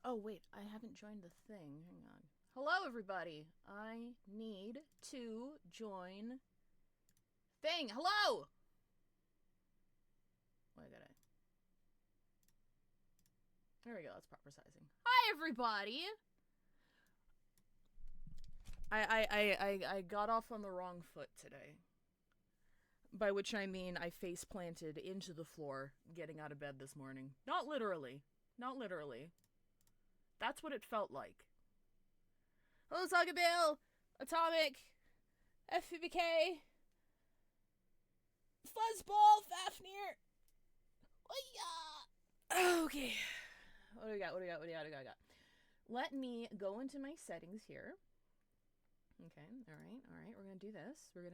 Oh, wait, I haven't joined the thing. Hang on. Hello, everybody. I need to join thing. Hello! Why got I? There we go. That's proper sizing. Hi, everybody. I got off on the wrong foot today. By which I mean I face planted into the floor getting out of bed this morning. Not literally. Not literally. That's what it felt like. Hello, Saga Bill, Atomic, FBK, Fuzzball, Fafnir. Okay. What do we got? What do we got? What do we got? What do we got? Let me go into my settings here. Okay. All right. All right. We're gonna do this. We're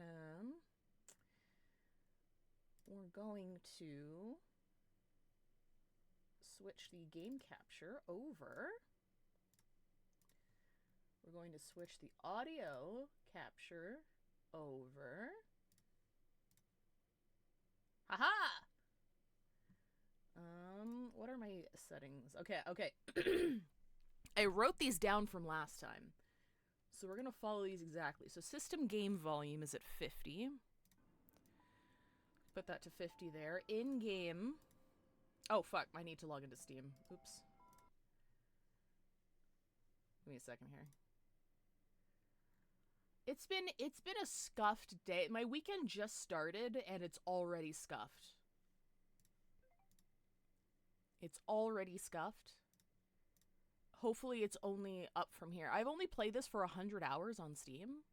going to switch the game capture over. We're going to switch the audio capture over. Haha! What are my settings? Okay. I wrote these down from last time. So we're gonna follow these exactly. So system game volume is at 50. Put that to 50 there. In-game. Oh, fuck. I need to log into Steam. Oops. Give me a second here. It's been a scuffed day. My weekend just started and it's already scuffed. It's already scuffed. Hopefully it's only up from here. I've only played this for 100 hours on Steam.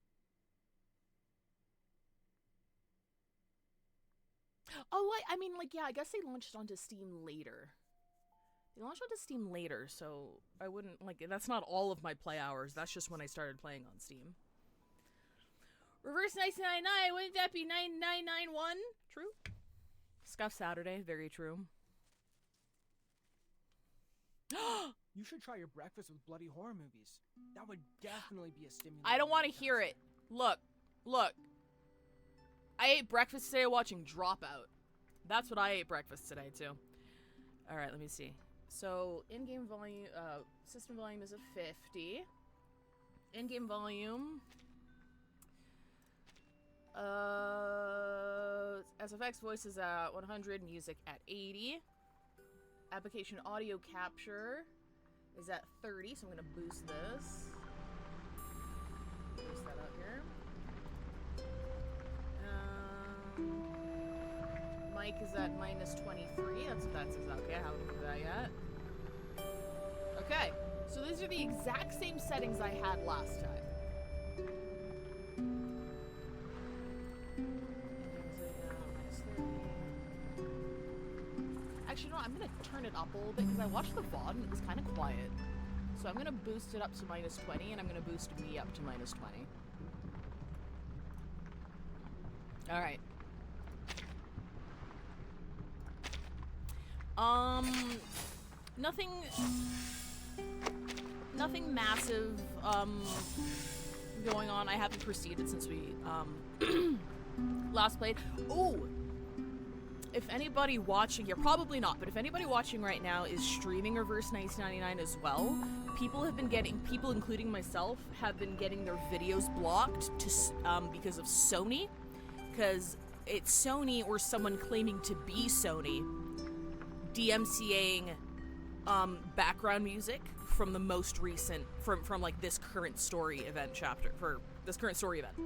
Oh, I mean, like, yeah, I guess they launched onto Steam later. They launched onto Steam later, so I wouldn't, like, that's not all of my play hours. That's just when I started playing on Steam. Reverse 1999, wouldn't that be 9991? True. Scuff Saturday, very true. You should try your breakfast with bloody horror movies. That would definitely be a stimulating. I don't want to hear it. Look. I ate breakfast today watching Dropout. That's what I ate breakfast today, too. Alright, let me see. So, in-game volume, system volume is at 50. In-game volume. SFX voice is at 100, music at 80. Application audio capture is at 30, so I'm gonna boost this. Boost that up here. Mic is at minus 23. That's okay. I haven't moved that yet. Okay, so these are the exact same settings I had last time. Actually, no, I'm gonna turn it up a little bit because I watched the VOD and it was kind of quiet. So I'm gonna boost it up to minus 20 and I'm gonna boost me up to minus 20. Alright. Nothing massive, going on. I haven't proceeded since we, last played. Oh! If anybody watching, you're probably not, but if anybody watching right now is streaming Reverse 1999 as well, people, including myself, have been getting their videos blocked because of Sony. Because it's Sony or someone claiming to be Sony DMCAing background music from the most recent, from like this current story event chapter, for this current story event.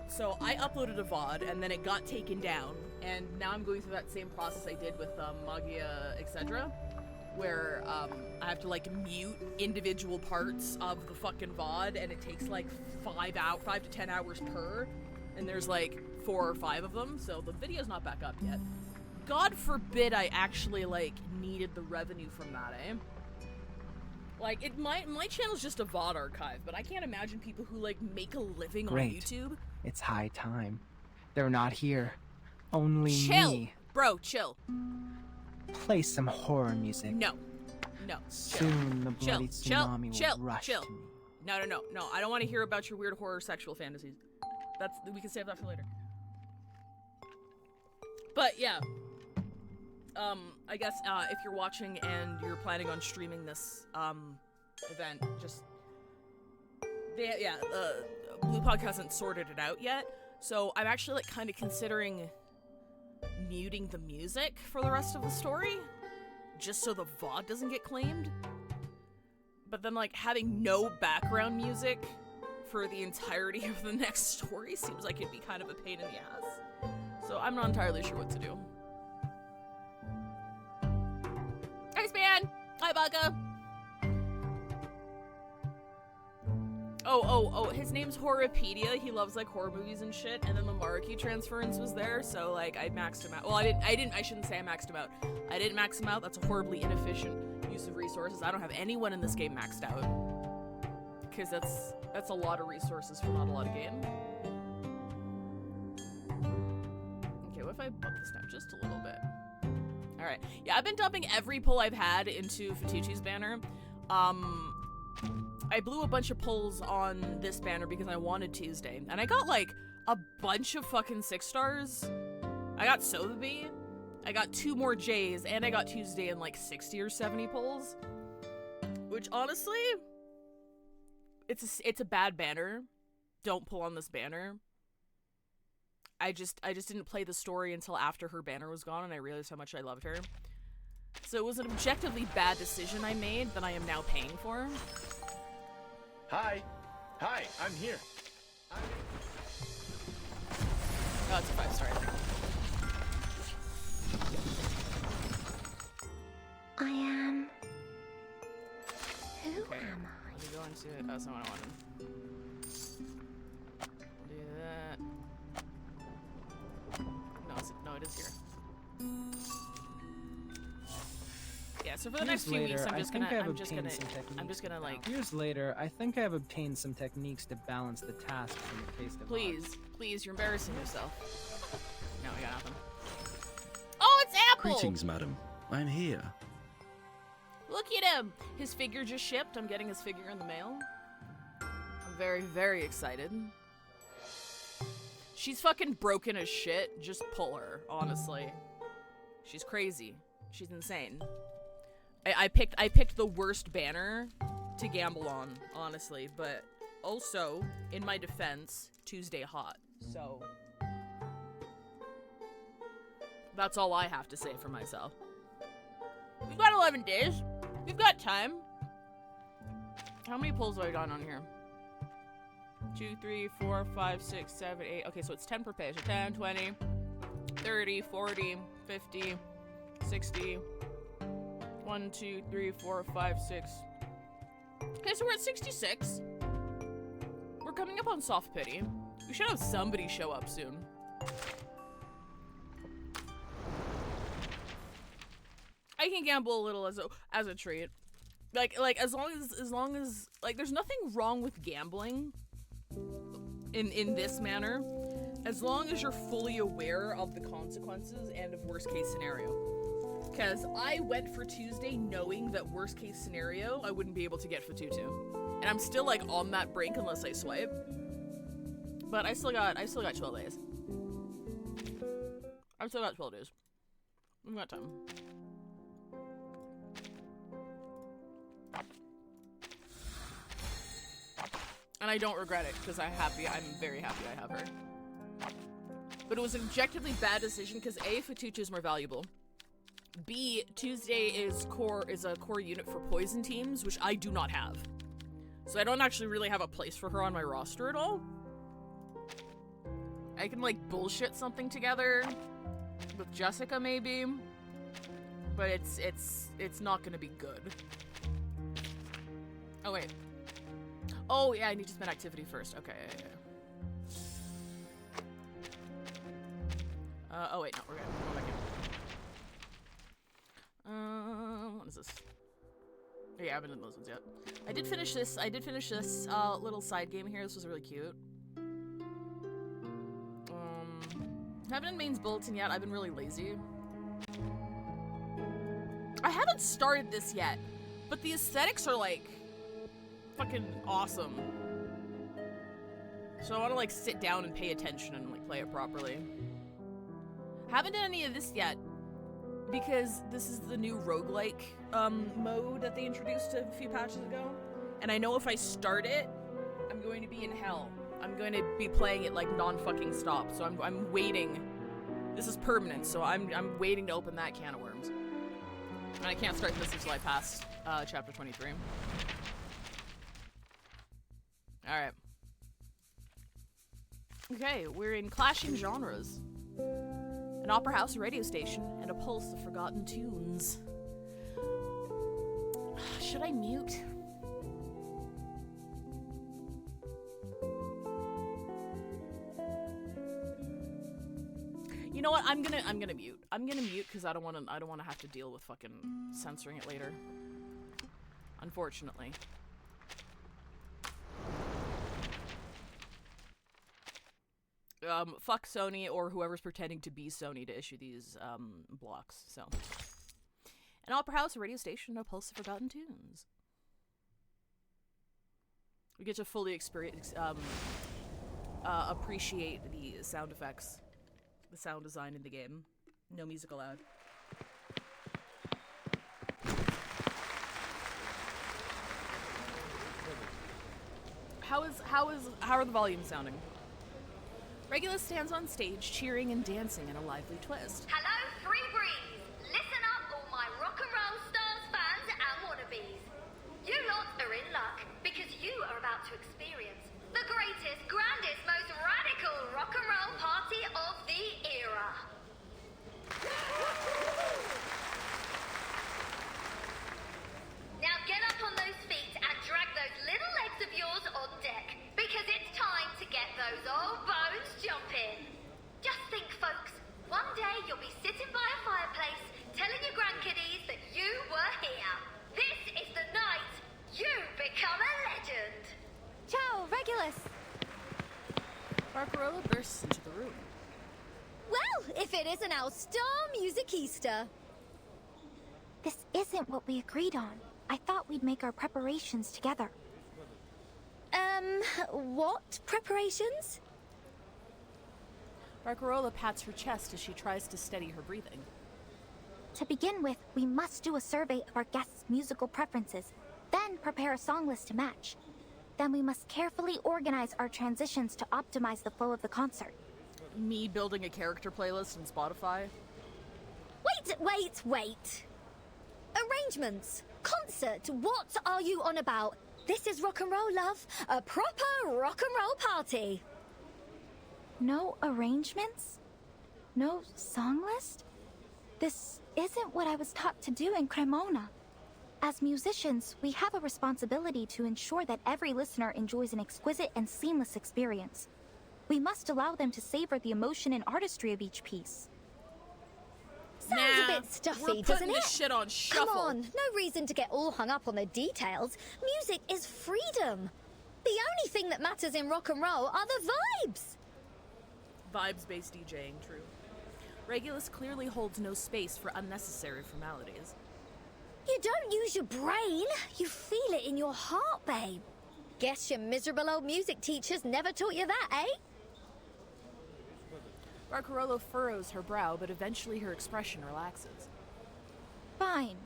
So I uploaded a VOD and then it got taken down, and now I'm going through that same process I did with Magia, etc., where I have to like mute individual parts of the fucking VOD, and it takes like 5 to 10 hours per, and there's like 4 or 5 of them, so the video's not back up yet. God forbid I actually like needed the revenue from that, eh? Like, my channel's just a VOD archive, but I can't imagine people who like make a living on YouTube. It's high time. They're not here. Only chill. me. Bro, chill. Play some horror music. No. Soon the bloody tsunami will rush to me. No. I don't want to hear about your weird horror sexual fantasies. We can save that for later. But yeah. I guess, if you're watching and you're planning on streaming this, event, just... Blue Podcast hasn't sorted it out yet, so I'm actually, like, kind of considering muting the music for the rest of the story, just so the VOD doesn't get claimed. But then, like, having no background music for the entirety of the next story seems like it'd be kind of a pain in the ass. So I'm not entirely sure what to do. Thanks, man! Hi, Bugga! Oh, his name's Horrorpedia. He loves, like, horror movies and shit, and then the Marquee transference was there, so, like, I maxed him out. Well, I shouldn't say I maxed him out. I didn't max him out. That's a horribly inefficient use of resources. I don't have anyone in this game maxed out. Because that's a lot of resources for not a lot of game. Okay, what if I bump this down just a little bit? Alright. Yeah, I've been dumping every pull I've had into Fatucci's banner. I blew a bunch of pulls on this banner because I wanted Tuesday. And I got, like, a bunch of fucking 6 stars. I got Sotheby. I got 2 more J's, and I got Tuesday in, like, 60 or 70 pulls. Which, honestly, it's a bad banner. Don't pull on this banner. I just didn't play the story until after her banner was gone, and I realized how much I loved her. So it was an objectively bad decision I made that I am now paying for. Hi, I'm here. Oh, it's a 5-star, I think. I am. Who Okay, am I? let me go into it. Oh, that's not what I wanted. Do that. No, it is here. Yeah, so for the next few weeks, I'm just gonna like. Years later, I think I've obtained some techniques to balance the tasks in the face of Please, you're embarrassing yourself. No, I got nothing. Oh, it's Apple! Greetings, madam. I'm here. Look at him! His figure just shipped. I'm getting his figure in the mail. I'm very, very excited. She's fucking broken as shit. Just pull her, honestly. She's crazy. She's insane. I picked the worst banner to gamble on, honestly, but also, in my defense, Tuesday hot. So that's all I have to say for myself. We've got 11 days. We've got time. How many pulls have I done on here? 2, 3, 4, 5, 6, 7, 8. Okay, so it's 10 per page. So 10, 20, 30, 40, 50, 60. 1, 2, 3, 4, 5, 6. Okay, so we're at 66. We're coming up on soft pity. We should have somebody show up soon. I can gamble a little as a treat. Like as long as like there's nothing wrong with gambling in this manner, as long as you're fully aware of the consequences and of worst case scenario. Because I went for Tuesday knowing that worst case scenario, I wouldn't be able to get Fatutu. And I'm still like on that brink unless I swipe. But I still got 12 days. I've still got 12 days. We've got time. And I don't regret it, because I'm very happy I have her. But it was an objectively bad decision, because A, Fatucci is more valuable. B, Tuesday is a core unit for poison teams, which I do not have. So I don't actually really have a place for her on my roster at all. I can like bullshit something together with Jessica maybe, but it's not gonna be good. Oh wait. Oh yeah, I need to spend activity first. Okay. Oh wait, no, we're gonna go back in. What is this? Oh, yeah, I haven't done those ones yet. I did finish this little side game here. This was really cute. Haven't done Main's Bulletin yet. I've been really lazy. I haven't started this yet, but the aesthetics are like fucking awesome. So I want to like sit down and pay attention and like play it properly. Haven't done any of this yet. because this is the new roguelike mode that they introduced a few patches ago. And I know if I start it, I'm going to be in hell. I'm going to be playing it like non-fucking stop. So I'm waiting. This is permanent, so I'm waiting to open that can of worms. And I can't start this until I pass chapter 23. Alright. Okay, we're in clashing genres. An opera house, a radio station, and a pulse of forgotten tunes. Should I mute? You know what? I'm gonna mute. I'm gonna mute because I don't want to have to deal with fucking censoring it later. Unfortunately. Fuck Sony or whoever's pretending to be Sony to issue these blocks. So, an opera house, a radio station, a pulse of forgotten tunes. We get to fully experience, appreciate the sound effects, the sound design in the game. No music allowed. How are the volumes sounding? Regulus stands on stage, cheering and dancing in a lively twist. Hello, Free Breeze! Listen up, all my rock and roll stars fans and wannabes. You lot are in luck, because you are about to experience the greatest, grandest, most radical rock and roll party of the era. Now get up on those feet and drag those little legs of yours on deck, because it's time to get those old bones jumping. Just think, folks, one day you'll be sitting by a fireplace telling your grandkiddies that you were here. This is the night you become a legend. Ciao, Regulus! Barcarola bursts into the room. Well, if it isn't our star musicista. This isn't what we agreed on. I thought we'd make our preparations together. What preparations? Barcarola pats her chest as she tries to steady her breathing. To begin with, we must do a survey of our guests' musical preferences, then prepare a song list to match. Then we must carefully organize our transitions to optimize the flow of the concert. Me building a character playlist on Spotify? Wait. Arrangements. Concert. What are you on about? This is rock and roll, love. A proper rock and roll party. No arrangements? No song list? This isn't what I was taught to do in Cremona. As musicians, we have a responsibility to ensure that every listener enjoys an exquisite and seamless experience. We must allow them to savor the emotion and artistry of each piece. Sounds a bit stuffy, we're doesn't putting it? this shit on shuffle. Come on, no reason to get all hung up on the details. Music is freedom. The only thing that matters in rock and roll are the vibes. Vibes-based DJing, true. Regulus clearly holds no space for unnecessary formalities. You don't use your brain. You feel it in your heart, babe. Guess your miserable old music teachers never taught you that, eh? Barcarola furrows her brow, but eventually her expression relaxes. Fine.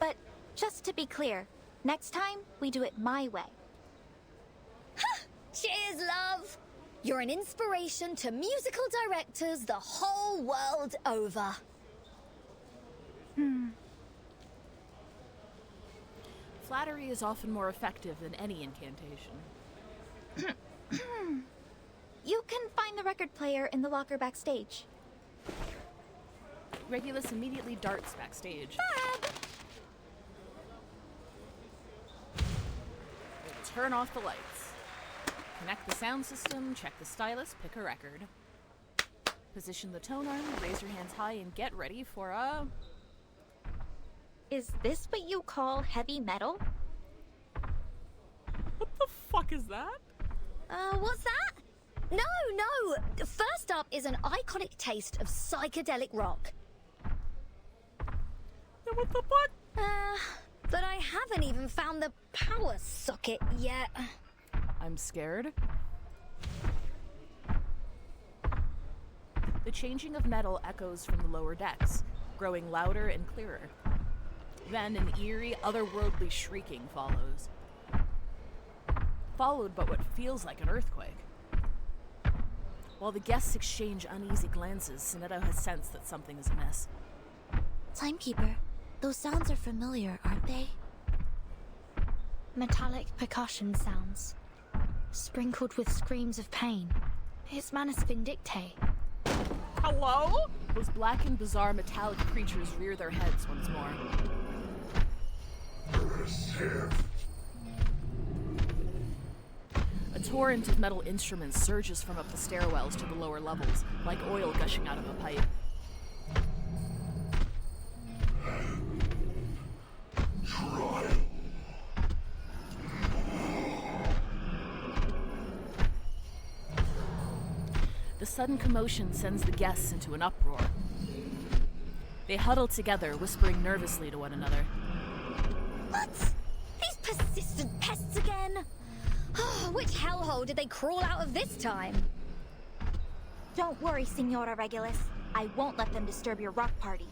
But just to be clear, next time we do it my way. Cheers, love. You're an inspiration to musical directors the whole world over. Flattery is often more effective than any incantation. You can find the record player in the locker backstage. Regulus immediately darts backstage. Turn off the lights. Connect the sound system, check the stylus, pick a record. Position the tone arm, raise your hands high, and get ready for a... Is this what you call heavy metal? What the fuck is that? What's that? No. First up is an iconic taste of psychedelic rock. What the fuck? But I haven't even found the power socket yet. I'm scared. The changing of metal echoes from the lower decks. growing louder and clearer. Then an eerie, otherworldly shrieking follows. Followed by what feels like an earthquake. While the guests exchange uneasy glances, Sonetto has sensed that something is amiss. Timekeeper, those sounds are familiar, aren't they? Metallic percussion sounds, sprinkled with screams of pain. It's Manus Vindictae. Hello? Those black and bizarre metallic creatures rear their heads once more. A torrent of metal instruments surges from up the stairwells to the lower levels, like oil gushing out of a pipe. The sudden commotion sends the guests into an uproar. They huddle together, whispering nervously to one another. What? These persistent pests again? Which hellhole did they crawl out of this time? Don't worry, Senora Regulus. I won't let them disturb your rock party.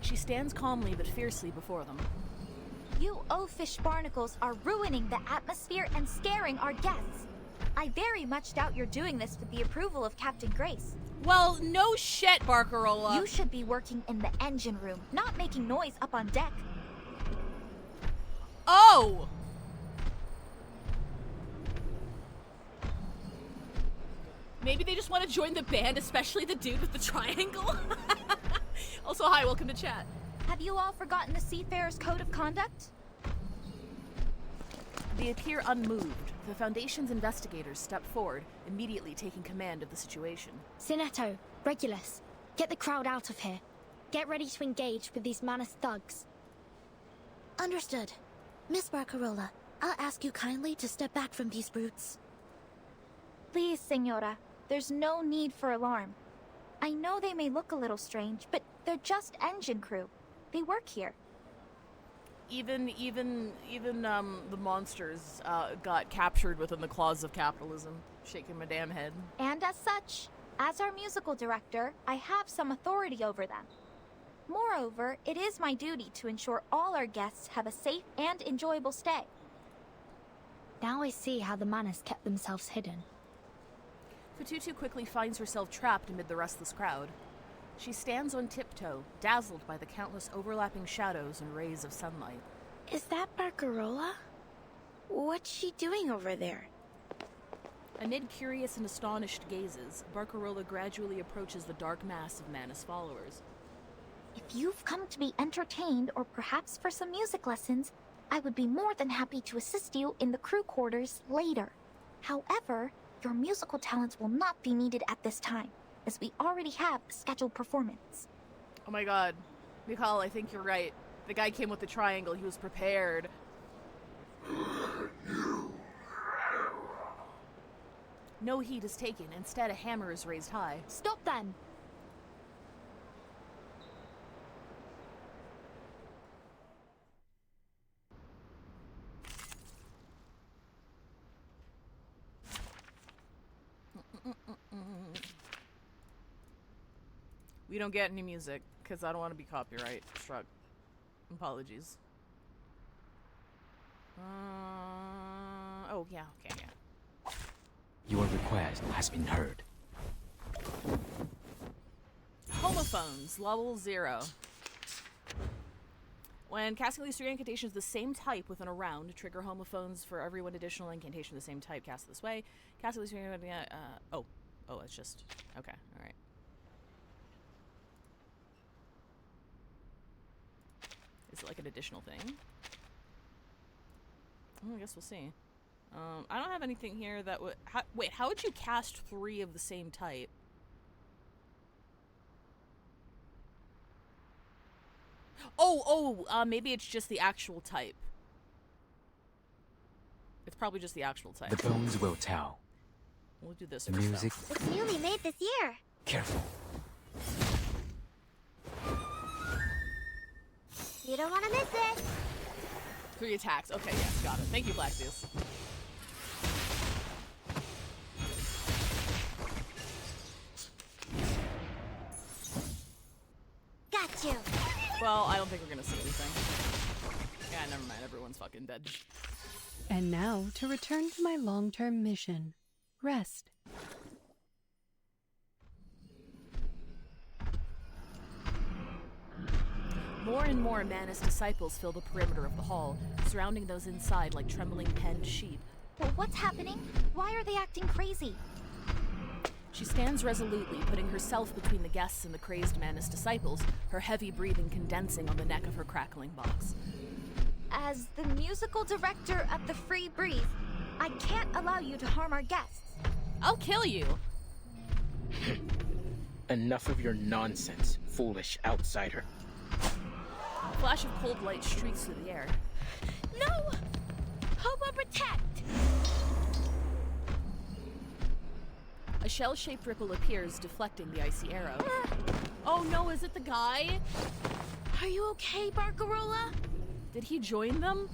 She stands calmly but fiercely before them. You oafish barnacles are ruining the atmosphere and scaring our guests. I very much doubt you're doing this with the approval of Captain Grace. Well, no shit, Barcarola. You should be working in the engine room, not making noise up on deck. Oh! Maybe they just want to join the band, especially the dude with the triangle. Also, hi, welcome to chat. Have you all forgotten the Seafarer's Code of Conduct? They appear unmoved. The Foundation's investigators step forward, immediately taking command of the situation. Sonetto, Regulus, get the crowd out of here. Get ready to engage with these Manus thugs. Understood. Miss Barcarola, I'll ask you kindly to step back from these brutes. Please, Senora. There's no need for alarm. I know they may look a little strange, but they're just engine crew. They work here. Even the monsters got captured within the claws of capitalism. Shaking my damn head. And as such, as our musical director, I have some authority over them. Moreover, it is my duty to ensure all our guests have a safe and enjoyable stay. Now I see how the Manus kept themselves hidden. Fututu quickly finds herself trapped amid the restless crowd. She stands on tiptoe, dazzled by the countless overlapping shadows and rays of sunlight. Is that Barcarola? What's she doing over there? Amid curious and astonished gazes, Barcarola gradually approaches the dark mass of Manus followers. If you've come to be entertained or perhaps for some music lessons, I would be more than happy to assist you in the crew quarters later. However, your musical talents will not be needed at this time, as we already have a scheduled performance. Oh my god. Mikhail, I think you're right. The guy came with the triangle. He was prepared. No heed is taken. Instead, a hammer is raised high. Stop them! We don't get any music, because I don't want to be copyright struck. Apologies. Oh, yeah, okay, yeah. Your request has been heard. Homophones, level 0. When casting these 3 incantations of the same type within a round, trigger homophones for every 1 additional incantation of the same type cast this way. Casting these 3 oh, it's just, okay, alright. Is it like an additional thing? I guess we'll see. I don't have anything here that would... wait, how would you cast 3 of the same type? Maybe it's just the actual type. It's probably just the actual type. The bones will tell. We'll do this The first, music. though. It's newly made this year. Careful. You don't want to miss it. 3 attacks. Okay, yes, got it. Thank you, Black Zeus. Well, I don't think we're gonna see anything. Yeah, never mind. Everyone's fucking dead. And now to return to my long-term mission. Rest. More and more Manus disciples fill the perimeter of the hall, surrounding those inside like trembling penned sheep. Well, what's happening? Why are they acting crazy? She stands resolutely, putting herself between the guests and the crazed Manus disciples, her heavy breathing condensing on the neck of her crackling box. As the musical director of the Free Breathe, I can't allow you to harm our guests. I'll kill you! Enough of your nonsense, foolish outsider. A flash of cold light streaks through the air. No! Hobo protect! A shell-shaped ripple appears, deflecting the icy arrow. Oh no, is it the guy? Are you okay, Barcarola? Did he join them?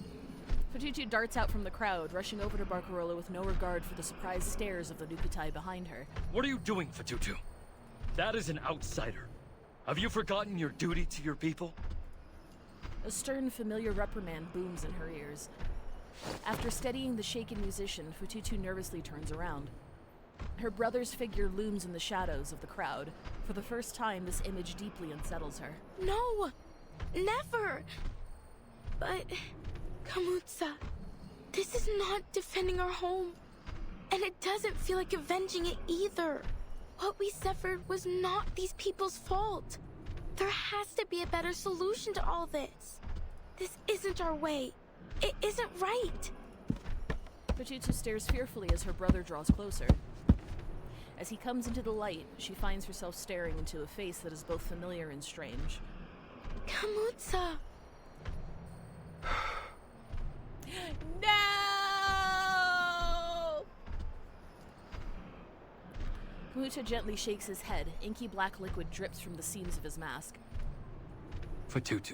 Fatutu darts out from the crowd, rushing over to Barcarola with no regard for the surprised stares of the Nukutai behind her. What are you doing, Fatutu? That is an outsider. Have you forgotten your duty to your people? A stern, familiar reprimand booms in her ears. After steadying the shaken musician, Fatutu nervously turns around. Her brother's figure looms in the shadows of the crowd. For the first time, this image deeply unsettles her. No! Never! But, Kamutsa, this is not defending our home. And it doesn't feel like avenging it either. What we suffered was not these people's fault. There has to be a better solution to all this. This isn't our way. It isn't right. Fatutu stares fearfully as her brother draws closer. As he comes into the light, she finds herself staring into a face that is both familiar and strange. Kamutsa! No! Kamuta gently shakes his head. Inky black liquid drips from the seams of his mask. Fatutu,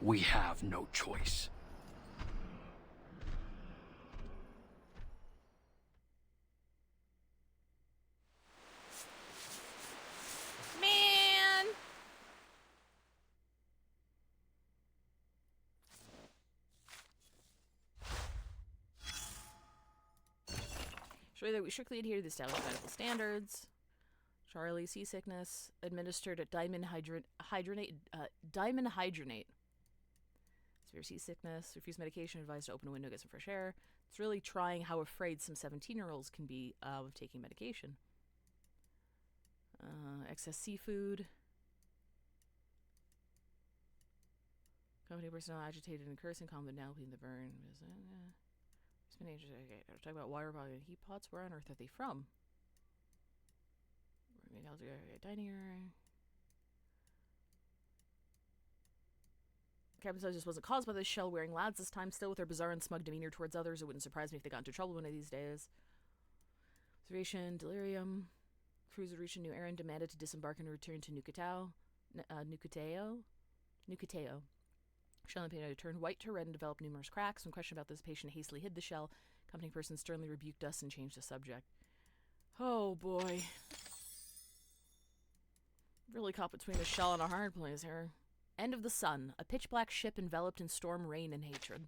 we have no choice. Man! Surely that we strictly adhere to the established medical standards. Charlie, seasickness, administered at diamond hydronate. Severe seasickness, refuse medication, advised to open a window, get some fresh air. It's really trying how afraid some 17-year-olds can be of taking medication. Excess seafood. Company personnel agitated and cursing, calm but now clean the burn. Okay, talk about water bottle and heat pots. Where on earth are they from? Dining area. Captain says this wasn't caused by the shell-wearing lads this time. Still, with their bizarre and smug demeanor towards others, it wouldn't surprise me if they got into trouble one of these days. Observation, delirium. Crews had reached a new errand, demanded to disembark and return to Nukateo. Shell and paint turned white to red and developed numerous cracks. When questioned about this, patient hastily hid the shell. Company person sternly rebuked us and changed the subject. Oh boy. Really caught between a shell and a hard place here. End of the sun. A pitch black ship enveloped in storm, rain, and hatred.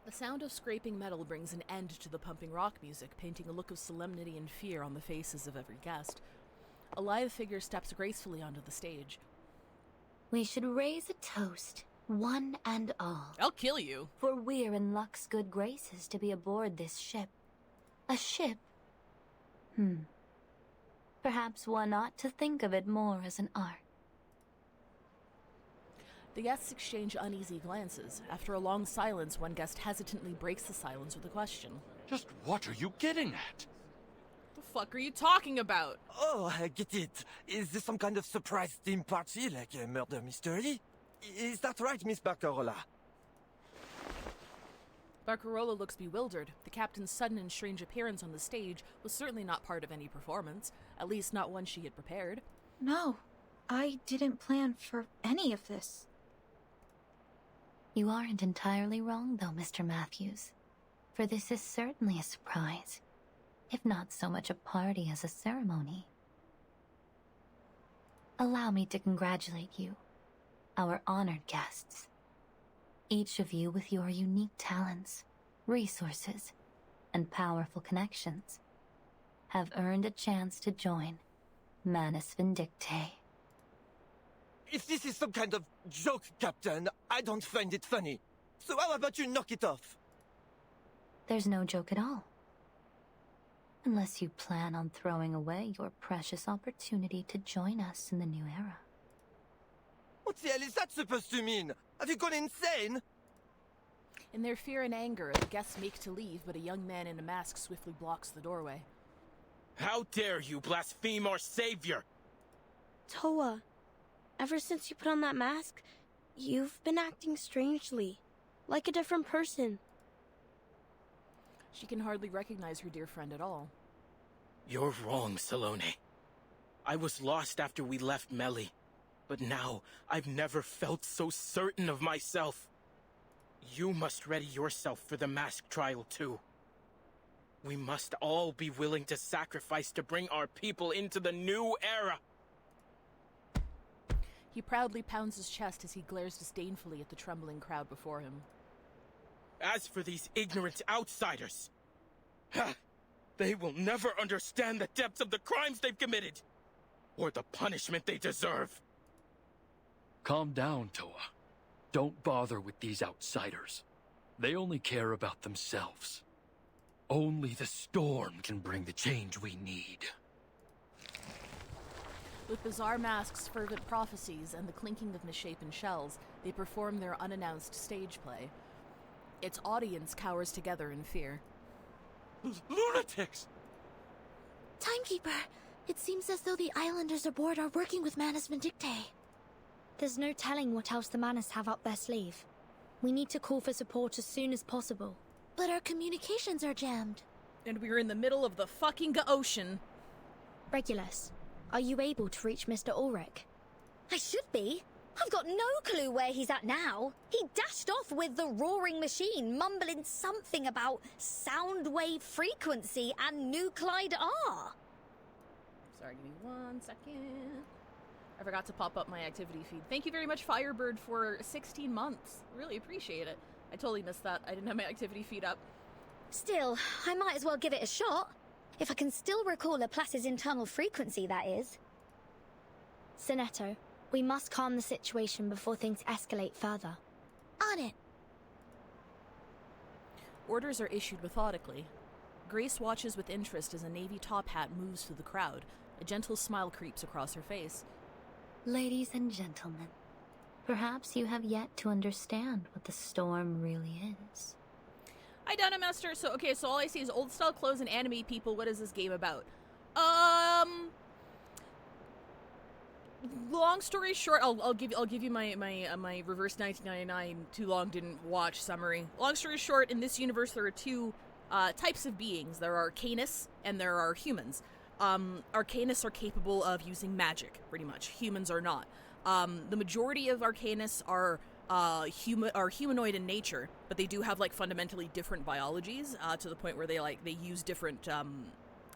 The sound of scraping metal brings an end to the pumping rock music, painting a look of solemnity and fear on the faces of every guest. A lithe figure steps gracefully onto the stage. We should raise a toast, one and all. I'll kill you. For we're in luck's good graces to be aboard this ship. A ship? Perhaps one ought to think of it more as an art. The guests exchange uneasy glances. After a long silence, one guest hesitantly breaks the silence with a question. Just what are you getting at? The fuck are you talking about? Oh, I get it. Is this some kind of surprise theme party, like a murder mystery? Is that right, Miss Barcarola? Barcarola looks bewildered. The captain's sudden and strange appearance on the stage was certainly not part of any performance, at least not one she had prepared. No, I didn't plan for any of this. You aren't entirely wrong, though, Mr. Matthews. For this is certainly a surprise, if not so much a party as a ceremony. Allow me to congratulate you, our honored guests. Each of you with your unique talents, resources, and powerful connections have earned a chance to join Manus Vindictae. If this is some kind of joke, Captain, I don't find it funny. So how about you knock it off? There's no joke at all. Unless you plan on throwing away your precious opportunity to join us in the new era. What the hell is that supposed to mean? Have you gone insane? In their fear and anger, the guests make to leave, but a young man in a mask swiftly blocks the doorway. How dare you blaspheme our savior? Toa, ever since you put on that mask, you've been acting strangely, like a different person. She can hardly recognize her dear friend at all. You're wrong, Salome. I was lost after we left Melly, but now I've never felt so certain of myself. You must ready yourself for the mask trial too. We must all be willing to sacrifice to bring our people into the new era. He proudly pounds his chest as he glares disdainfully at the trembling crowd before him. As for these ignorant outsiders, they will never understand the depths of the crimes they've committed, or the punishment they deserve. Calm down, Toa. Don't bother with these outsiders. They only care about themselves. Only the storm can bring the change we need. With bizarre masks, fervent prophecies, and the clinking of misshapen shells, they perform their unannounced stage play. Its audience cowers together in fear. Lunatics! Timekeeper, it seems as though the Islanders aboard are working with Manus Vindictae. There's no telling what else the Manus have up their sleeve. We need to call for support as soon as possible. But our communications are jammed. And we're in the middle of the fucking ocean. Regulus, are you able to reach Mr. Ulrich? I should be. I've got no clue where he's at now. He dashed off with the roaring machine, mumbling something about sound wave frequency and nuclide R. Sorry, give me 1 second. I forgot to pop up my activity feed. Thank you very much, Firebird, for 16 months. Really appreciate it. I totally missed that. I didn't have my activity feed up. Still, I might as well give it a shot. If I can still recall Laplace's internal frequency, that is. Sinetto, we must calm the situation before things escalate further. On it. Orders are issued methodically. Grace watches with interest as a navy top hat moves through the crowd. A gentle smile creeps across her face. Ladies and gentlemen, perhaps you have yet to understand what the storm really is. Hi, Donna Master. So all I see is old style clothes and anime people. What is this game about? Long story short, I'll give you my reverse 1999 too long didn't watch summary. Long story short, in this universe there are two types of beings. There are Arcanus and there are humans. Arcanus are capable of using magic, pretty much. Humans are not. The majority of Arcanus are humanoid in nature, but they do have like fundamentally different biologies to the point where they use different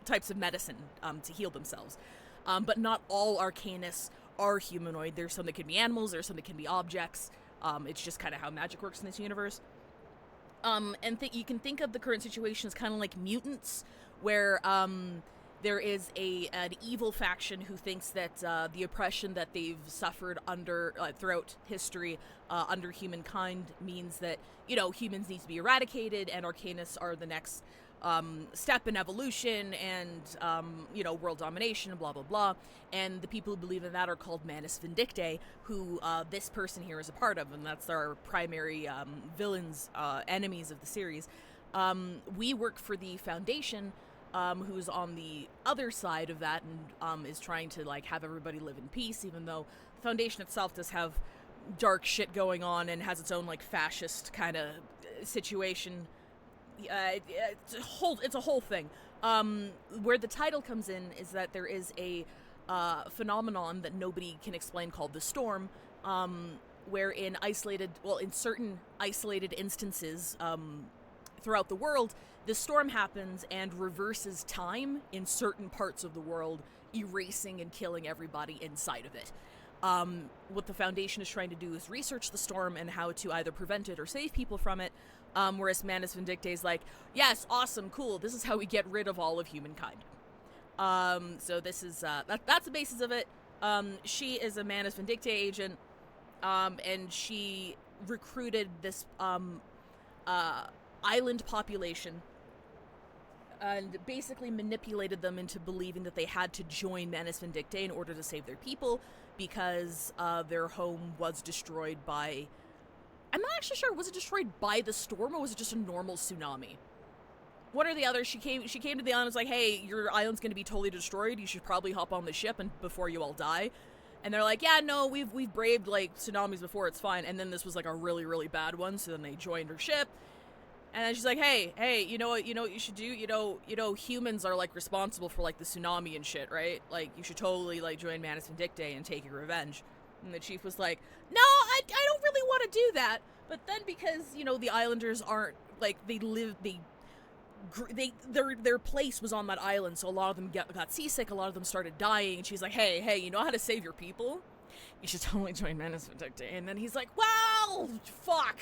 types of medicine to heal themselves. But not all Arcanus are humanoid. There's some that can be animals, there's some that can be objects. It's just kind of how magic works in this universe. And you can think of the current situation as kind of like mutants, where there is an evil faction who thinks that the oppression that they've suffered under throughout history under humankind means that, humans need to be eradicated, and Arcanus are the next step in evolution and, world domination and blah, blah, blah. And the people who believe in that are called Manus Vindictae, who this person here is a part of, and that's our primary villains, enemies of the series. We work for the Foundation, who's on the other side of that and is trying to have everybody live in peace, even though the Foundation itself does have dark shit going on and has its own fascist kind of situation. It's a whole thing. Where the title comes in is that there is a phenomenon that nobody can explain called the storm, where in certain isolated instances throughout the world, the storm happens and reverses time in certain parts of the world, erasing and killing everybody inside of it. What the Foundation is trying to do is research the storm and how to either prevent it or save people from it, whereas Manus Vindictae is like, yes, awesome, cool, this is how we get rid of all of humankind. So this is, that's the basis of it. She is a Manus Vindictae agent, and she recruited this, island population and basically manipulated them into believing that they had to join Manus Vindictae in order to save their people because their home was destroyed by... I'm not actually sure, was it destroyed by the storm or was it just a normal tsunami? One or the other. She came to the island and was like, hey, your island's going to be totally destroyed. You should probably hop on the ship and before you all die. And they're like, yeah, no, we've braved like tsunamis before, it's fine. And then this was like a really, really bad one, so then they joined her ship. And then she's like, hey, you know what you should do? You know, humans are like responsible for like the tsunami and shit, right? Like you should totally like join Manus Vindictae and take your revenge. And the chief was like, no, I don't really want to do that. But then because, you know, the islanders aren't like, their place was on that island, so a lot of them got seasick, a lot of them started dying, and she's like, hey, you know how to save your people? You should totally join Manus Vindictae. And then he's like, well, fuck.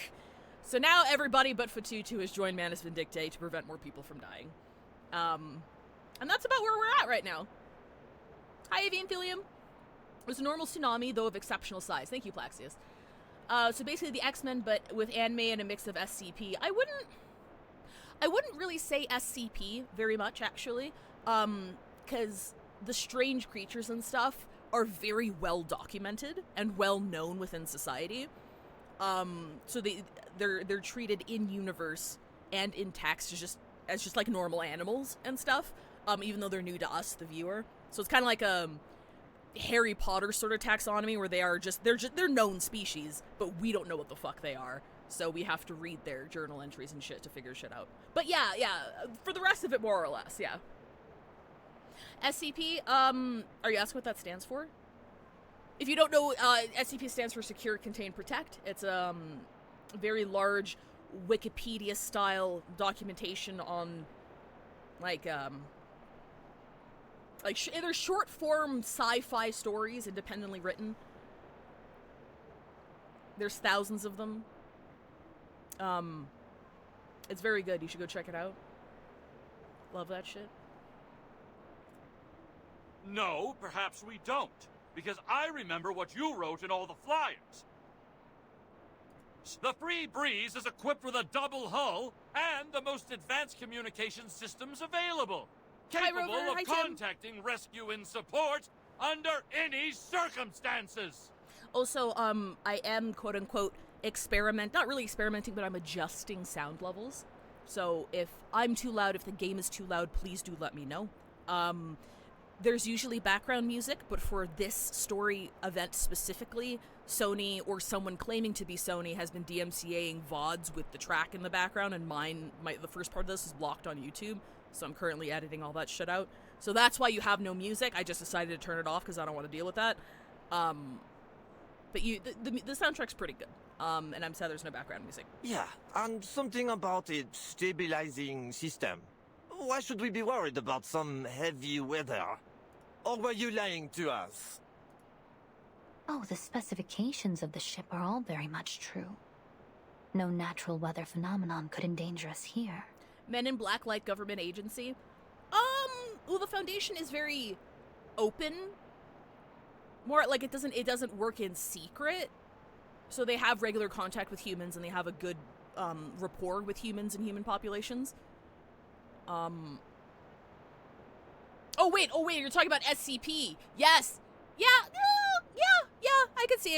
So now everybody but Fatutu has joined Manus Vindictae to prevent more people from dying. And that's about where we're at right now. Hi, Avian Thelium. It was a normal tsunami, though of exceptional size. Thank you, Plaxius. So basically the X-Men, but with anime and a mix of SCP. I wouldn't really say SCP very much, actually, because the strange creatures and stuff are very well documented and well known within society. So they're treated in universe and in text as just like normal animals and stuff, even though they're new to us, the viewer. So it's kind of like a Harry Potter sort of taxonomy where they're known species, but we don't know what the fuck they are. So we have to read their journal entries and shit to figure shit out. But yeah, for the rest of it, more or less, yeah. SCP, are you asking what that stands for? If you don't know, SCP stands for Secure, Contain, Protect. It's a very large Wikipedia-style documentation on, they're short-form sci-fi stories, independently written. There's thousands of them. It's very good. You should go check it out. Love that shit. No, perhaps we don't. Because I remember what you wrote in all the flyers. The Free Breeze is equipped with a double hull and the most advanced communication systems available. Capable of contacting rescue and support under any circumstances. Also, I am quote-unquote not really experimenting, but I'm adjusting sound levels. So if I'm too loud, if the game is too loud, please do let me know. There's usually background music, but for this story event specifically, Sony or someone claiming to be Sony has been DMCAing VODs with the track in the background, and the first part of this is blocked on YouTube, so I'm currently editing all that shit out. So that's why you have no music. I just decided to turn it off because I don't want to deal with that. But the soundtrack's pretty good. And I'm sad there's no background music. Yeah, and something about its stabilizing system. Why should we be worried about some heavy weather? Or were you lying to us? Oh, the specifications of the ship are all very much true. No natural weather phenomenon could endanger us here. Men in Black Light Government Agency. Well, the Foundation is very open. More like it doesn't work in secret. So they have regular contact with humans and they have a good rapport with humans and human populations. Oh wait, you're talking about SCP. Yes. Yeah, I could see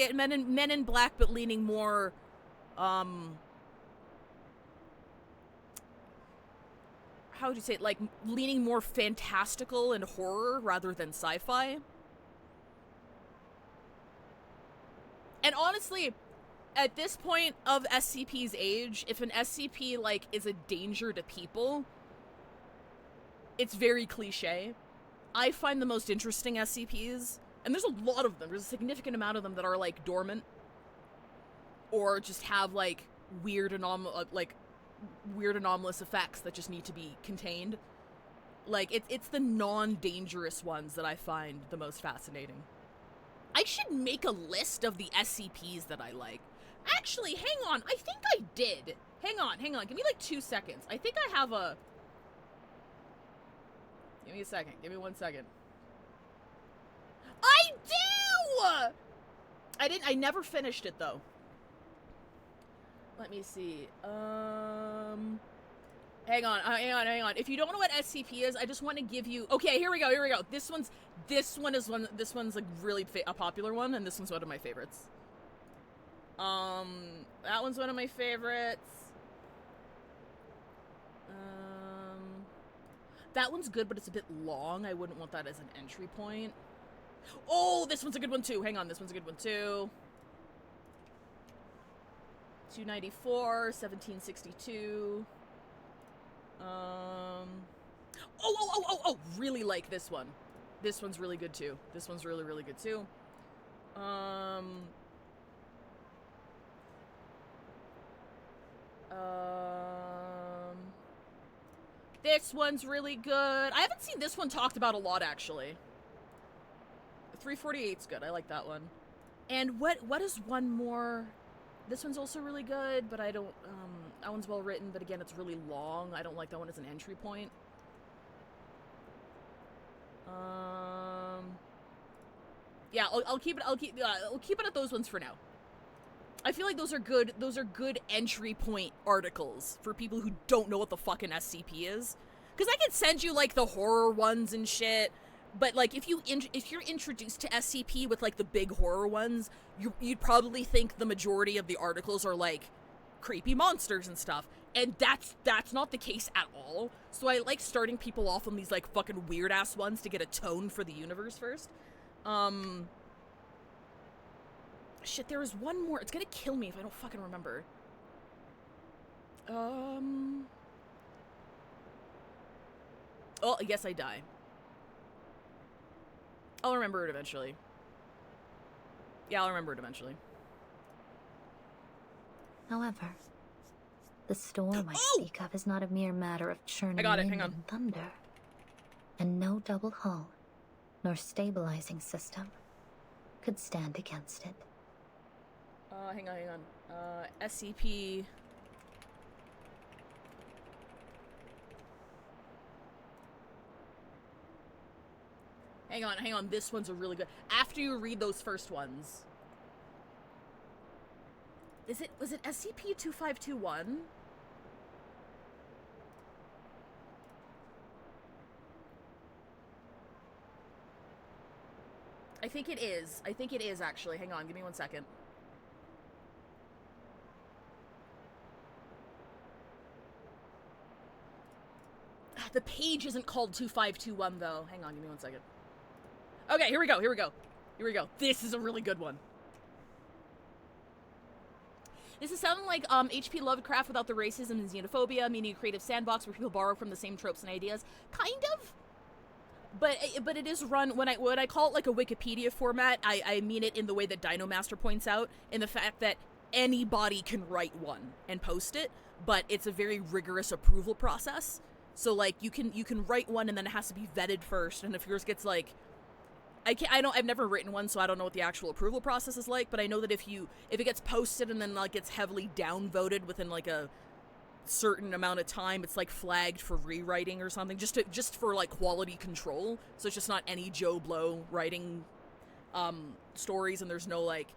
it. Men in Black, but leaning more how would you say it? Like leaning more fantastical and horror rather than sci-fi. And honestly, at this point of SCP's age, if an SCP, is a danger to people, it's very cliche. I find the most interesting SCPs, and there's a lot of them, there's a significant amount of them that are, dormant or just have like weird anomalous effects that just need to be contained. Like it's the non-dangerous ones that I find the most fascinating. I should make a list of the SCPs that I like. Actually, hang on. I think I did. Hang on. Give me like 2 seconds. I think I have a... Give me a second. Give me 1 second. I do! I never finished it, though. Let me see. Hang on. If you don't know what SCP is, I just want to give you... Okay, here we go. This one's like really a popular one, and this one's one of my favorites. That one's one of my favorites. That one's good, but it's a bit long. I wouldn't want that as an entry point. Oh, this one's a good one too. Hang on, this one's a good one too. 294, 1762. Oh, really like this one. This one's really good too. This one's really, really good too. This one's really good. I haven't seen this one talked about a lot, actually. 348's good. I like that one. And what is one more? This one's also really good, but I don't, that one's well written, but again, it's really long. I don't like that one as an entry point. Yeah, I'll keep it at those ones for now. I feel like those are good entry point articles for people who don't know what the fucking SCP is. Because I could send you, like, the horror ones and shit, but, like, if you're introduced to SCP with, like, the big horror ones, you'd probably think the majority of the articles are, like, creepy monsters and stuff. And that's not the case at all. So I like starting people off on these, like, fucking weird-ass ones to get a tone for the universe first. Shit, there was one more. It's gonna kill me if I don't fucking remember. Oh, I guess I die. I'll remember it eventually. Yeah, I'll remember it eventually. However, the storm I speak of is not a mere matter of churning wind and thunder, and no double hull nor stabilizing system could stand against it. Hang on. SCP... Hang on. This one's a really good... After you read those first ones... Was it SCP-2521? I think it is. Actually. Hang on, give me 1 second. The page isn't called 2521, though. Hang on, give me 1 second. Okay, here we go. This is a really good one. This is sounding like H.P. Lovecraft without the racism and xenophobia, meaning a creative sandbox where people borrow from the same tropes and ideas. Kind of. But it is run, when I call it like a Wikipedia format, I mean it in the way that Dinomaster points out, in the fact that anybody can write one and post it, but it's a very rigorous approval process. So, like, you can write one and then it has to be vetted first, and if yours gets, like... I've never written one, so I don't know what the actual approval process is like, but I know that if it gets posted and then, like, gets heavily downvoted within, like, a certain amount of time, it's, like, flagged for rewriting or something, just for, like, quality control, so it's just not any Joe Blow writing, stories, and there's no, like,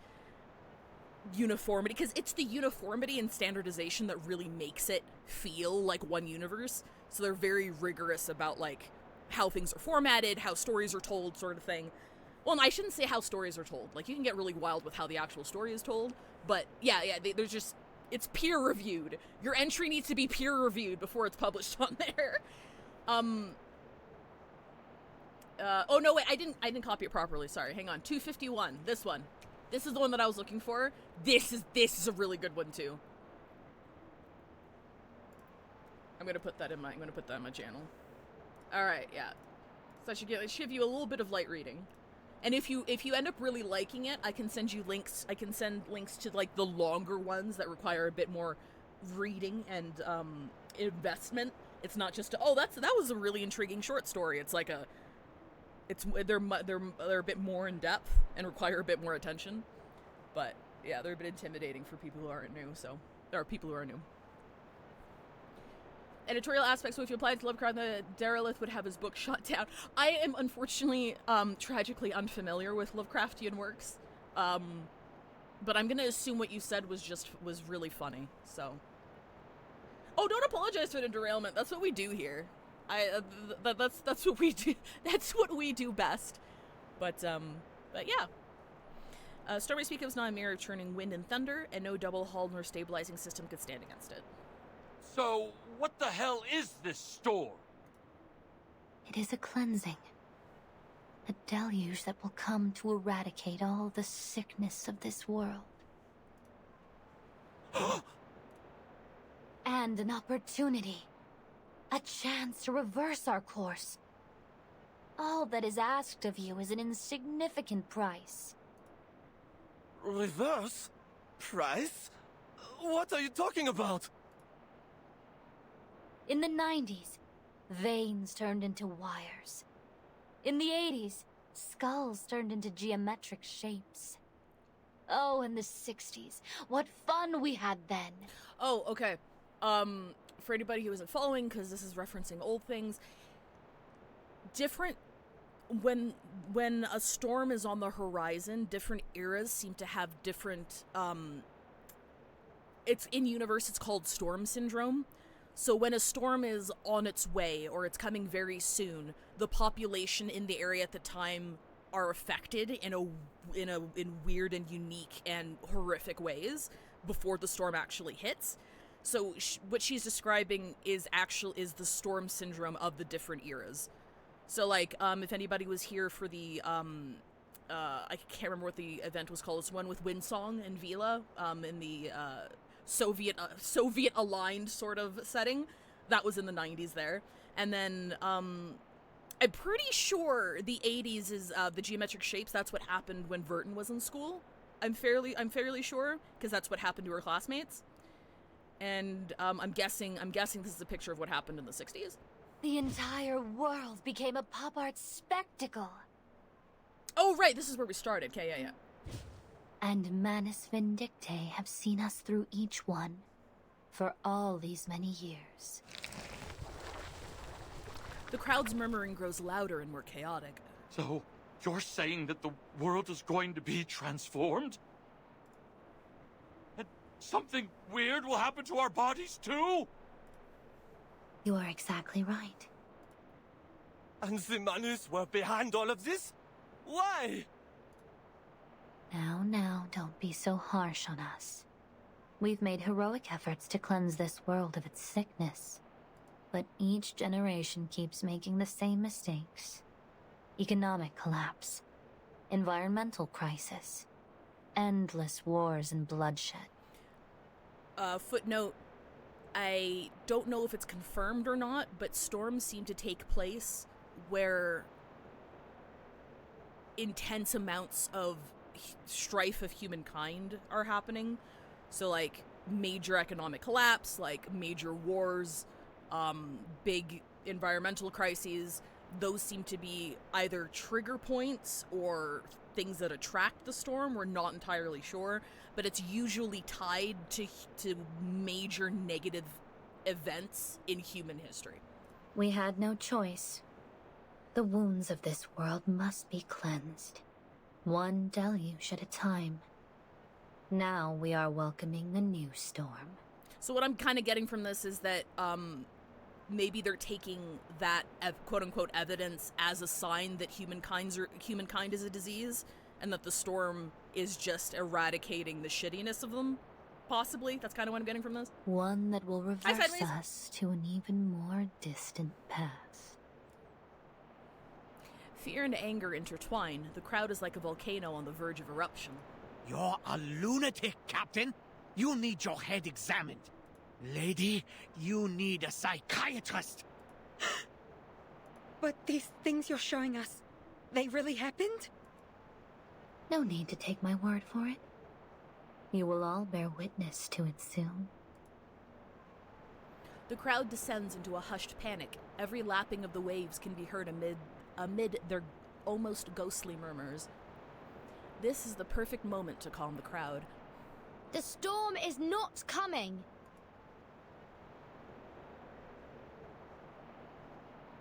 uniformity, because it's the uniformity and standardization that really makes it feel like one universe. So they're very rigorous about, like, how things are formatted, how stories are told, sort of thing. Well, I shouldn't say how stories are told. Like, you can get really wild with how the actual story is told, but yeah, there's just, it's peer-reviewed. Your entry needs to be peer-reviewed before it's published on there. Oh, no, wait, I didn't copy it properly, sorry, hang on. 251, this one. This is the one that I was looking for. This is a really good one, too. I'm gonna put that in my channel. Alright, yeah. So I should give you a little bit of light reading. And if you end up really liking it, I can send you links. I can send links to like the longer ones that require a bit more reading and investment. It's not just that was a really intriguing short story. It's like they're a bit more in depth and require a bit more attention. But yeah, they're a bit intimidating for people who aren't new. So there are people who are new. Editorial aspects. So if you applied to Lovecraft, the Derelith would have his book shot down. I am unfortunately tragically unfamiliar with Lovecraftian works, but I'm gonna assume what you said was really funny. So, oh, don't apologize for the derailment. That's what we do here. That's what we do. That's what we do best. But yeah. Stormy Speak was not a mirror churning wind and thunder, and no double hull nor stabilizing system could stand against it. So, what the hell is this storm? It is a cleansing. A deluge that will come to eradicate all the sickness of this world. And an opportunity. A chance to reverse our course. All that is asked of you is an insignificant price. Reverse? Price? What are you talking about? In the 90s, veins turned into wires. In the 80s, skulls turned into geometric shapes. Oh, in the 60s, what fun we had then. Oh, okay. For anybody who isn't following, because this is referencing old things, when a storm is on the horizon, different eras seem to have different, it's in universe, it's called storm syndrome. So when a storm is on its way, or it's coming very soon, the population in the area at the time are affected in weird and unique and horrific ways before the storm actually hits. So what she's describing is the storm syndrome of the different eras. So like, if anybody was here for the, I can't remember what the event was called. It's one with Windsong and Vila, in the, Soviet aligned sort of setting. That was in the 90s there. And then I'm pretty sure the 80s is the geometric shapes. That's what happened when Verton was in school. I'm fairly sure, because that's what happened to her classmates. And I'm guessing this is a picture of what happened in the 60s. The entire world became a pop art spectacle. Oh right, this is where we started. Okay, yeah. And Manus Vindictae have seen us through each one, for all these many years. The crowd's murmuring grows louder and more chaotic. So, you're saying that the world is going to be transformed? And something weird will happen to our bodies too? You are exactly right. And the Manus were behind all of this? Why? Now, don't be so harsh on us. We've made heroic efforts to cleanse this world of its sickness. But each generation keeps making the same mistakes. Economic collapse. Environmental crisis. Endless wars and bloodshed. Footnote. I don't know if it's confirmed or not, but storms seem to take place where intense amounts of strife of humankind are happening. So like major economic collapse, like major wars, big environmental crises. Those seem to be either trigger points or things that attract the storm. We're not entirely sure, but it's usually tied to major negative events in human history. We had no choice. The wounds of this world must be cleansed. One deluge at a time. Now we are welcoming the new storm. So what I'm kind of getting from this is that maybe they're taking that quote-unquote evidence as a sign that humankind is a disease, and that the storm is just eradicating the shittiness of them. Possibly. That's kind of what I'm getting from this. One that will reverse us to an even more distant past. Fear and anger intertwine. The crowd is like a volcano on the verge of eruption. You're a lunatic, Captain. You need your head examined. Lady, you need a psychiatrist. But these things you're showing us, they really happened? No need to take my word for it. You will all bear witness to it soon. The crowd descends into a hushed panic. Every lapping of the waves can be heard amid their almost ghostly murmurs. This is the perfect moment to calm the crowd. The storm is not coming.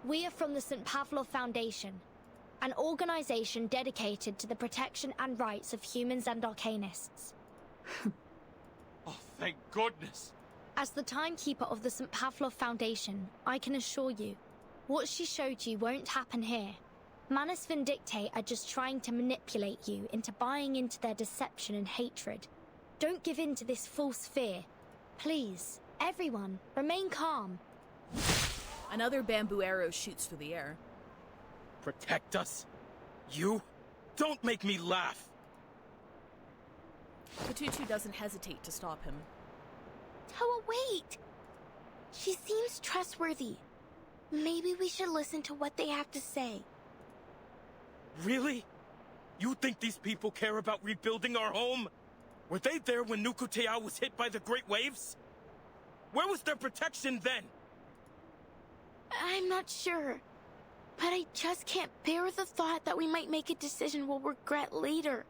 We are from the St. Pavlov Foundation, an organization dedicated to the protection and rights of humans and arcanists. Oh, thank goodness! As the timekeeper of the St. Pavlov Foundation, I can assure you, what she showed you won't happen here. Manus Vindictae are just trying to manipulate you into buying into their deception and hatred. Don't give in to this false fear. Please, everyone, remain calm. Another bamboo arrow shoots through the air. Protect us? You? Don't make me laugh! Fatutu doesn't hesitate to stop him. Toa, wait! She seems trustworthy. Maybe we should listen to what they have to say. Really? You think these people care about rebuilding our home? Were they there when Nukutea was hit by the great waves? Where was their protection then? I'm not sure. But I just can't bear the thought that we might make a decision we'll regret later.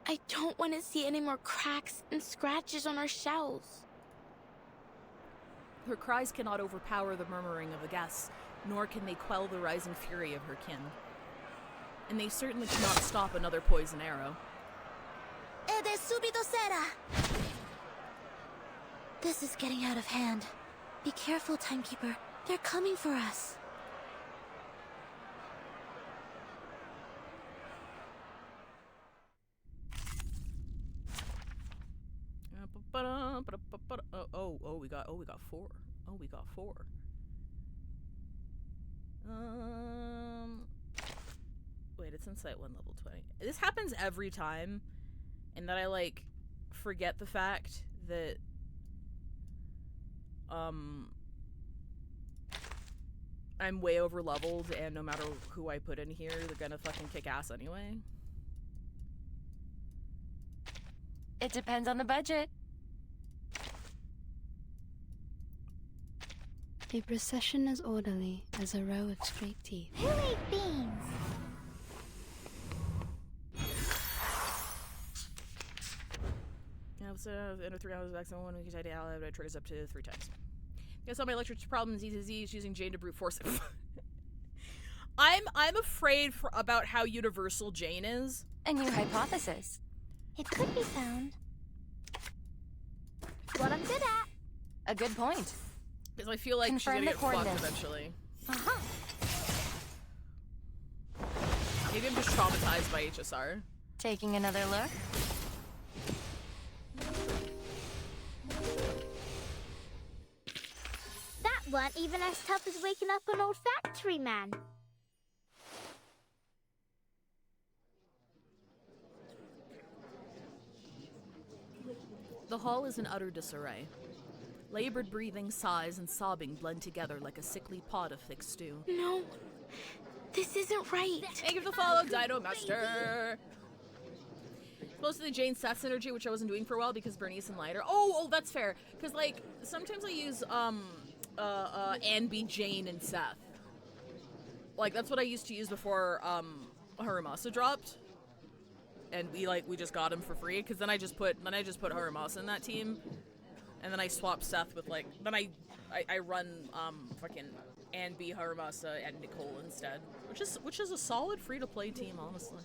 I don't want to see any more cracks and scratches on our shells. Her cries cannot overpower the murmuring of the guests, nor can they quell the rising fury of her kin. And they certainly cannot stop another poison arrow. De subito será. This is getting out of hand. Be careful, Timekeeper. They're coming for us. We got four. Oh, we got four. Wait, it's Insight 1 level 20. This happens every time, and that I like forget the fact that I'm way over leveled, and no matter who I put in here, they're gonna fucking kick ass anyway. It depends on the budget. A procession as orderly as a row of straight teeth. Who ate beans? So, in 3 hours, maximum 1 week, it triggers up to 3 times. Guess all my electric problems easy is using Jane to brute force it. I'm afraid about how universal Jane is. A new hypothesis. It could be found. What I'm good at. A good point. Because I feel like Confirm she's gonna get fucked coordinates. eventually. Uh-huh. Maybe I'm just traumatized by HSR. Taking another look? That weren't even as tough as waking up an old factory man. The hall is in utter disarray. Labored breathing, sighs, and sobbing blend together like a sickly pot of thick stew. No, this isn't right. Thank you for the follow, Dino Master. Close to the Jane Seth synergy, which I wasn't doing for a while because Bernice and Lighter. Oh, that's fair. Because like sometimes I use Anby, Jane, and Seth. Like that's what I used to use before Harumasa dropped. And we just got him for free because then I just put Harumasa in that team, and then I swapped Seth with then I run fucking Anby, Harumasa, and Nicole instead, which is a solid free to play team, honestly.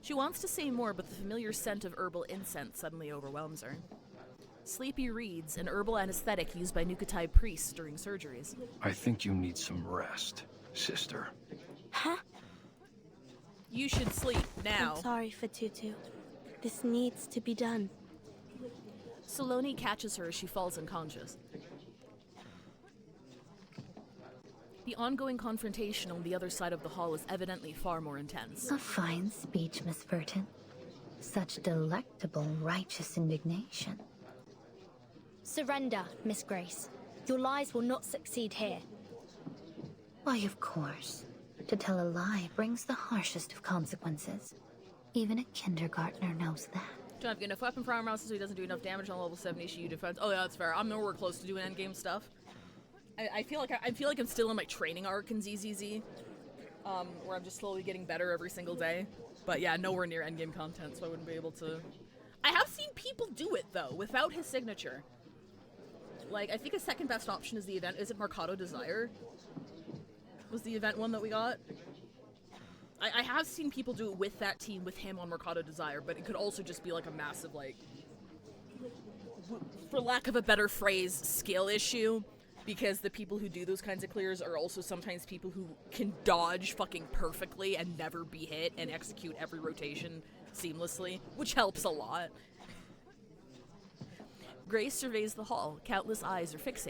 She wants to say more, but the familiar scent of herbal incense suddenly overwhelms her. Sleepy reeds, an herbal anesthetic used by Nukutai priests during surgeries. I think you need some rest, sister. Huh? You should sleep now. I'm sorry, Fatutu. This needs to be done. Saloni catches her as she falls unconscious. The ongoing confrontation on the other side of the hall is evidently far more intense. A fine speech, Miss Burton. Such delectable, righteous indignation. Surrender, Miss Grace. Your lies will not succeed here. Why, of course. To tell a lie brings the harshest of consequences. Even a kindergartner knows that. Don't have enough weapon for armor mouse, so he doesn't do enough damage on level 70 SHU defense. Oh yeah, that's fair. I'm nowhere close to doing endgame stuff. I feel like I'm still in my training arc in ZZZ, where I'm just slowly getting better every single day. But yeah, nowhere near endgame content, so I wouldn't be able to. I have seen people do it though, without his signature. Like, I think his second best option is the event. Is it Mercado Desire? Was the event one that we got? I have seen people do it with that team, with him on Mercado Desire, but it could also just be like a massive, like, for lack of a better phrase, skill issue, because the people who do those kinds of clears are also sometimes people who can dodge fucking perfectly and never be hit and execute every rotation seamlessly, which helps a lot. Grace surveys the hall. Countless eyes are fixed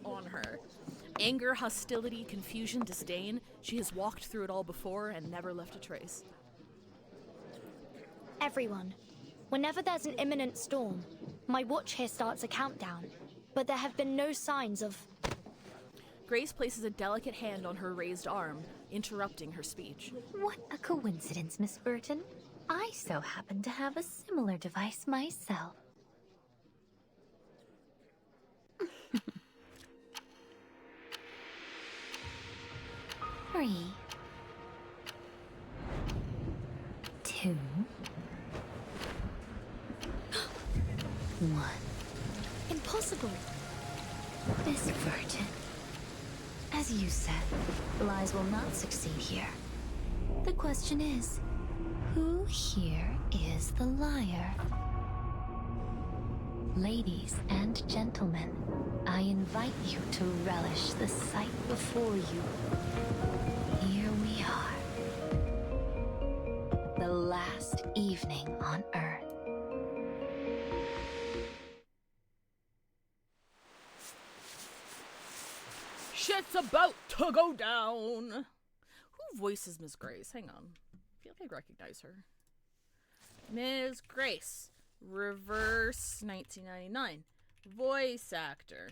on her. Anger, hostility, confusion, disdain. She has walked through it all before and never left a trace. Everyone, whenever there's an imminent storm, my watch here starts a countdown, but there have been no signs of... Grace places a delicate hand on her raised arm, interrupting her speech. What a coincidence, Miss Burton. I so happen to have a similar device myself. 3, 2, 1. Impossible. Miss Burton, as you said, lies will not succeed here. The question is, who here is the liar? Ladies and gentlemen, I invite you to relish the sight before you. Here we are. The last evening on Earth. Shit's about to go down! Who voices Miss Grace? Hang on. I feel like I recognize her. Ms. Grace. Reverse 1999. Voice actor.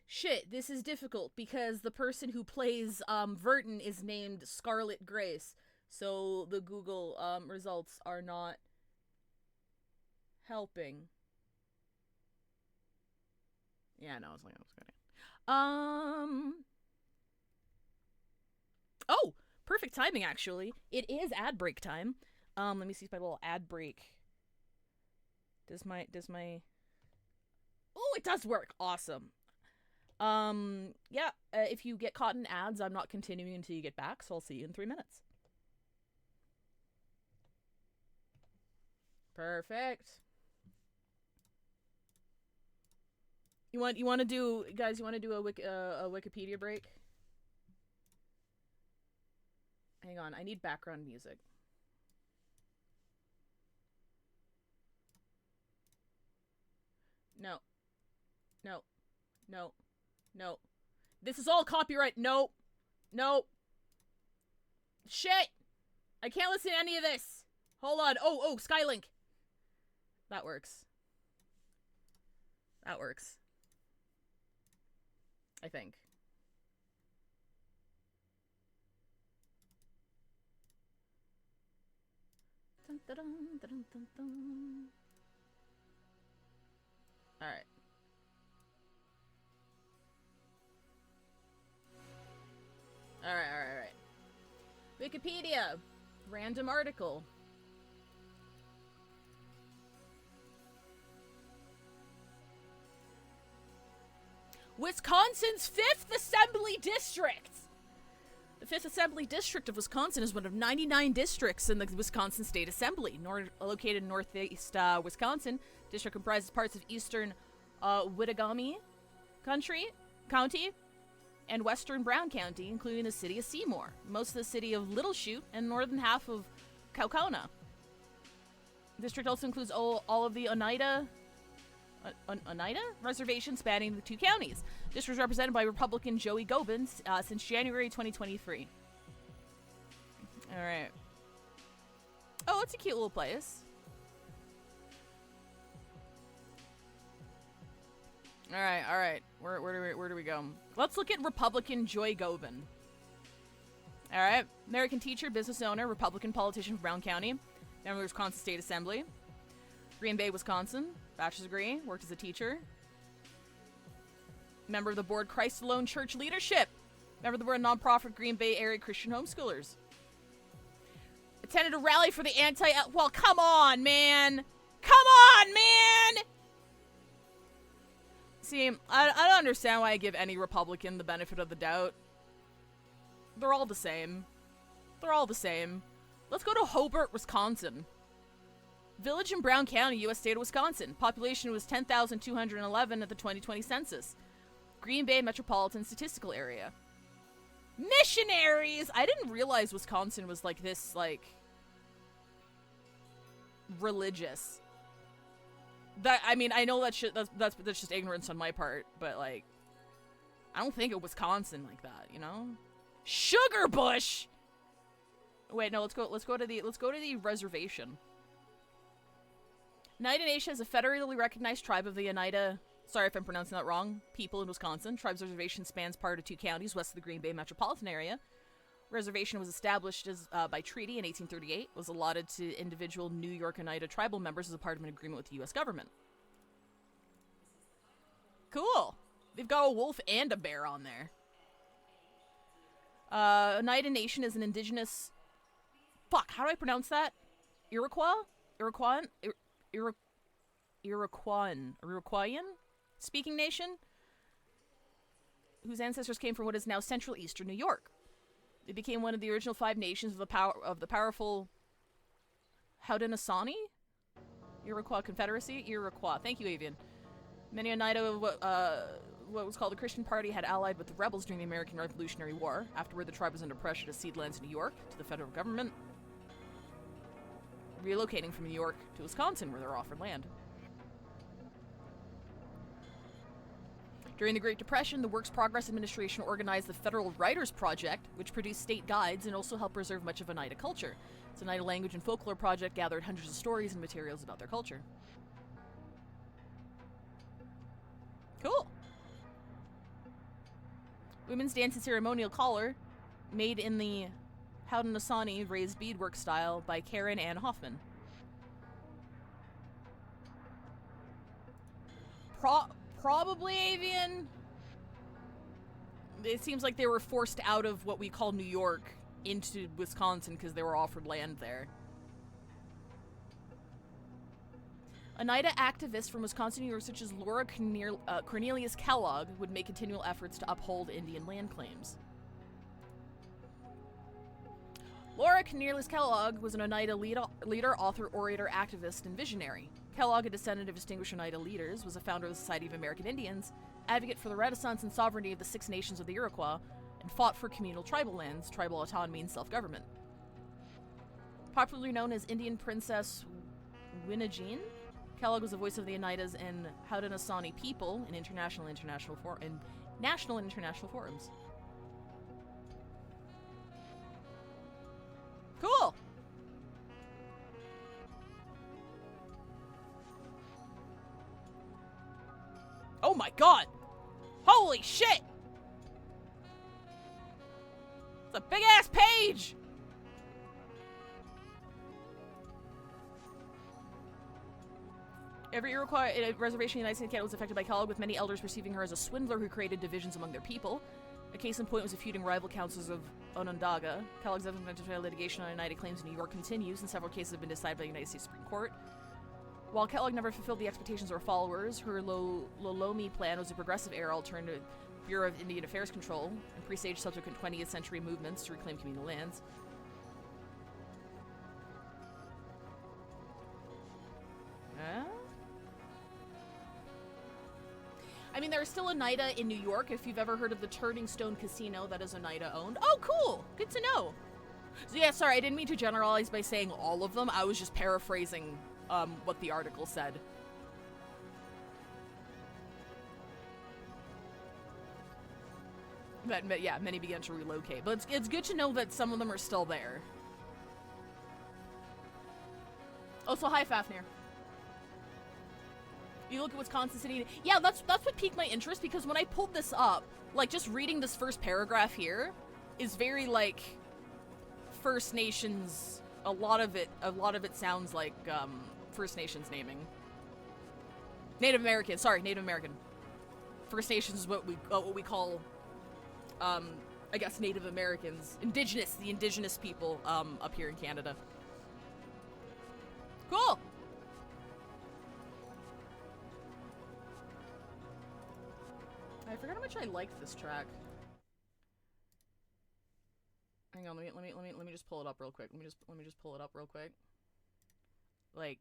Shit, this is difficult because the person who plays Verton is named Scarlet Grace, so the Google results are not helping. Yeah, no, it's like I was gonna. Oh, perfect timing actually. It is ad break time. Let me see if my little ad break. Does my Oh, it does work. Awesome. Yeah, if you get caught in ads, I'm not continuing until you get back, so I'll see you in 3 minutes. Perfect. You want to do, guys, you want to do a Wikipedia break? Hang on, I need background music. No. No. No. No. This is all copyright. No. No. Shit! I can't listen to any of this. Hold on. Oh, Skylink. That works. That works. I think. Dun, dun, dun, dun, dun, dun. All right. All right. Wikipedia. Random article. Wisconsin's 5th Assembly District. The 5th Assembly District of Wisconsin is one of 99 districts in the Wisconsin State Assembly. Located in northeast Wisconsin, district comprises parts of eastern Witagami County and western Brown County, including the city of Seymour, most of the city of Little Chute, and northern half of Kaukauna. The district also includes all of the Oneida reservation spanning the 2 counties. District is represented by Republican Joey Gobin since January 2023. All right. Oh, it's a cute little place. All right. Where do we go? Let's look at Republican Joy Govin. All right, American teacher, business owner, Republican politician from Brown County, member of the Wisconsin State Assembly, Green Bay, Wisconsin, bachelor's degree, worked as a teacher, member of the board Christ Alone Church Leadership, member of the board nonprofit Green Bay Area Christian Homeschoolers. Attended a rally for the well, come on, man. Come on, man. See, I don't understand why I give any Republican the benefit of the doubt. They're all the same. They're all the same. Let's go to Hobart, Wisconsin. Village in Brown County, U.S. state of Wisconsin. Population was 10,211 at the 2020 census. Green Bay Metropolitan Statistical Area. Missionaries! I didn't realize Wisconsin was like this, like, religious. I mean, I know that's just ignorance on my part, but like, I don't think of Wisconsin like that, you know? Sugar Bush! Wait, no, let's go to the reservation. Oneida Nation is a federally recognized tribe of the Oneida, sorry if I'm pronouncing that wrong, people in Wisconsin. Tribe's reservation spans part of 2 counties west of the Green Bay metropolitan area. Reservation was established by treaty in 1838, was allotted to individual New York Oneida tribal members as a part of an agreement with the U.S. government. Cool. They've got a wolf and a bear on there. Oneida Nation is an indigenous... Fuck, how do I pronounce that? Iroquoian speaking nation whose ancestors came from what is now central eastern New York. It became one of the original 5 nations of the powerful Haudenosaunee Iroquois Confederacy. Iroquois. Thank you, Avian. Many Oneida, what was called the Christian Party, had allied with the rebels during the American Revolutionary War. Afterward, the tribe was under pressure to cede lands in New York to the federal government, relocating from New York to Wisconsin, where they were offered land. During the Great Depression, the Works Progress Administration organized the Federal Writers Project, which produced state guides and also helped preserve much of Oneida culture. Its Oneida Language and Folklore Project gathered hundreds of stories and materials about their culture. Cool. Women's dance and ceremonial collar, made in the Haudenosaunee raised beadwork style by Karen Ann Hoffman. Probably Avian. It seems like they were forced out of what we call New York into Wisconsin because they were offered land there. Oneida activists from Wisconsin, New York, such as Laura Cornelius Kellogg, would make continual efforts to uphold Indian land claims. Laura Cornelius Kellogg was an Oneida leader, author, orator, activist, and visionary. Kellogg, a descendant of distinguished Oneida leaders, was a founder of the Society of American Indians, advocate for the renaissance and sovereignty of the 6 nations of the Iroquois, and fought for communal tribal lands, tribal autonomy, and self-government. Popularly known as Indian Princess Winnejean, Kellogg was the voice of the Oneidas and Haudenosaunee people in national and international forums. Cool! Oh my god! Holy shit! It's a big-ass page! Every Iroquois reservation in the United States Canada was affected by Kellogg, with many elders perceiving her as a swindler who created divisions among their people. A case in point was the feuding rival councils of Onondaga. Kellogg's litigation on Oneida claims in New York continues, and several cases have been decided by the United States Supreme Court. While Kellogg never fulfilled the expectations of her followers, her Lolomi plan was a progressive era alternative Bureau of Indian Affairs control and presaged subsequent 20th century movements to reclaim communal lands. I mean, there's still Oneida in New York, if you've ever heard of the Turning Stone Casino that is Oneida owned. Oh, cool! Good to know. So yeah, sorry, I didn't mean to generalize by saying all of them. I was just paraphrasing what the article said. But yeah, many began to relocate. But it's good to know that some of them are still there. Also, hi, Fafnir. You look at Wisconsin City. Yeah, that's what piqued my interest, because when I pulled this up, like, just reading this first paragraph here is very, like, First Nations. A lot of it sounds like First Nations naming. Native American. Sorry, Native American. First Nations is what we call, I guess, Native Americans. Indigenous, the indigenous people up here in Canada. Cool. I forgot how much I liked this track. Hang on, let me just pull it up real quick. Let me just pull it up real quick. Like,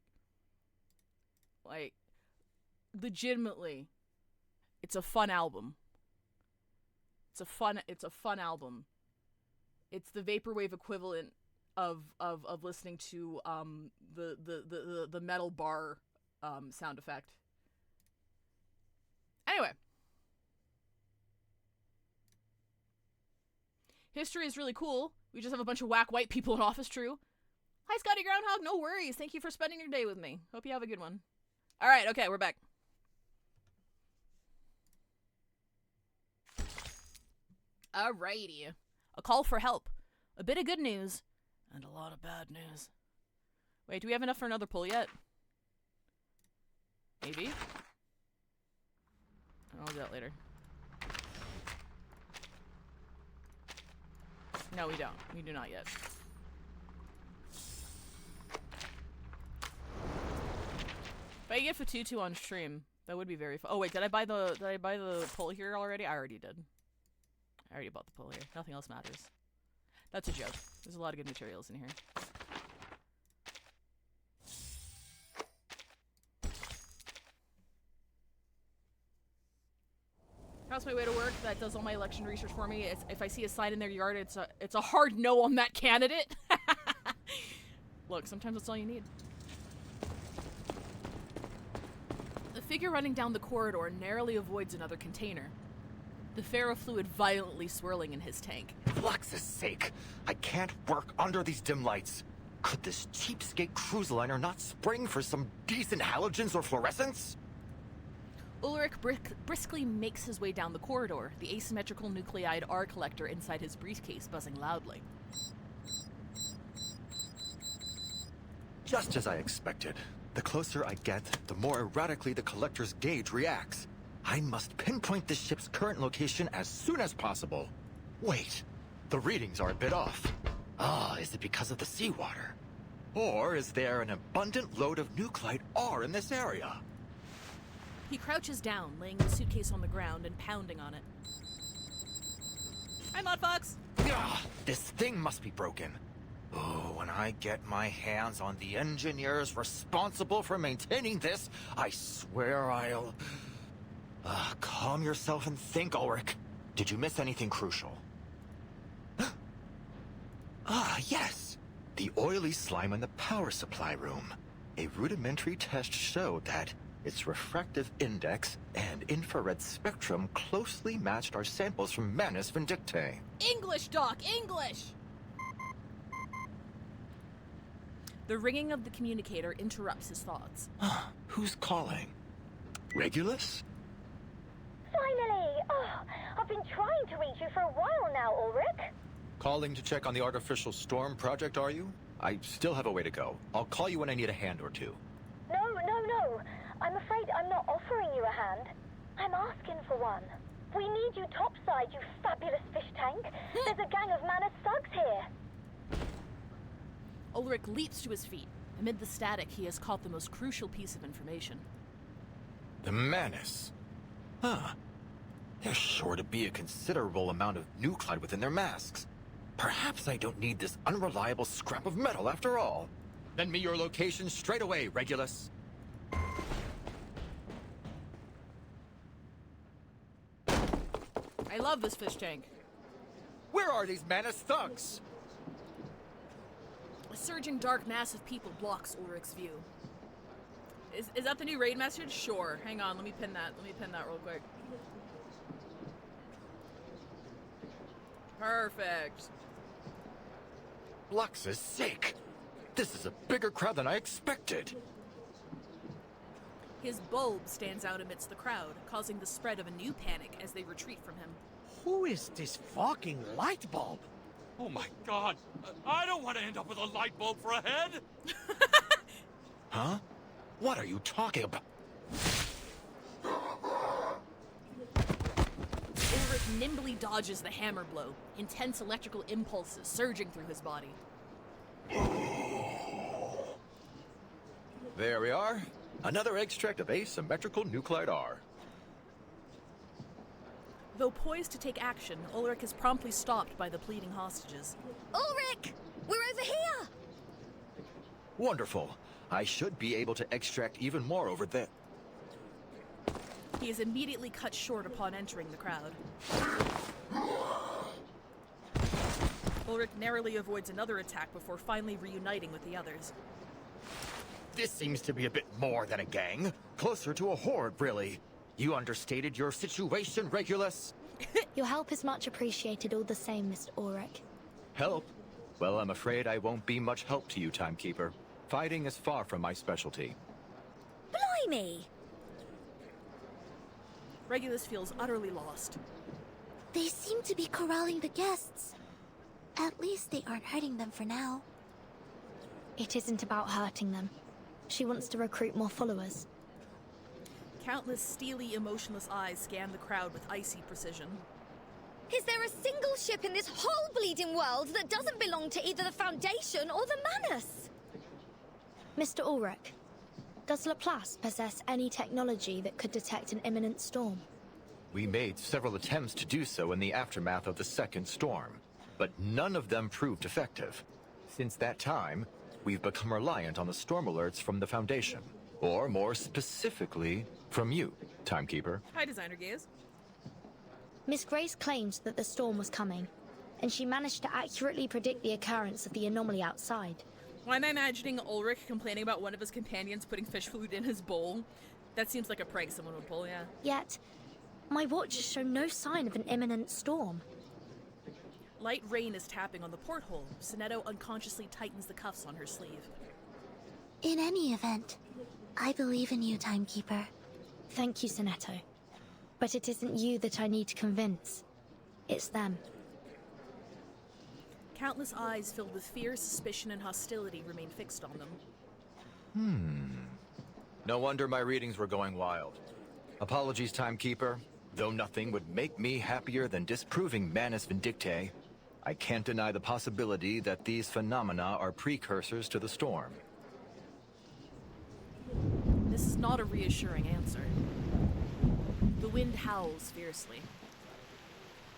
legitimately, it's a fun album. It's a fun album. It's the vaporwave equivalent of listening to the metal bar sound effect. Anyway. History is really cool. We just have a bunch of whack white people in office, true. Hi, Scotty Groundhog. No worries. Thank you for spending your day with me. Hope you have a good one. All right, okay, we're back. Alrighty. A call for help. A bit of good news. And a lot of bad news. Wait, do we have enough for another pull yet? Maybe? I'll do that later. No, we don't. We do not yet. If I get Fatutu on stream, that would be very fun. Oh wait, did I buy the pull here already? I already did. I already bought the pull here. Nothing else matters. That's a joke. There's a lot of good materials in here. Across my way to work, that does all my election research for me. If I see a sign in their yard, it's a hard no on that candidate. Look, sometimes that's all you need. The figure running down the corridor narrowly avoids another container. The ferrofluid violently swirling in his tank. Flux's sake, I can't work under these dim lights. Could this cheapskate cruise liner not spring for some decent halogens or fluorescence? Ulrich briskly makes his way down the corridor, the asymmetrical nuclide R collector inside his briefcase buzzing loudly. Just as I expected. The closer I get, the more erratically the collector's gauge reacts. I must pinpoint the ship's current location as soon as possible. Wait, the readings are a bit off. Is it because of the seawater? Or is there an abundant load of nuclide R in this area? He crouches down, laying the suitcase on the ground and pounding on it. Hi, Modfox! This thing must be broken. Oh, when I get my hands on the engineers responsible for maintaining this, I swear I'll... calm yourself and think, Ulrich. Did you miss anything crucial? Yes. The oily slime in the power supply room. A rudimentary test showed that its refractive index and infrared spectrum closely matched our samples from Manus Vindictae. English, Doc! English! The ringing of the communicator interrupts his thoughts. Who's calling? Regulus? Finally! Oh, I've been trying to reach you for a while now, Ulrich. Calling to check on the artificial storm project, are you? I still have a way to go. I'll call you when I need a hand or two. No. I'm afraid I'm not offering you a hand. I'm asking for one. We need you topside, you fabulous fish tank. There's a gang of Manus thugs here. Ulrich leaps to his feet. Amid the static, he has caught the most crucial piece of information. The Manus? There's sure to be a considerable amount of nuclide within their masks. Perhaps I don't need this unreliable scrap of metal after all. Send me your location straight away, Regulus. I love this fish tank. Where are these Manus thugs? A surging dark mass of people blocks Ulrich's view. Is that the new raid message? Sure. Hang on, let me pin that. Let me pin that real quick. Perfect. Flux's sake. This is a bigger crowd than I expected. His bulb stands out amidst the crowd, causing the spread of a new panic as they retreat from him. Who is this fucking light bulb? Oh my god! I don't want to end up with a light bulb for a head! Huh? What are you talking about? Ulrich nimbly dodges the hammer blow, intense electrical impulses surging through his body. There we are. Another extract of asymmetrical nuclide R. Though poised to take action, Ulrich is promptly stopped by the pleading hostages. Ulrich! We're over here! Wonderful. I should be able to extract even more over there. He is immediately cut short upon entering the crowd. Ulrich narrowly avoids another attack before finally reuniting with the others. This seems to be a bit more than a gang. Closer to a horde, really. You understated your situation, Regulus. Your help is much appreciated all the same, Mr. Ulrich. Help? Well, I'm afraid I won't be much help to you, Timekeeper. Fighting is far from my specialty. Blimey! Regulus feels utterly lost. They seem to be corralling the guests. At least they aren't hurting them for now. It isn't about hurting them. She wants to recruit more followers. Countless steely, emotionless eyes scan the crowd with icy precision. Is there a single ship in this whole bleeding world that doesn't belong to either the Foundation or the Manus? Mr. Ulrich, does Laplace possess any technology that could detect an imminent storm? We made several attempts to do so in the aftermath of the second storm, but none of them proved effective. Since that time, we've become reliant on the storm alerts from the Foundation, or more specifically, from you, Timekeeper. Hi, Designer Gaze. Miss Grace claimed that the storm was coming, and she managed to accurately predict the occurrence of the anomaly outside. Why am I imagining Ulrich complaining about one of his companions putting fish food in his bowl? That seems like a prank someone would pull, yeah. Yet, my watches show no sign of an imminent storm. Light rain is tapping on the porthole. Sonetto unconsciously tightens the cuffs on her sleeve. In any event, I believe in you, Timekeeper. Thank you, Sonetto. But it isn't you that I need to convince. It's them. Countless eyes filled with fear, suspicion, and hostility remain fixed on them. No wonder my readings were going wild. Apologies, Timekeeper. Though nothing would make me happier than disproving Manus Vindictae, I can't deny the possibility that these phenomena are precursors to the storm. This is not a reassuring answer. The wind howls fiercely.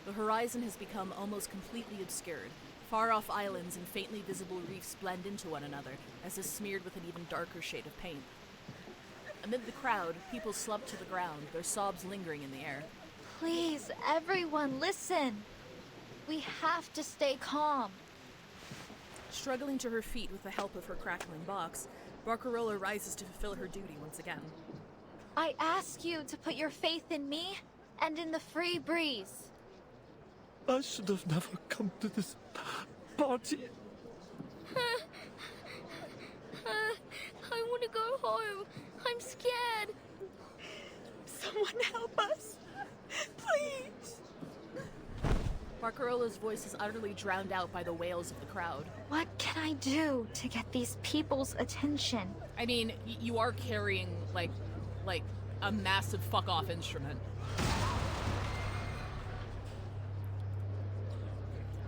The horizon has become almost completely obscured. Far-off islands and faintly visible reefs blend into one another, as if smeared with an even darker shade of paint. Amid the crowd, people slump to the ground, their sobs lingering in the air. Please, everyone, listen. We have to stay calm. Struggling to her feet with the help of her crackling box, Barcarola rises to fulfill her duty once again. I ask you to put your faith in me and in the free breeze. I should have never come to this party. I want to go home. I'm scared. Someone help us. Please. Barcarola's voice is utterly drowned out by the wails of the crowd. What can I do to get these people's attention? I mean, you are carrying, like a massive fuck-off instrument.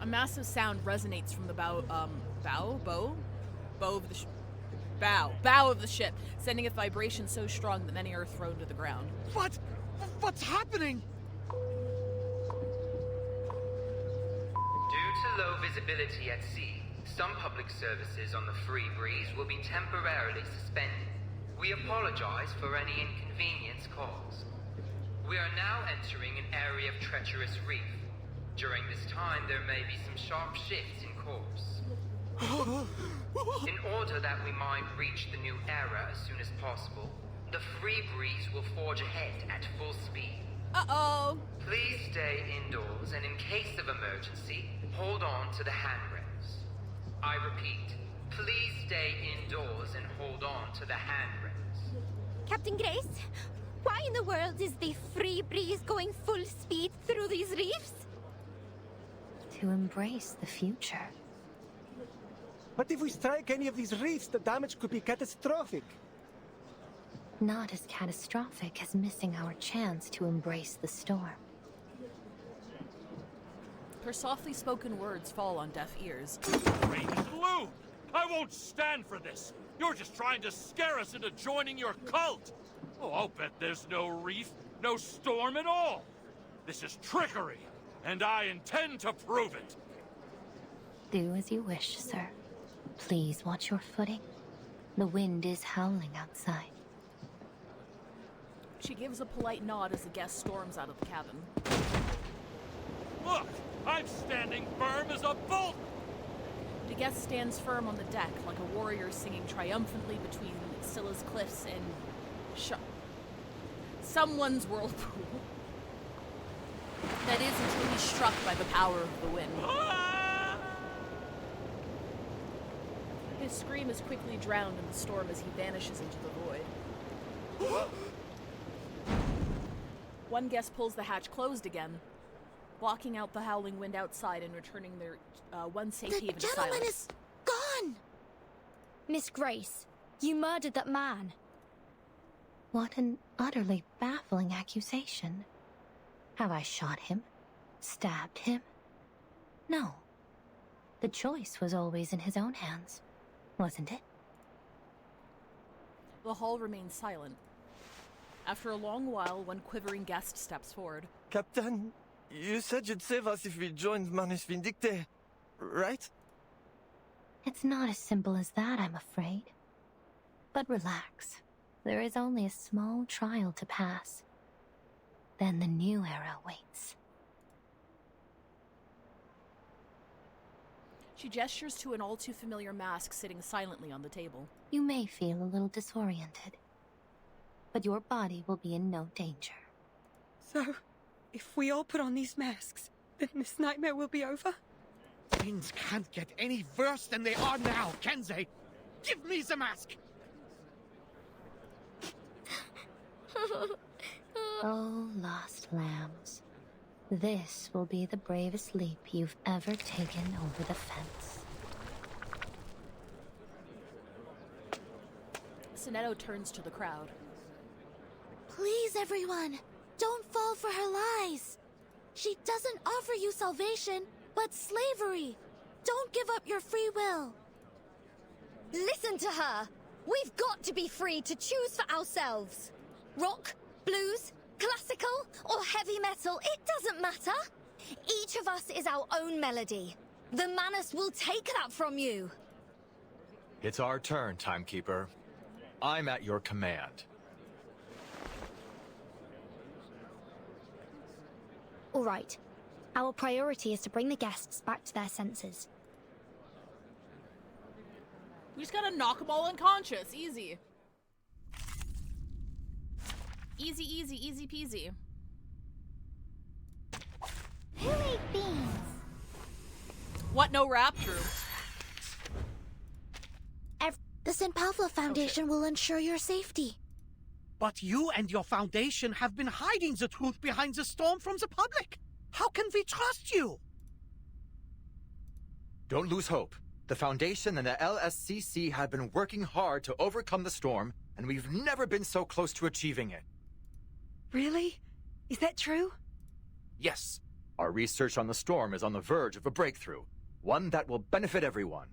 A massive sound resonates from the bow of the ship, sending a vibration so strong that many are thrown to the ground. What's happening? Due to low visibility at sea, some public services on the Free Breeze will be temporarily suspended. We apologize for any inconvenience caused. We are now entering an area of treacherous reef. During this time, there may be some sharp shifts in course. In order that we might reach the new era as soon as possible, the Free Breeze will forge ahead at full speed. Uh-oh! Please stay indoors, and in case of emergency, hold on to the handrails. I repeat, please stay indoors and hold on to the handrails. Captain Grace, why in the world is the free breeze going full speed through these reefs? To embrace the future. But if we strike any of these reefs, the damage could be catastrophic. Not as catastrophic as missing our chance to embrace the storm. Her softly spoken words fall on deaf ears. Raven's Lou! I won't stand for this! You're just trying to scare us into joining your cult! Oh, I'll bet there's no reef, no storm at all! This is trickery, and I intend to prove it! Do as you wish, sir. Please watch your footing. The wind is howling outside. She gives a polite nod as the guest storms out of the cabin. Look! I'm standing firm as a bolt! The guest stands firm on the deck like a warrior singing triumphantly between Scylla's cliffs and someone's whirlpool. That is until he's struck by the power of the wind. His scream is quickly drowned in the storm as he vanishes into the void. One guest pulls the hatch closed again, blocking out the howling wind outside and returning their one safe haven to silence. The gentleman is gone! Miss Grace, you murdered that man. What an utterly baffling accusation. Have I shot him? Stabbed him? No. The choice was always in his own hands, wasn't it? The hall remains silent. After a long while, one quivering guest steps forward. Captain, you said you'd save us if we joined Manus Vindicte, right? It's not as simple as that, I'm afraid. But relax. There is only a small trial to pass. Then the new era waits. She gestures to an all too familiar mask sitting silently on the table. You may feel a little disoriented, but your body will be in no danger. So, if we all put on these masks, then this nightmare will be over? Things can't get any worse than they are now, can they? Give me the mask! Oh, lost lambs. This will be the bravest leap you've ever taken over the fence. Sonetto turns to the crowd. Please, everyone, don't fall for her lies. She doesn't offer you salvation, but slavery. Don't give up your free will. Listen to her. We've got to be free to choose for ourselves. Rock, blues, classical, or heavy metal, it doesn't matter. Each of us is our own melody. The Manus will take that from you. It's our turn, Timekeeper. I'm at your command. All right. Our priority is to bring the guests back to their senses. We just gotta knock them all unconscious. Easy. Easy, easy, easy peasy. Who ate beans? What, no rapture? The St. Pavlov Foundation will ensure your safety. But you and your foundation have been hiding the truth behind the storm from the public. How can we trust you? Don't lose hope. The Foundation and the LSCC have been working hard to overcome the storm, and we've never been so close to achieving it. Really? Is that true? Yes. Our research on the storm is on the verge of a breakthrough. One that will benefit everyone.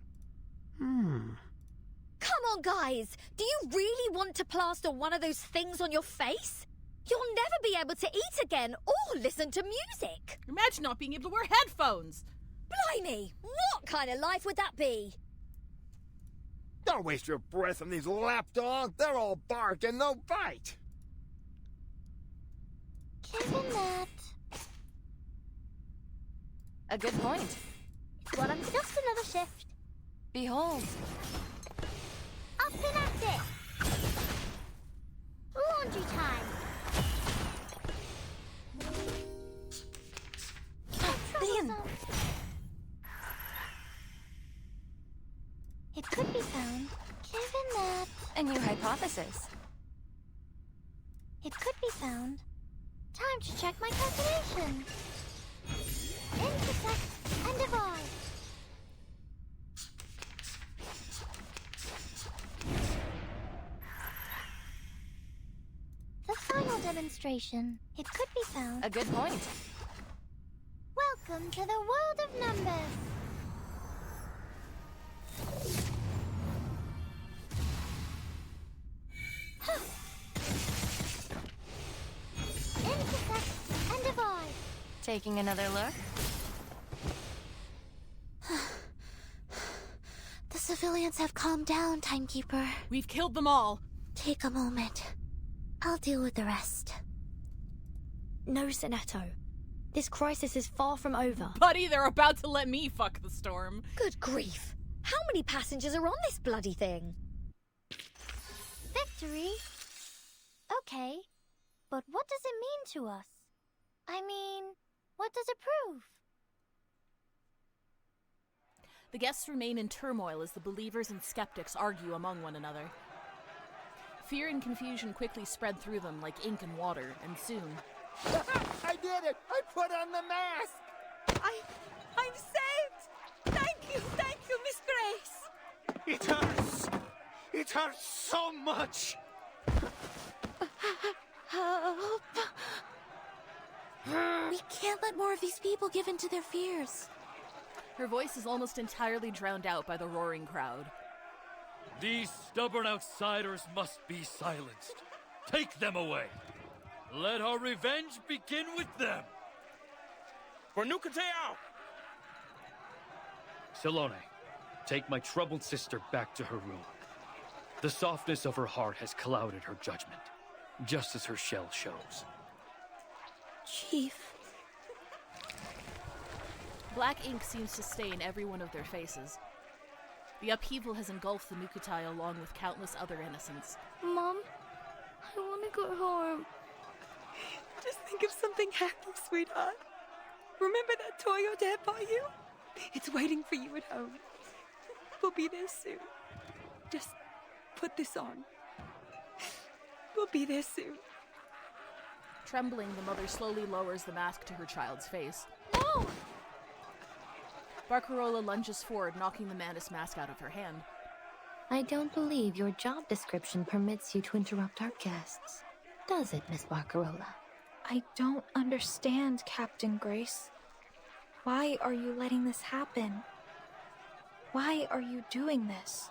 Come on, guys. Do you really want to plaster one of those things on your face? You'll never be able to eat again or listen to music. Imagine not being able to wear headphones. Blimey, what kind of life would that be? Don't waste your breath on these lapdogs. They're all bark and no bite. Given that... A good point. Well, I'm just another shift. Behold. Up and at it! Laundry time! Liam! It could be found, given that... A new hypothesis. It could be found. Time to check my calculations. Intersect and divide. The final demonstration. It could be found. A good point. Welcome to the world of numbers. Intersect and divide. Taking another look? The civilians have calmed down, Timekeeper. We've killed them all. Take a moment. I'll deal with the rest. No, Sinetto. This crisis is far from over. Buddy, they're about to let me fuck the storm. Good grief. How many passengers are on this bloody thing? Victory? Okay. But what does it mean to us? I mean, what does it prove? The guests remain in turmoil as the believers and skeptics argue among one another. Fear and confusion quickly spread through them like ink and water, and soon... I did it! I put on the mask! I'm saved! Thank you, Miss Grace! It hurts! It hurts so much! Help! We can't let more of these people give in to their fears. Her voice is almost entirely drowned out by the roaring crowd. These stubborn outsiders must be silenced. Take them away. Let our revenge begin with them. For Nukateo! Selene, take my troubled sister back to her room. The softness of her heart has clouded her judgment, just as her shell shows. Chief. Black ink seems to stain every one of their faces. The upheaval has engulfed the Nukutai along with countless other innocents. Mom, I want to go home. Just think if something happened, sweetheart. Remember that toy your dad bought you? It's waiting for you at home. We'll be there soon. Just put this on. We'll be there soon. Trembling, the mother slowly lowers the mask to her child's face. No! Barcarola lunges forward, knocking the Mantis mask out of her hand. I don't believe your job description permits you to interrupt our guests. Does it, Miss Barcarola? I don't understand, Captain Grace. Why are you letting this happen? Why are you doing this?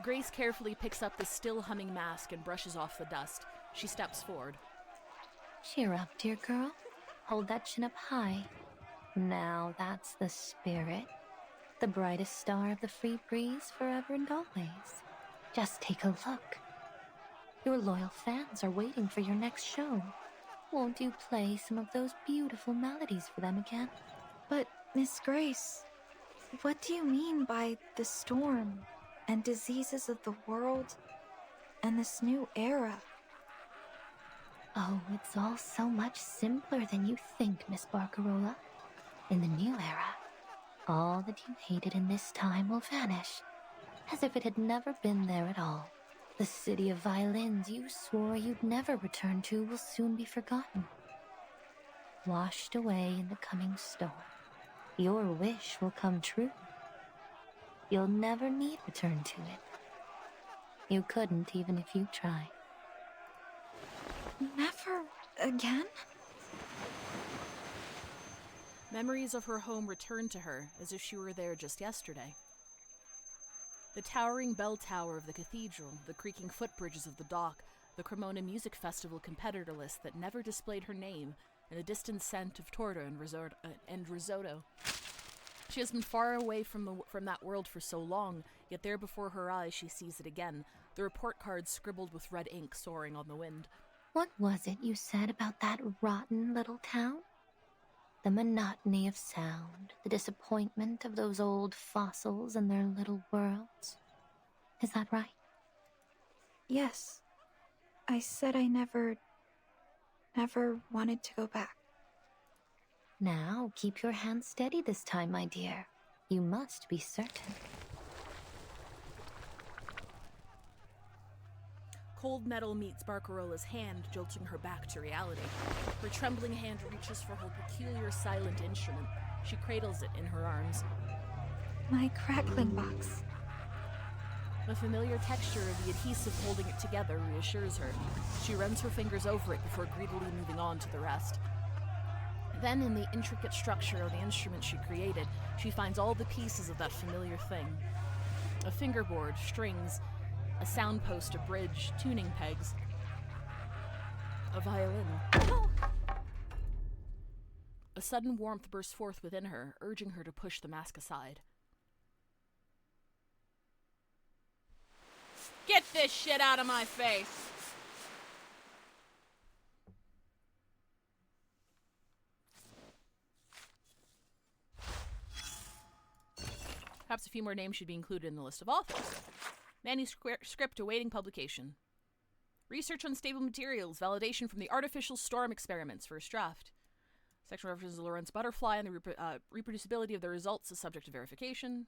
Grace carefully picks up the still humming mask and brushes off the dust. She steps forward. Cheer up, dear girl. Hold that chin up high. Now that's the spirit. The brightest star of the Free Breeze forever and always. Just take a look. Your loyal fans are waiting for your next show. Won't you play some of those beautiful melodies for them again? But, Miss Grace, what do you mean by the storm and diseases of the world and this new era? Oh, it's all so much simpler than you think, Miss Barcarola. In the new era, all that you hated in this time will vanish, as if it had never been there at all. The city of violins you swore you'd never return to will soon be forgotten. Washed away in the coming storm. Your wish will come true. You'll never need return to it. You couldn't even if you tried. Never again? Memories of her home return to her as if she were there just yesterday. The towering bell tower of the cathedral, the creaking footbridges of the dock, the Cremona Music Festival competitor list that never displayed her name, and the distant scent of torta and risotto. She has been far away from that world for so long, yet there before her eyes she sees it again, the report cards scribbled with red ink soaring on the wind. What was it you said about that rotten little town? The monotony of sound, the disappointment of those old fossils and their little worlds. Is that right? Yes. I said I never wanted to go back. Now, keep your hand steady this time, my dear. You must be certain. Cold metal meets Barcarola's hand, jolting her back to reality. Her trembling hand reaches for her peculiar silent instrument. She cradles it in her arms. My crackling box. The familiar texture of the adhesive holding it together reassures her. She runs her fingers over it before greedily moving on to the rest. Then, in the intricate structure of the instrument she created, she finds all the pieces of that familiar thing. A fingerboard, strings, a sound post, a bridge, tuning pegs, a violin. A sudden warmth bursts forth within her, urging her to push the mask aside. Get this shit out of my face! Perhaps a few more names should be included in the list of authors. Manuscript awaiting publication. Research on stable materials. Validation from the artificial storm experiments. First draft. Section references to Lorentz butterfly and the reproducibility of the results is subject to verification.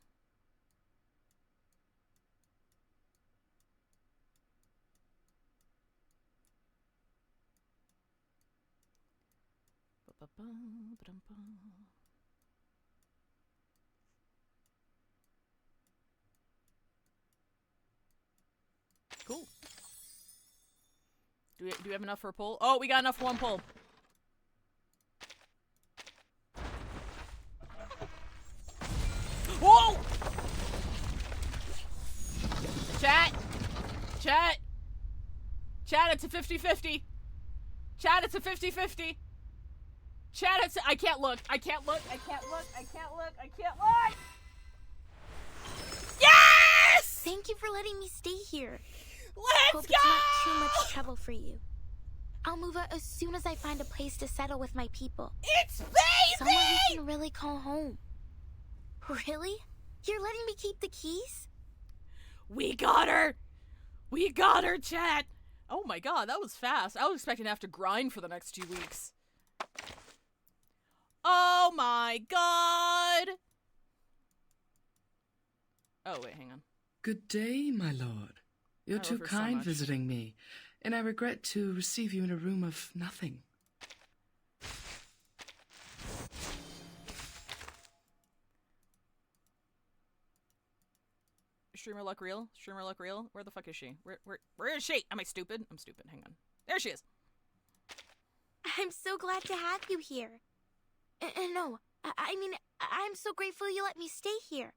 Cool. Do we have enough for a poll? Oh, we got enough for one poll. Whoa! Chat, it's a 50-50. Chat, it's a 50-50. Chat, it's I can't look. Yes! Thank you for letting me stay here. Let's Hope go! it's not too much trouble for you. I'll move out as soon as I find a place to settle with my people. It's baby! Somewhere we can really call home. Really? You're letting me keep the keys? We got her! We got her, chat! Oh my god, that was fast. I was expecting to have to grind for the next 2 weeks. Oh my god! Oh, wait, hang on. Good day, my lord. You're I too love her so kind much. visiting me, and I regret to receive you in a room of nothing. Streamer luck real? Streamer luck real? Where the fuck is she? Where is she? Am I stupid? I'm stupid. Hang on. There she is. I'm so glad to have you here. No, I mean, I'm so grateful you let me stay here.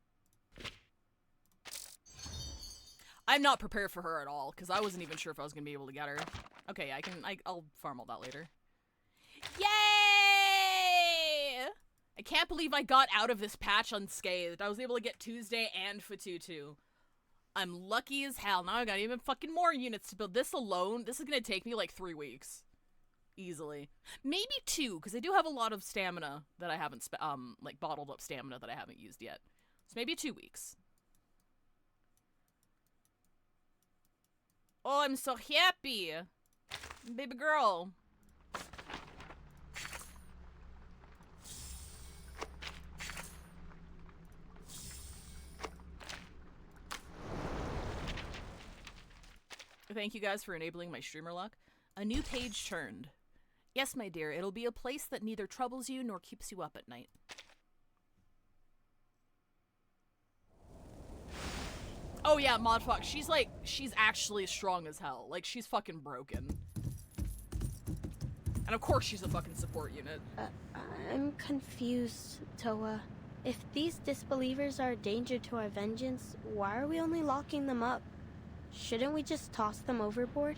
I'm not prepared for her at all, because I wasn't even sure if I was going to be able to get her. Okay, I'll farm all that later. Yay! I can't believe I got out of this patch unscathed. I was able to get Tuesday and Fatutu. I'm lucky as hell. Now I got even fucking more units to build. This alone, this is going to take me like 3 weeks. Easily. Maybe 2, because I do have a lot of stamina that I haven't, like bottled up stamina that I haven't used yet. So maybe 2 weeks. Oh, I'm so happy. Baby girl. Thank you guys for enabling my streamer luck. A new page turned. Yes, my dear, it'll be a place that neither troubles you nor keeps you up at night. Oh yeah, Modfuck, she's actually strong as hell. Like, she's fucking broken. And of course she's a fucking support unit. I'm confused, Toa. If these disbelievers are a danger to our vengeance, why are we only locking them up? Shouldn't we just toss them overboard?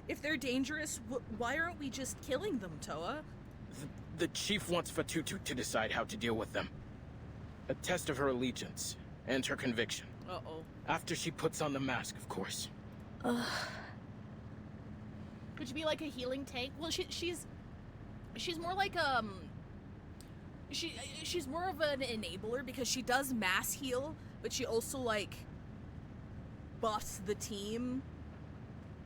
If they're dangerous, why aren't we just killing them, Toa? The chief wants Fatutu to decide how to deal with them. A test of her allegiance and her conviction. Uh-oh. After she puts on the mask, of course. Could you be like a healing tank? Well, she's more like she's more of an enabler because she does mass heal, but she also like buffs the team.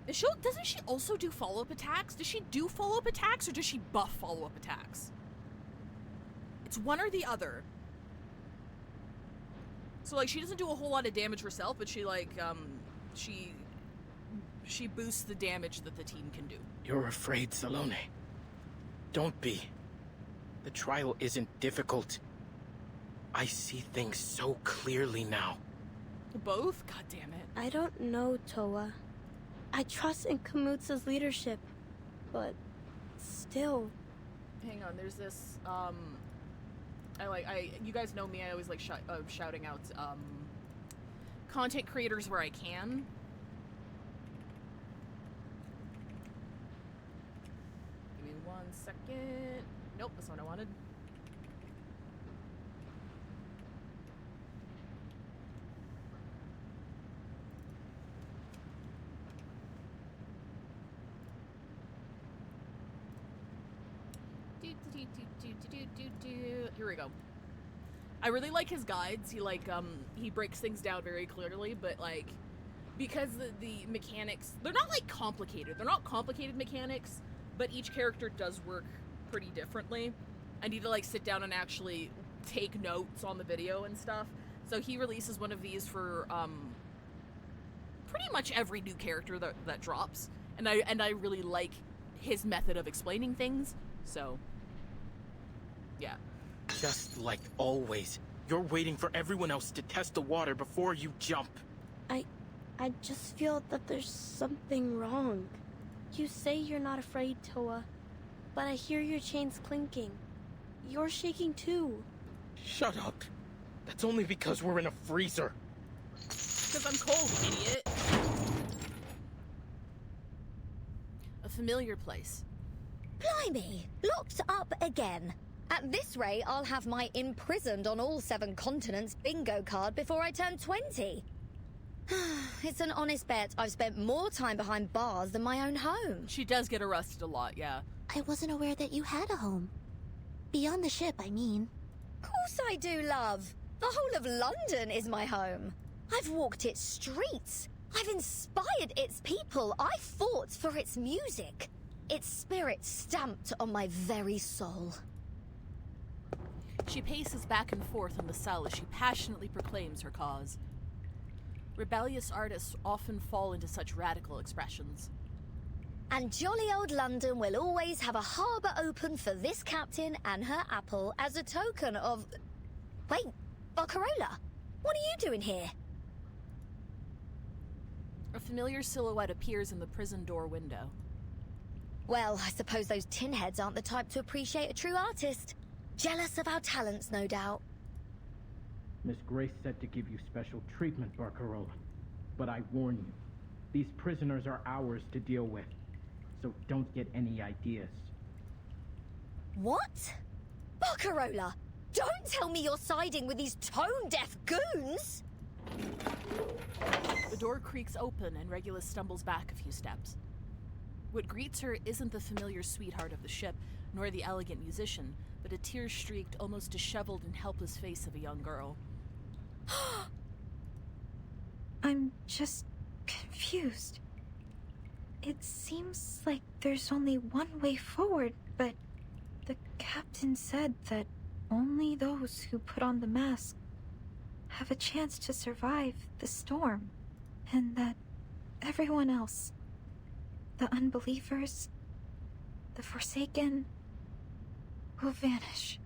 Doesn't she also do follow-up attacks? Does she do follow-up attacks or does she buff follow-up attacks? It's one or the other. So like she doesn't do a whole lot of damage herself, but she like she she boosts the damage that the team can do. You're afraid, Salome. Don't be. The trial isn't difficult. I see things so clearly now. Both? God damn it. I don't know, Toa. I trust in Kamutsa's leadership, but still. Hang on, there's this, you guys know me, I always like shouting out, content creators where I can. Give me 1 second. Nope, that's not what I wanted. Here we go. I really like his guides. He breaks things down very clearly, but like, because the mechanics, they're not like complicated. They're not complicated mechanics, but each character does work pretty differently. I need to like sit down and actually take notes on the video and stuff. So he releases one of these for pretty much every new character that drops, and I really like his method of explaining things. So yeah. Just like always, you're waiting for everyone else to test the water before you jump. I just feel that there's something wrong. You say you're not afraid, Toa, but I hear your chains clinking. You're shaking too. Shut up. That's only because we're in a freezer. Because I'm cold, idiot. A familiar place. Blimey, locked up again. At this rate, I'll have my imprisoned on all 7 continents bingo card before I turn 20. It's an honest bet I've spent more time behind bars than my own home. She does get arrested a lot, yeah. I wasn't aware that you had a home. Beyond the ship, I mean. Of course I do, love. The whole of London is my home. I've walked its streets. I've inspired its people. I fought for its music. Its spirit stamped on my very soul. She paces back and forth in the cell as she passionately proclaims her cause. Rebellious artists often fall into such radical expressions. And jolly old London will always have a harbour open for this captain and her apple as a token of... Wait, Barcarola, what are you doing here? A familiar silhouette appears in the prison door window. Well, I suppose those tin heads aren't the type to appreciate a true artist. Jealous of our talents, no doubt. Miss Grace said to give you special treatment, Barcarola. But I warn you, these prisoners are ours to deal with. So don't get any ideas. What? Barcarola, don't tell me you're siding with these tone-deaf goons! The door creaks open and Regulus stumbles back a few steps. What greets her isn't the familiar sweetheart of the ship, nor the elegant musician, but a tear-streaked, almost disheveled and helpless face of a young girl. I'm just confused. It seems like there's only one way forward, but the captain said that only those who put on the mask have a chance to survive the storm, and that everyone else, the unbelievers, the Forsaken, will vanish.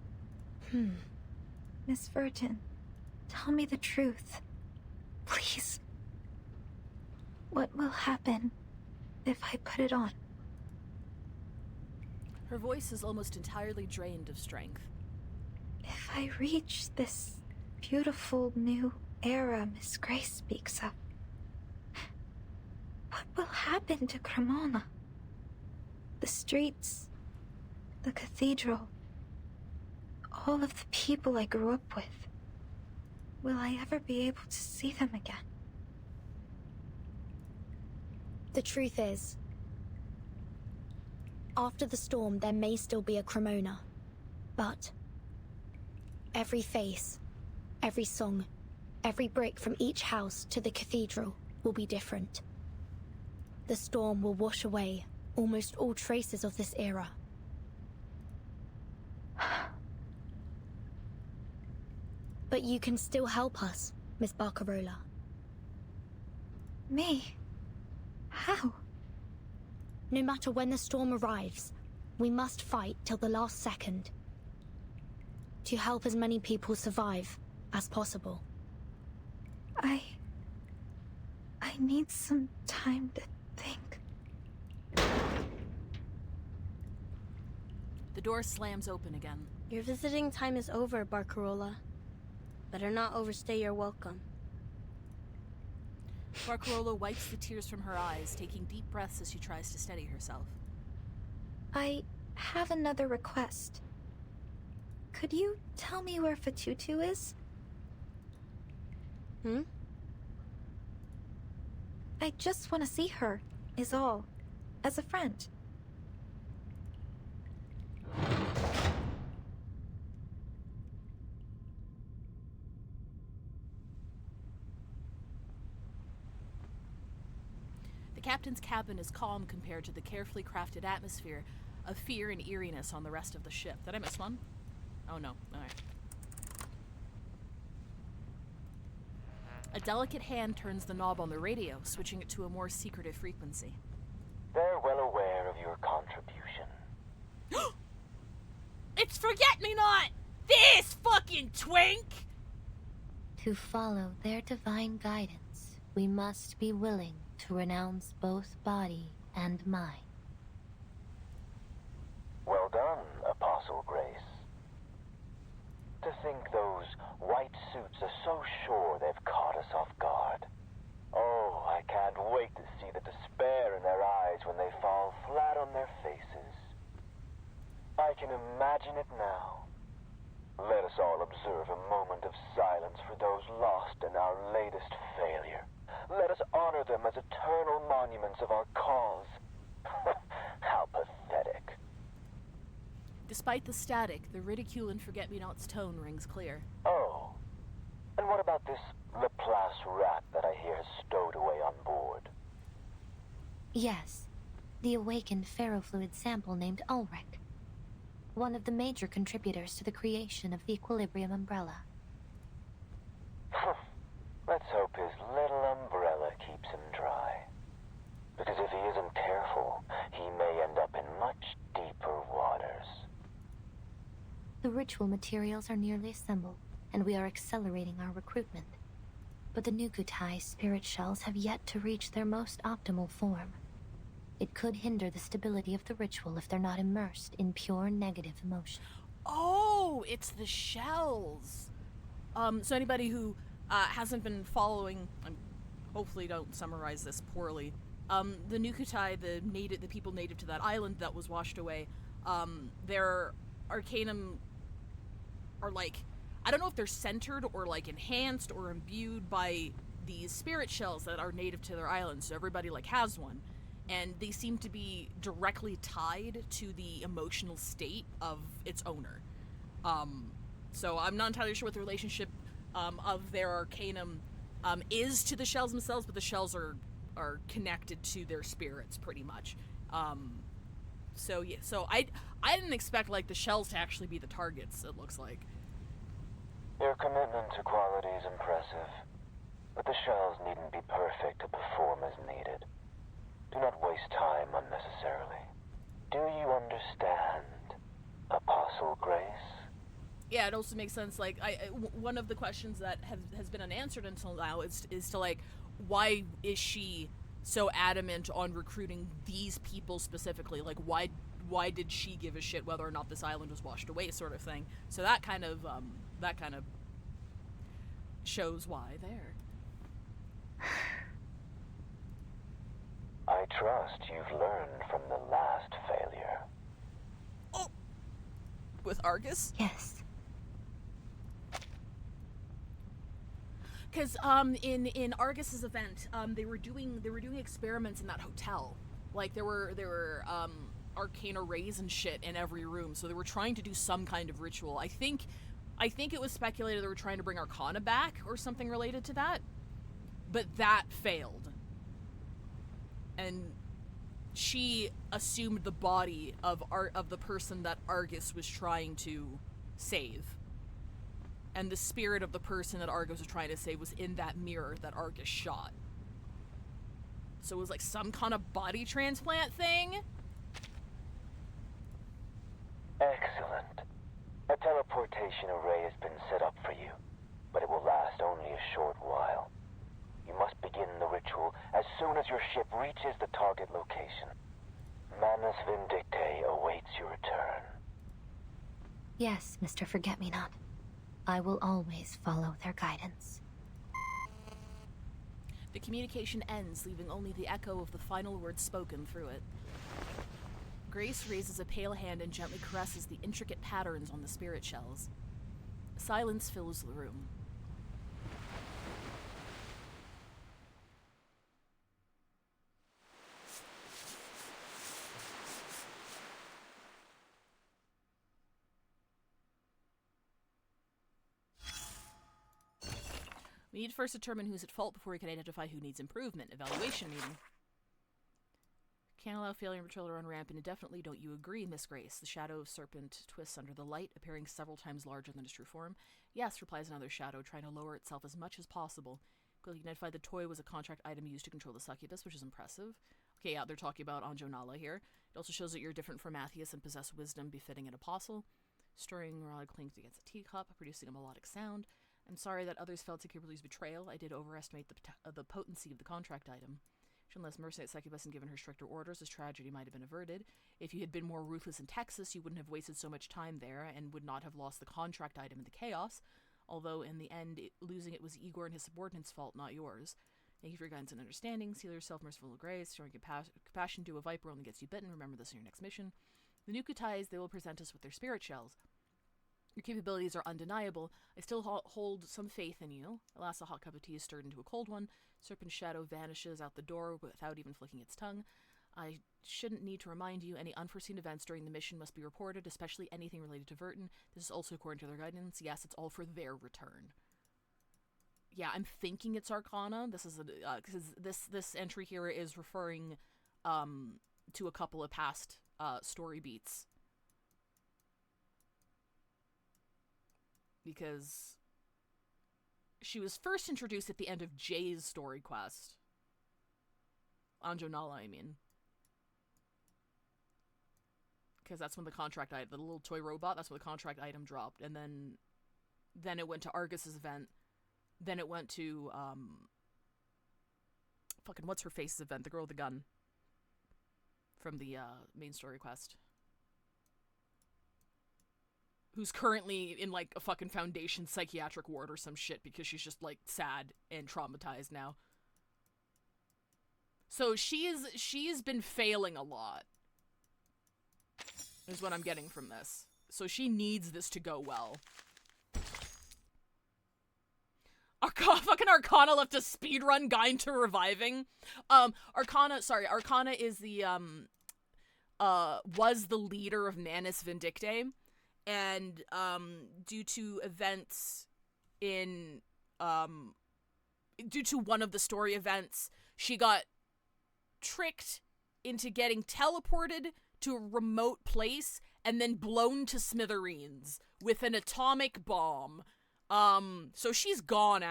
Miss Verton, tell me the truth. Please. What will happen if I put it on? Her voice is almost entirely drained of strength. If I reach this beautiful new era Miss Grace speaks of, what will happen to Cremona? The streets, the cathedral, all of the people I grew up with. Will I ever be able to see them again? The truth is, after the storm there may still be a Cremona, but every face, every song, every brick from each house to the cathedral will be different. The storm will wash away almost all traces of this era. But you can still help us, Miss Barcarola. Me? How? No matter when the storm arrives, we must fight till the last second. To help as many people survive as possible. I need some time to think. The door slams open again. Your visiting time is over, Barcarola. Better not overstay your welcome. Barcarola wipes the tears from her eyes, taking deep breaths as she tries to steady herself. I have another request. Could you tell me where Fatutu is? I just want to see her, is all. As a friend. The captain's cabin is calm compared to the carefully crafted atmosphere of fear and eeriness on the rest of the ship. Did I miss one? Oh no. Alright. A delicate hand turns the knob on the radio, switching it to a more secretive frequency. They're well aware of your contribution. It's Forget-Me-Not! This fucking twink! To follow their divine guidance, we must be willing to renounce both body and mind. Well done, Apostle Grace. To think those white suits are so sure they've caught us off guard. Oh, I can't wait to see the despair in their eyes when they fall flat on their faces. I can imagine it now. Let us all observe a moment of silence for those lost in our latest failure. Let us honor them as eternal monuments of our cause. How pathetic. Despite the static, the ridicule in Forget-Me-Not's tone rings clear. Oh, and what about this Laplace rat that I hear has stowed away on board? Yes, the awakened ferrofluid sample named Ulrich. One of the major contributors to the creation of the Equilibrium Umbrella. Let's hope his little umbrella keeps him dry. Because if he isn't careful, he may end up in much deeper waters. The ritual materials are nearly assembled, and we are accelerating our recruitment. But the Nukutai spirit shells have yet to reach their most optimal form. It could hinder the stability of the ritual if they're not immersed in pure negative emotion. Oh, it's the shells. So anybody who hasn't been following, hopefully don't summarize this poorly. The Nukutai, the people native to that island that was washed away, their arcanum are like, I don't know if they're centered or like enhanced or imbued by these spirit shells that are native to their island. So everybody like has one, and they seem to be directly tied to the emotional state of its owner. So I'm not entirely sure what the relationship of their arcanum is to the shells themselves, but the shells are connected to their spirits pretty much. So yeah, so I didn't expect like the shells to actually be the targets, it looks like. Your commitment to quality is impressive, but the shells needn't be perfect to perform as needed. Do not waste time unnecessarily. Do you understand, Apostle Grace? Yeah, it also makes sense. Like, one of the questions that has been unanswered until now is to like, why is she so adamant on recruiting these people specifically? Like, why did she give a shit whether or not this island was washed away, sort of thing? So that kind of shows why there. I trust you've learned from the last failure. Oh, with Argus? Yes. Because in Argus's event, they were doing experiments in that hotel. Like there were arcana rays and shit in every room, so they were trying to do some kind of ritual. I think it was speculated they were trying to bring Arcana back or something related to that, but that failed. And she assumed the body of the person that Argus was trying to save. And the spirit of the person that Argus was trying to save was in that mirror that Argus shot. So it was like some kind of body transplant thing. Excellent. A teleportation array has been set up for you, but it will last only a short while. You must begin the ritual as soon as your ship reaches the target location. Manus Vindictae awaits your return. Yes, Mr. Forget-Me-Not. I will always follow their guidance. The communication ends, leaving only the echo of the final words spoken through it. Grace raises a pale hand and gently caresses the intricate patterns on the spirit shells. Silence fills the room. We need to first determine who's at fault before we can identify who needs improvement. Evaluation meeting. Can't allow failure patrol to run rampant indefinitely, don't you agree, Miss Grace? The shadow of serpent twists under the light, appearing several times larger than its true form. Yes, replies another shadow, trying to lower itself as much as possible. Quickly identified the toy was a contract item used to control the succubus, which is impressive. Okay, yeah, they're talking about Anjo Nala here. It also shows that you're different from Matthias and possess wisdom befitting an apostle. Stirring rod clinks against a teacup, producing a melodic sound. I'm sorry that others felt to Kimberly's betrayal. I did overestimate the potency of the contract item. Shown less mercy at succubus and given her stricter orders, this tragedy might have been averted. If you had been more ruthless in Texas, you wouldn't have wasted so much time there and would not have lost the contract item in the chaos. Although, in the end, losing it was Igor and his subordinates' fault, not yours. Thank you for your guidance and understanding. Seal yourself merciful grace. Showing compassion to a viper only gets you bitten. Remember this in your next mission. The Nukutais, they will present us with their spirit shells. Your capabilities are undeniable. I still hold some faith in you. Alas, a hot cup of tea is stirred into a cold one. Serpent's shadow vanishes out the door without even flicking its tongue. I shouldn't need to remind you, any unforeseen events during the mission must be reported, especially anything related to Vertin. This is also according to their guidance. Yes, it's all for their return. Yeah, I'm thinking it's Arcana. This is because this entry here is referring to a couple of past story beats. Because she was first introduced at the end of Jay's story quest. Anjo Nala, I mean. Because that's when the contract item, the little toy robot, that's when the contract item dropped. And then it went to Argus's event. Then it went to, fucking what's-her-face's event, the girl with the gun. From the, main story quest. Who's currently in, like, a fucking Foundation psychiatric ward or some shit because she's just, like, sad and traumatized now. So she's been failing a lot. Is what I'm getting from this. So she needs this to go well. Fucking Arcana left a speedrun guide to reviving. Arcana is the, was the leader of Manus Vindictae. And, due to events in, due to one of the story events, she got tricked into getting teleported to a remote place and then blown to smithereens with an atomic bomb. So she's gone,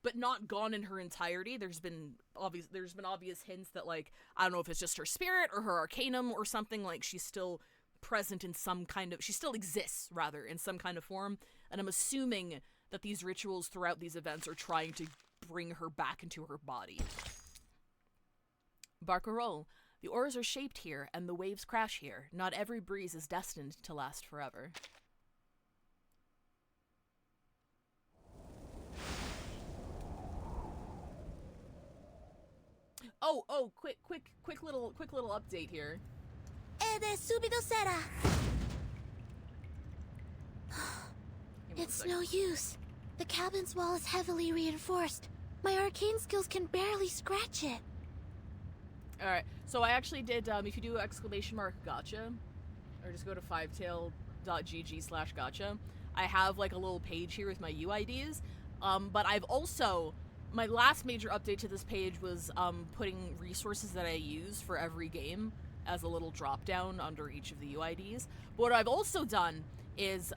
but not gone in her entirety. There's been obvious hints that, like, I don't know if it's just her spirit or her arcanum or something, like she's still present in some kind of, she still exists, rather, in some kind of form, and I'm assuming that these rituals throughout these events are trying to bring her back into her body. Barcarolle, the oars are shaped here, and the waves crash here. Not every breeze is destined to last forever. Oh, quick little update here. Subito será. It's no use. The cabin's wall is heavily reinforced. My arcane skills can barely scratch it. Alright, so I actually did, if you do !gotcha, or just go to fivetail.gg/gotcha, I have, like, a little page here with my UIDs, but I've also, my last major update to this page was, putting resources that I use for every game as a little drop down under each of the UIDs. But what I've also done is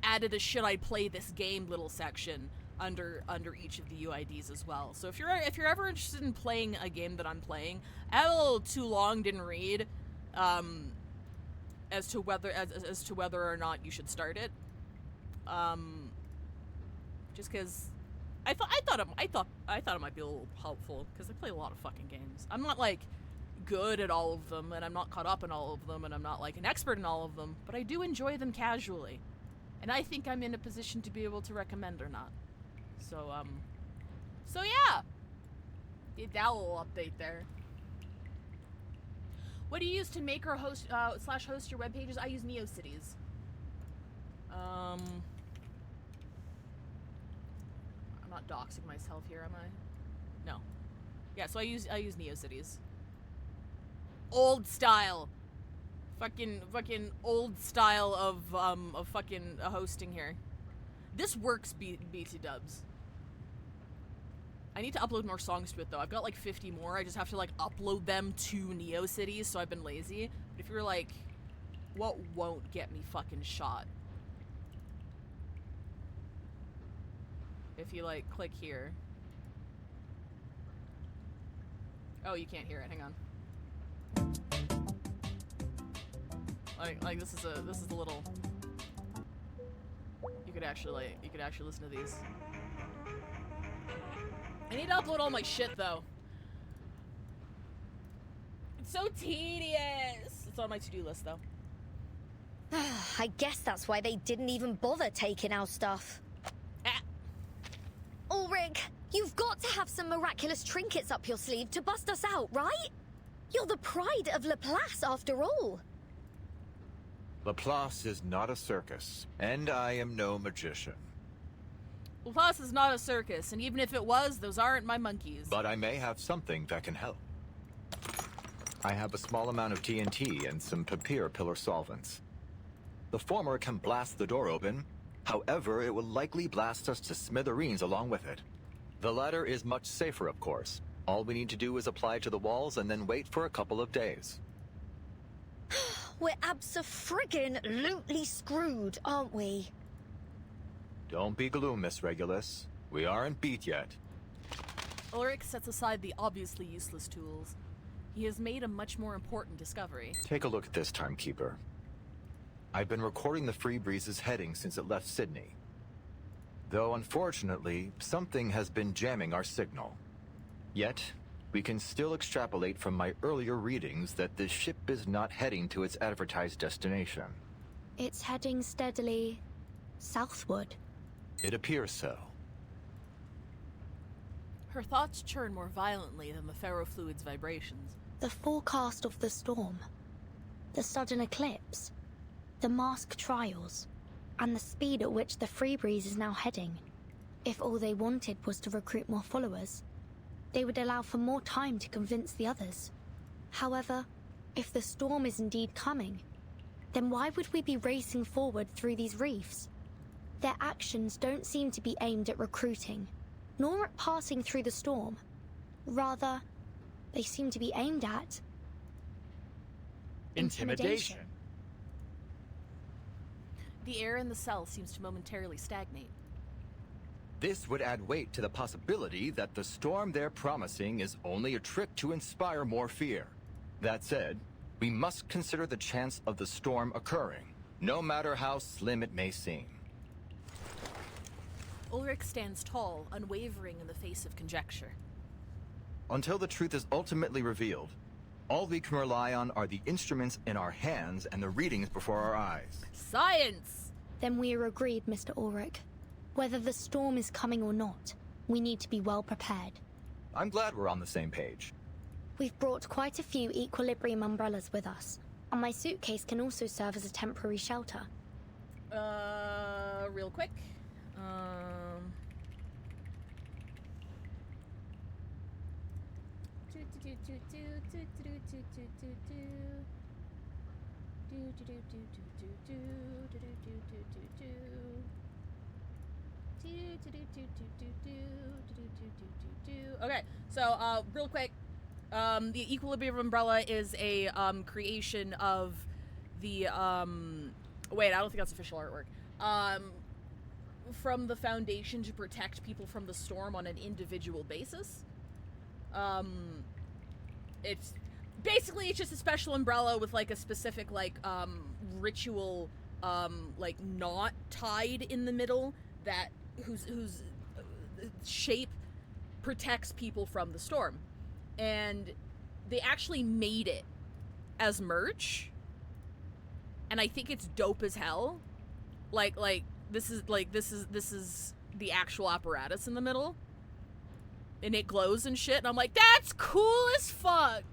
added a should I play this game little section under each of the UIDs as well. So if you're ever interested in playing a game that I'm playing, I had a little too long, didn't read, as to whether or not you should start it. Just because I thought it might be a little helpful, because I play a lot of fucking games. I'm not like good at all of them, and I'm not caught up in all of them, and I'm not like an expert in all of them, but I do enjoy them casually, and I think I'm in a position to be able to recommend or not. So yeah, get that little update there. What do you use to make or host / host your web pages? I use NeoCities. I'm not doxing myself here, am I? No. Yeah, so I use NeoCities. Old style. Fucking old style of fucking hosting here. This works, BT dubs. I need to upload more songs to it though. I've got like 50 more. I just have to like upload them to NeoCities, so I've been lazy. But if you're like, what won't get me fucking shot? If you like click here. Oh, you can't hear it. Hang on. Like this is a little. You could actually listen to these. I need to upload all my shit though. It's so tedious. It's on my to-do list though. I guess that's why they didn't even bother taking our stuff. Ulrich, you've got to have some miraculous trinkets up your sleeve to bust us out, right? You're the pride of Laplace after all. Laplace is not a circus, and I am no magician. Laplace is not a circus, and even if it was, those aren't my monkeys. But I may have something that can help. I have a small amount of TNT and some Papier Pillar solvents. The former can blast the door open, however, it will likely blast us to smithereens along with it. The latter is much safer, of course. All we need to do is apply to the walls and then wait for a couple of days. We're abso-friggin-lutely screwed, aren't we? Don't be gloom, Miss Regulus. We aren't beat yet. Ulrich sets aside the obviously useless tools. He has made a much more important discovery. Take a look at this, Timekeeper. I've been recording the Free Breeze's heading since it left Sydney. Though, unfortunately, something has been jamming our signal. Yet, we can still extrapolate from my earlier readings that the ship is not heading to its advertised destination. It's heading steadily southward. It appears so. Her thoughts churn more violently than the ferrofluid's vibrations. The forecast of the storm, the sudden eclipse, the mask trials, and the speed at which the Free Breeze is now heading. If all they wanted was to recruit more followers, they would allow for more time to convince the others. However, if the storm is indeed coming, then why would we be racing forward through these reefs? Their actions don't seem to be aimed at recruiting, nor at passing through the storm. Rather, they seem to be aimed at intimidation. The air in the cell seems to momentarily stagnate. This would add weight to the possibility that the storm they're promising is only a trick to inspire more fear. That said, we must consider the chance of the storm occurring, no matter how slim it may seem. Ulrich stands tall, unwavering in the face of conjecture. Until the truth is ultimately revealed, all we can rely on are the instruments in our hands and the readings before our eyes. Science! Then we are agreed, Mr. Ulrich. Whether the storm is coming or not, we need to be well prepared. I'm glad we're on the same page. We've brought quite a few equilibrium umbrellas with us, and my suitcase can also serve as a temporary shelter. Real quick. Okay, so real quick, the Equilibrium Umbrella is a creation of the wait, I don't think that's official artwork. from the Foundation to protect people from the storm on an individual basis. It's basically, it's just a special umbrella with like a specific like ritual like knot tied in the middle that whose shape protects people from the storm. And they actually made it as merch, and I think it's dope as hell. Like this is the actual apparatus in the middle, and it glows and shit, and I'm like, that's cool as fuck.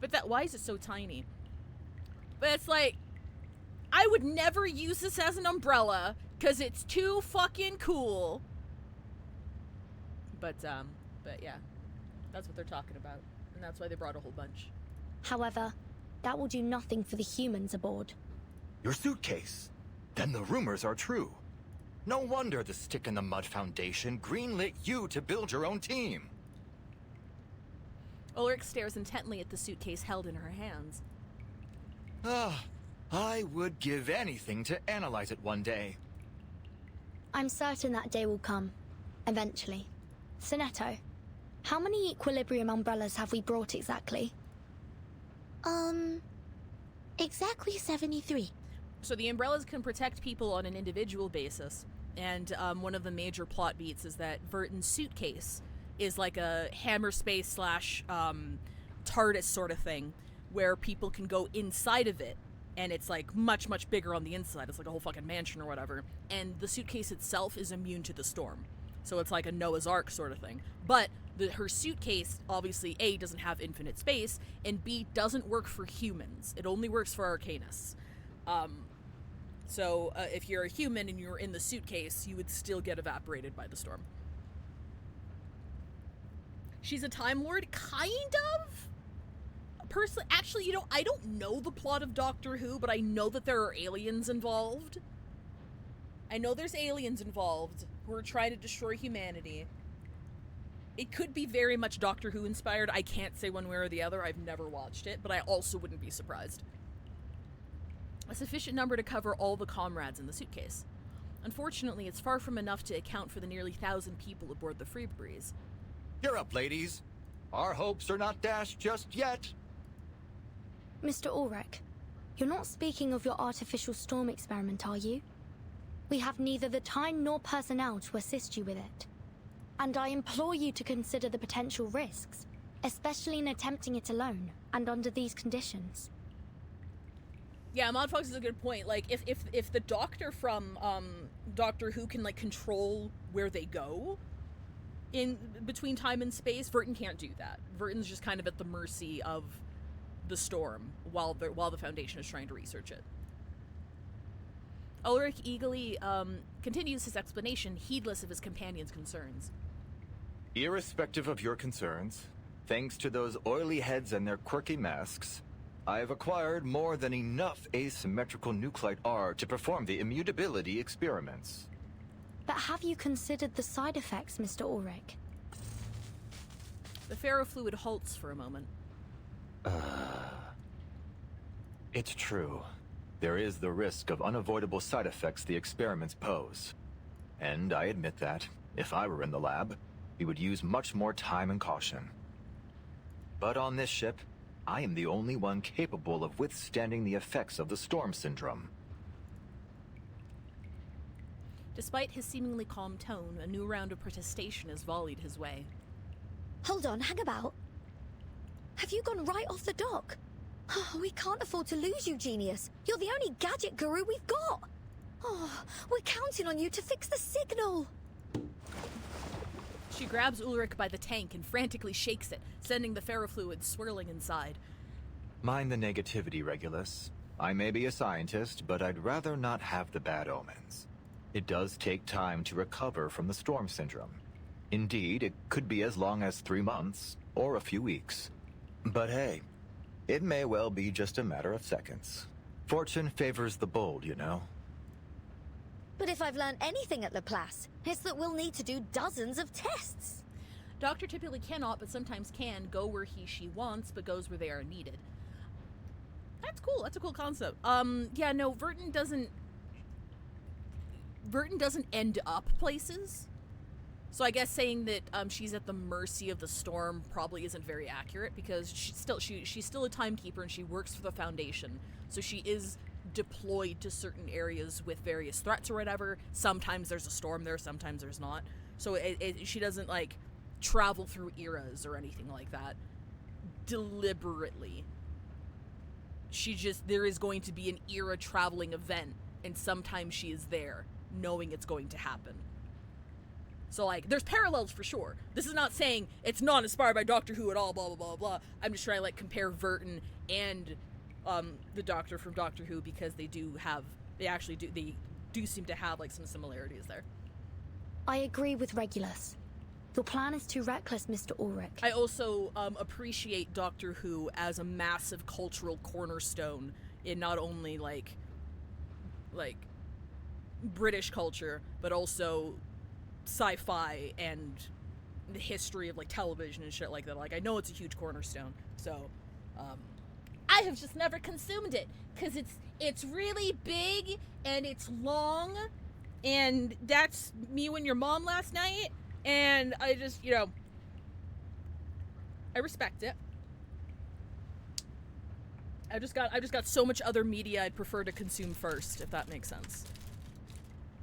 But why is it so tiny? But it's like, I would never use this as an umbrella because it's too fucking cool. But yeah, that's what they're talking about, and that's why they brought a whole bunch. However, that will do nothing for the humans aboard. Your suitcase. Then the rumors are true. No wonder the Stick in the Mud Foundation greenlit you to build your own team. Ulrich stares intently at the suitcase held in her hands. I would give anything to analyze it one day. I'm certain that day will come. Eventually. Sonetto, how many equilibrium umbrellas have we brought exactly? Exactly 73. So the umbrellas can protect people on an individual basis, and one of the major plot beats is that Vertin's suitcase is like a hammer space / TARDIS sort of thing, where people can go inside of it, and it's like much, much bigger on the inside. It's like a whole fucking mansion or whatever, and the suitcase itself is immune to the storm. So it's like a Noah's Ark sort of thing. But her suitcase, obviously, A, doesn't have infinite space, and B, doesn't work for humans. It only works for Arcanists. So if you're a human and you're in the suitcase, you would still get evaporated by the storm. She's a Time Lord? Kind of? Personally, actually, I don't know the plot of Doctor Who, but I know that there are aliens involved. I know there's aliens involved who are trying to destroy humanity. It could be very much Doctor Who inspired. I can't say one way or the other. I've never watched it, but I also wouldn't be surprised. A sufficient number to cover all the comrades in the suitcase. Unfortunately, it's far from enough to account for the nearly 1,000 people aboard the Free Breeze. Cheer up, ladies. Our hopes are not dashed just yet. Mr. Ulrich, you're not speaking of your artificial storm experiment, are you? We have neither the time nor personnel to assist you with it. And I implore you to consider the potential risks, especially in attempting it alone and under these conditions. Yeah, Modfox is a good point. Like, if the Doctor from Doctor Who can like control where they go in between time and space, Vertin can't do that. Vertin's just kind of at the mercy of the storm while the Foundation is trying to research it. Ulrich eagerly continues his explanation, heedless of his companion's concerns. Irrespective of your concerns, thanks to those oily heads and their quirky masks, I have acquired more than enough asymmetrical nuclide R to perform the immutability experiments. But have you considered the side effects, Mr. Ulrich? The ferrofluid halts for a moment. It's true. There is the risk of unavoidable side effects the experiments pose. And I admit that, if I were in the lab, we would use much more time and caution. But on this ship, I am the only one capable of withstanding the effects of the storm syndrome. Despite his seemingly calm tone, a new round of protestation is volleyed his way. Hold on, hang about. Have you gone right off the dock? Oh, we can't afford to lose you, genius. You're the only gadget guru we've got. Oh, we're counting on you to fix the signal. She grabs Ulrich by the tank and frantically shakes it, sending the ferrofluid swirling inside. Mind the negativity, Regulus. I may be a scientist, but I'd rather not have the bad omens. It does take time to recover from the storm syndrome. Indeed, it could be as long as 3 months, or a few weeks. But hey, it may well be just a matter of seconds. Fortune favors the bold, you know. But if I've learned anything at Laplace, it's that we'll need to do dozens of tests. Doctor typically cannot, but sometimes can, go where she wants, but goes where they are needed. That's cool. That's a cool concept. Yeah, no, Vertin doesn't... Verton doesn't end up places. So I guess saying that she's at the mercy of the storm probably isn't very accurate, because she's still a timekeeper and she works for the Foundation. So she is deployed to certain areas with various threats or whatever. Sometimes there's a storm there, sometimes there's not. So she doesn't like travel through eras or anything like that deliberately. There is going to be an era traveling event, and sometimes she is there knowing it's going to happen. So, like, there's parallels for sure. This is not saying it's not inspired by Doctor Who at all, blah, blah, blah, blah. I'm just trying to, like, compare Verton and the Doctor from Doctor Who, because they do seem to have, like, some similarities there. I agree with Regulus. Your plan is too reckless, Mr. Ulrich. I also appreciate Doctor Who as a massive cultural cornerstone in not only, like British culture, but also sci-fi and the history of like television and shit like that. Like, I know it's a huge cornerstone, so I have just never consumed it because it's really big and it's long, and that's me and your mom last night, and I just, I respect it. I just got so much other media I'd prefer to consume first, if that makes sense.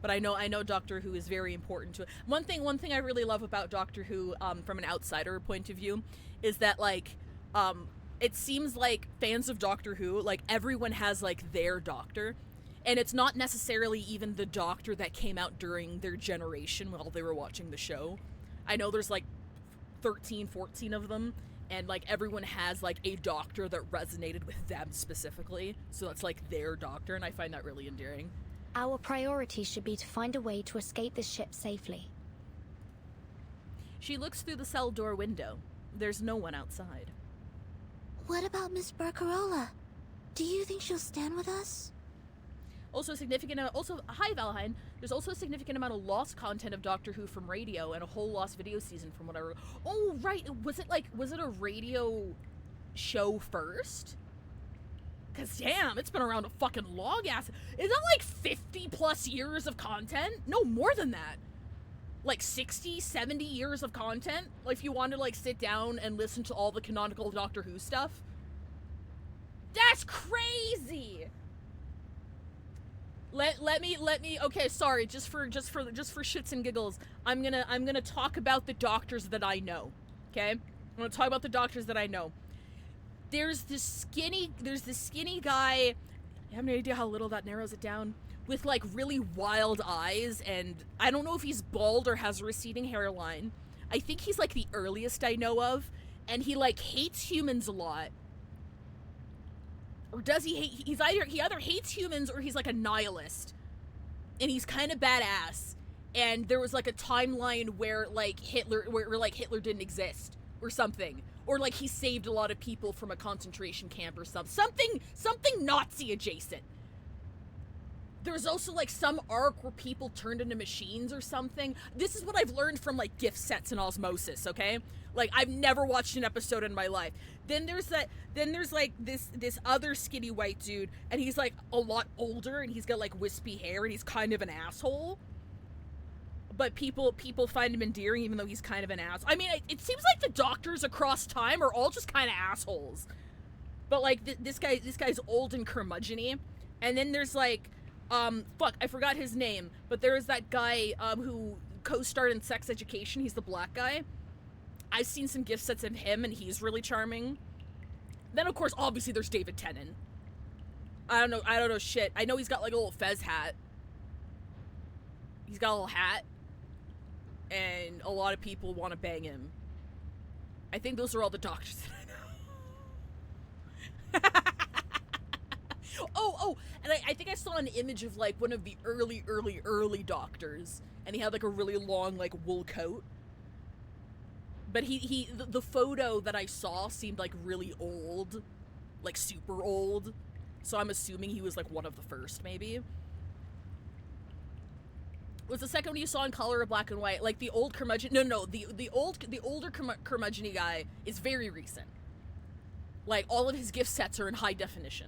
But I know Doctor Who is very important to it. One thing I really love about Doctor Who, from an outsider point of view, is that, like, it seems like fans of Doctor Who, like, everyone has, like, their Doctor. And it's not necessarily even the Doctor that came out during their generation while they were watching the show. I know there's, like, 13, 14 of them. And, like, everyone has, like, a Doctor that resonated with them specifically. So that's, like, their Doctor, and I find that really endearing. Our priority should be to find a way to escape the ship safely. She looks through the cell door window. There's no one outside. What about Miss Barcarola? Do you think she'll stand with us? Hi Valheim. There's also a significant amount of lost content of Doctor Who from radio, and a whole lost video season from what I Oh, right. Was it a radio show first? Cause damn, it's been around a fucking long ass. Is that like 50 plus years of content? No, more than that. Like 60, 70 years of content? Like, if you want to like sit down and listen to all the canonical Doctor Who stuff? That's crazy. Let me okay, sorry, just for shits and giggles, I'm gonna talk about the doctors that I know. Okay? I'm gonna talk about the doctors that I know. There's this skinny guy, I have no idea how little that narrows it down, with like really wild eyes, and I don't know if he's bald or has a receding hairline. I think he's like the earliest I know of, and he like hates humans a lot. Or does he hate, he either hates humans or he's like a nihilist. And he's kind of badass. And there was like a timeline where like Hitler didn't exist or something. Or like he saved a lot of people from a concentration camp or something Nazi adjacent. There was also like some arc where people turned into machines or something. This is what I've learned from like gift sets and osmosis, okay? Like, I've never watched an episode in my life. Then there's like this other skinny white dude, and he's like a lot older, and he's got like wispy hair, and he's kind of an asshole. But people find him endearing, even though he's kind of an ass. I mean, it seems like the doctors across time are all just kind of assholes. But like this guy's old and curmudgeon-y. And then there's like, I forgot his name, but there is that guy who co-starred in Sex Education. He's the black guy. I've seen some gift sets of him, and he's really charming. Then, of course, obviously, there's David Tennant. I don't know shit. I know he's got, like, a little fez hat. He's got a little hat. And a lot of people want to bang him. I think those are all the doctors that I know. Oh, and I think I saw an image of, like, one of the early doctors. And he had, like, a really long, like, wool coat. But the photo that I saw seemed like really old, like super old. So I'm assuming he was like one of the first, maybe. Was the second one you saw in color or black and white? Like the old curmudgeon? No, the older curmudgeon guy is very recent. Like all of his gift sets are in high definition.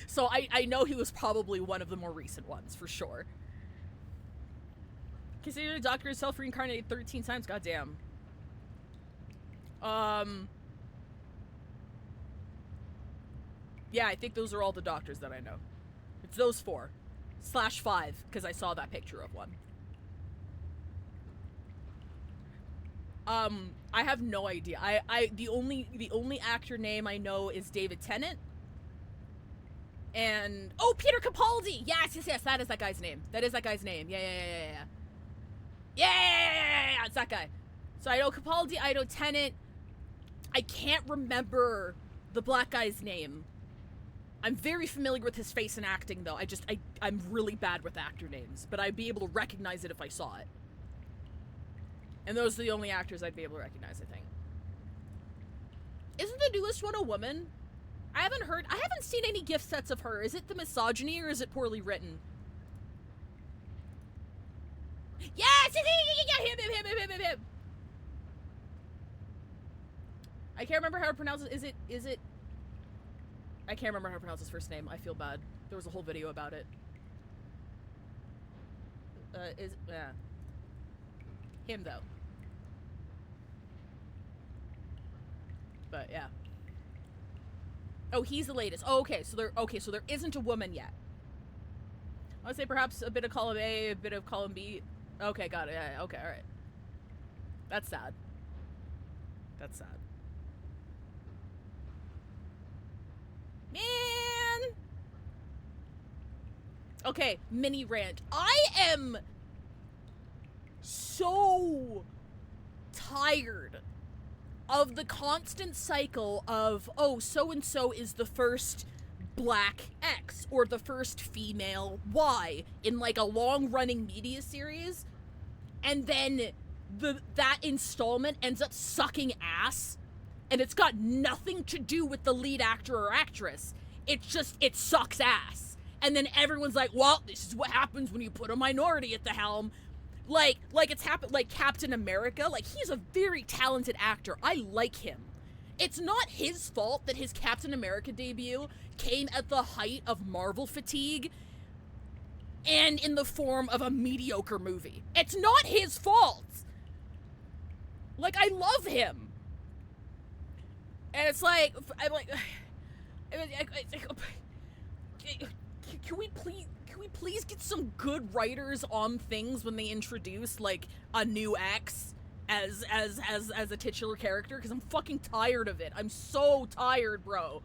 So I know he was probably one of the more recent ones for sure. Consider the Doctor himself reincarnated 13 times. Goddamn. Yeah, I think those are all the Doctors that I know. It's those 4/5 because I saw that picture of one. I have no idea. The only actor name I know is David Tennant. And oh, Peter Capaldi. Yes, that is that guy's name. That is that guy's name. Yeah. It's that guy. So I know Capaldi, I know Tennant. I can't remember the black guy's name. I'm very familiar with his face and acting, though. I'm really bad with actor names, but I'd be able to recognize it if I saw it. And those are the only actors I'd be able to recognize, I think. Isn't the newest one a woman? I haven't seen any gift sets of her. Is it the misogyny or is it poorly written? Yes! Him! I can't remember how to pronounce it. Is it? I can't remember how to pronounce his first name. I feel bad. There was a whole video about it. Him, though. But, yeah. Oh, he's the latest. Oh, okay. So there isn't a woman yet. I would say perhaps a bit of column A, a bit of column B. Okay, got it. Yeah, okay, alright. That's sad. That's sad. Man! Okay, mini rant. I am so tired of the constant cycle of, oh, so-and-so is the first black X or the first female Y in like a long-running media series, and then that installment ends up sucking ass, and it's got nothing to do with the lead actor or actress. It's just, it sucks ass. And then everyone's like, well, this is what happens when you put a minority at the helm. Like it's happened, like Captain America, like he's a very talented actor. I like him. It's not his fault that his Captain America debut came at the height of Marvel fatigue and in the form of a mediocre movie. It's not his fault. Like, I love him. And it's like, I'm like, can we please get some good writers on things when they introduce like a new X as a titular character? Because I'm fucking tired of it. I'm so tired, bro.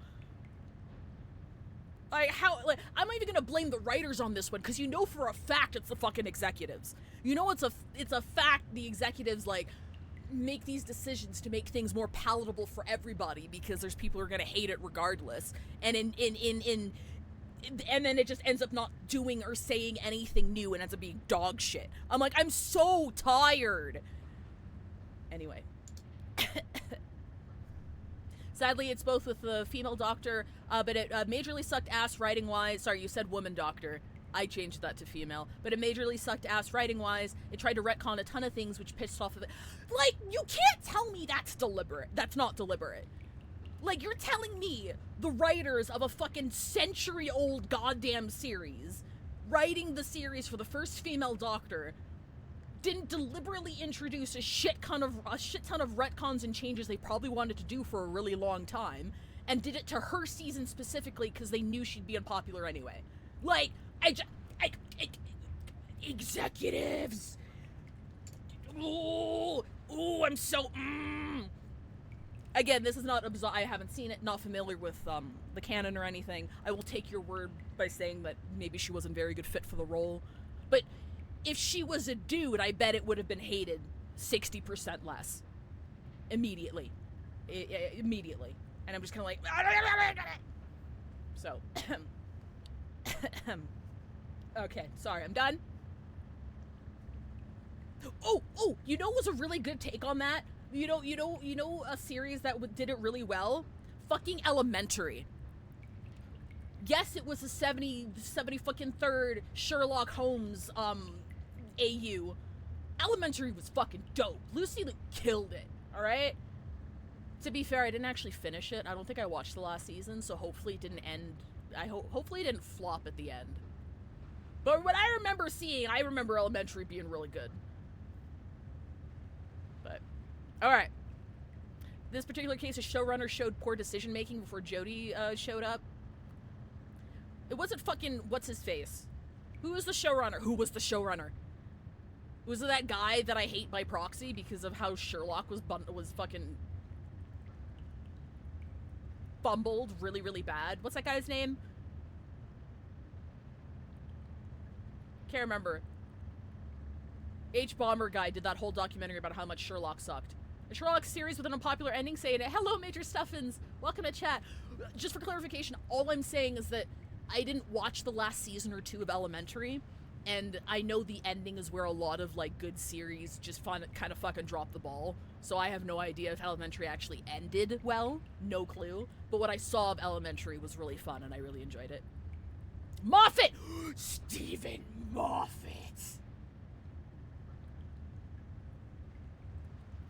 Like, I'm not even gonna blame the writers on this one, because you know for a fact it's the fucking executives. You know it's a fact the executives like make these decisions to make things more palatable for everybody, because there's people who are gonna hate it regardless. And and then it just ends up not doing or saying anything new and ends up being dog shit. I'm like, I'm so tired. Anyway. Sadly, it's both with the female Doctor, but it majorly sucked ass writing-wise. Sorry, you said woman Doctor. I changed that to female. But it majorly sucked ass writing-wise. It tried to retcon a ton of things, which pissed off of it. Like, you can't tell me that's deliberate. That's not deliberate. Like, you're telling me the writers of a fucking century-old goddamn series, writing the series for the first female Doctor, didn't deliberately introduce a shit ton of retcons and changes they probably wanted to do for a really long time, and did it to her season specifically because they knew she'd be unpopular anyway. Like, executives. Ooh, I'm so. Again, this is not I haven't seen it, not familiar with the canon or anything. I will take your word by saying that maybe she wasn't a very good fit for the role. But if she was a dude, I bet it would have been hated 60% less. Immediately. Immediately. And I'm just kind of like... So. Okay, sorry, I'm done. Oh, you know what was a really good take on that? You know a series that did it really well? Fucking Elementary. Yes, it was a 70 fucking third Sherlock Holmes, AU. Elementary was fucking dope. Lucy killed it, alright? To be fair, I didn't actually finish it. I don't think I watched the last season, so hopefully it didn't end. Hopefully it didn't flop at the end. But what I remember seeing, I remember Elementary being really good. Alright. This particular case, a showrunner showed poor decision-making before Jody showed up. It wasn't fucking what's-his-face. Who was the showrunner? Who was the showrunner? Was it that guy that I hate by proxy because of how Sherlock was fucking fumbled really, really bad? What's that guy's name? Can't remember. H. Bomber guy did that whole documentary about how much Sherlock sucked. A Sherlock series with an unpopular ending saying, "Hello, Major Stuffins. Welcome to chat." Just for clarification, all I'm saying is that I didn't watch the last season or two of Elementary, and I know the ending is where a lot of, like, good series just kind of fucking drop the ball. So I have no idea if Elementary actually ended well. No clue. But what I saw of Elementary was really fun, and I really enjoyed it. Moffat! Stephen Moffat!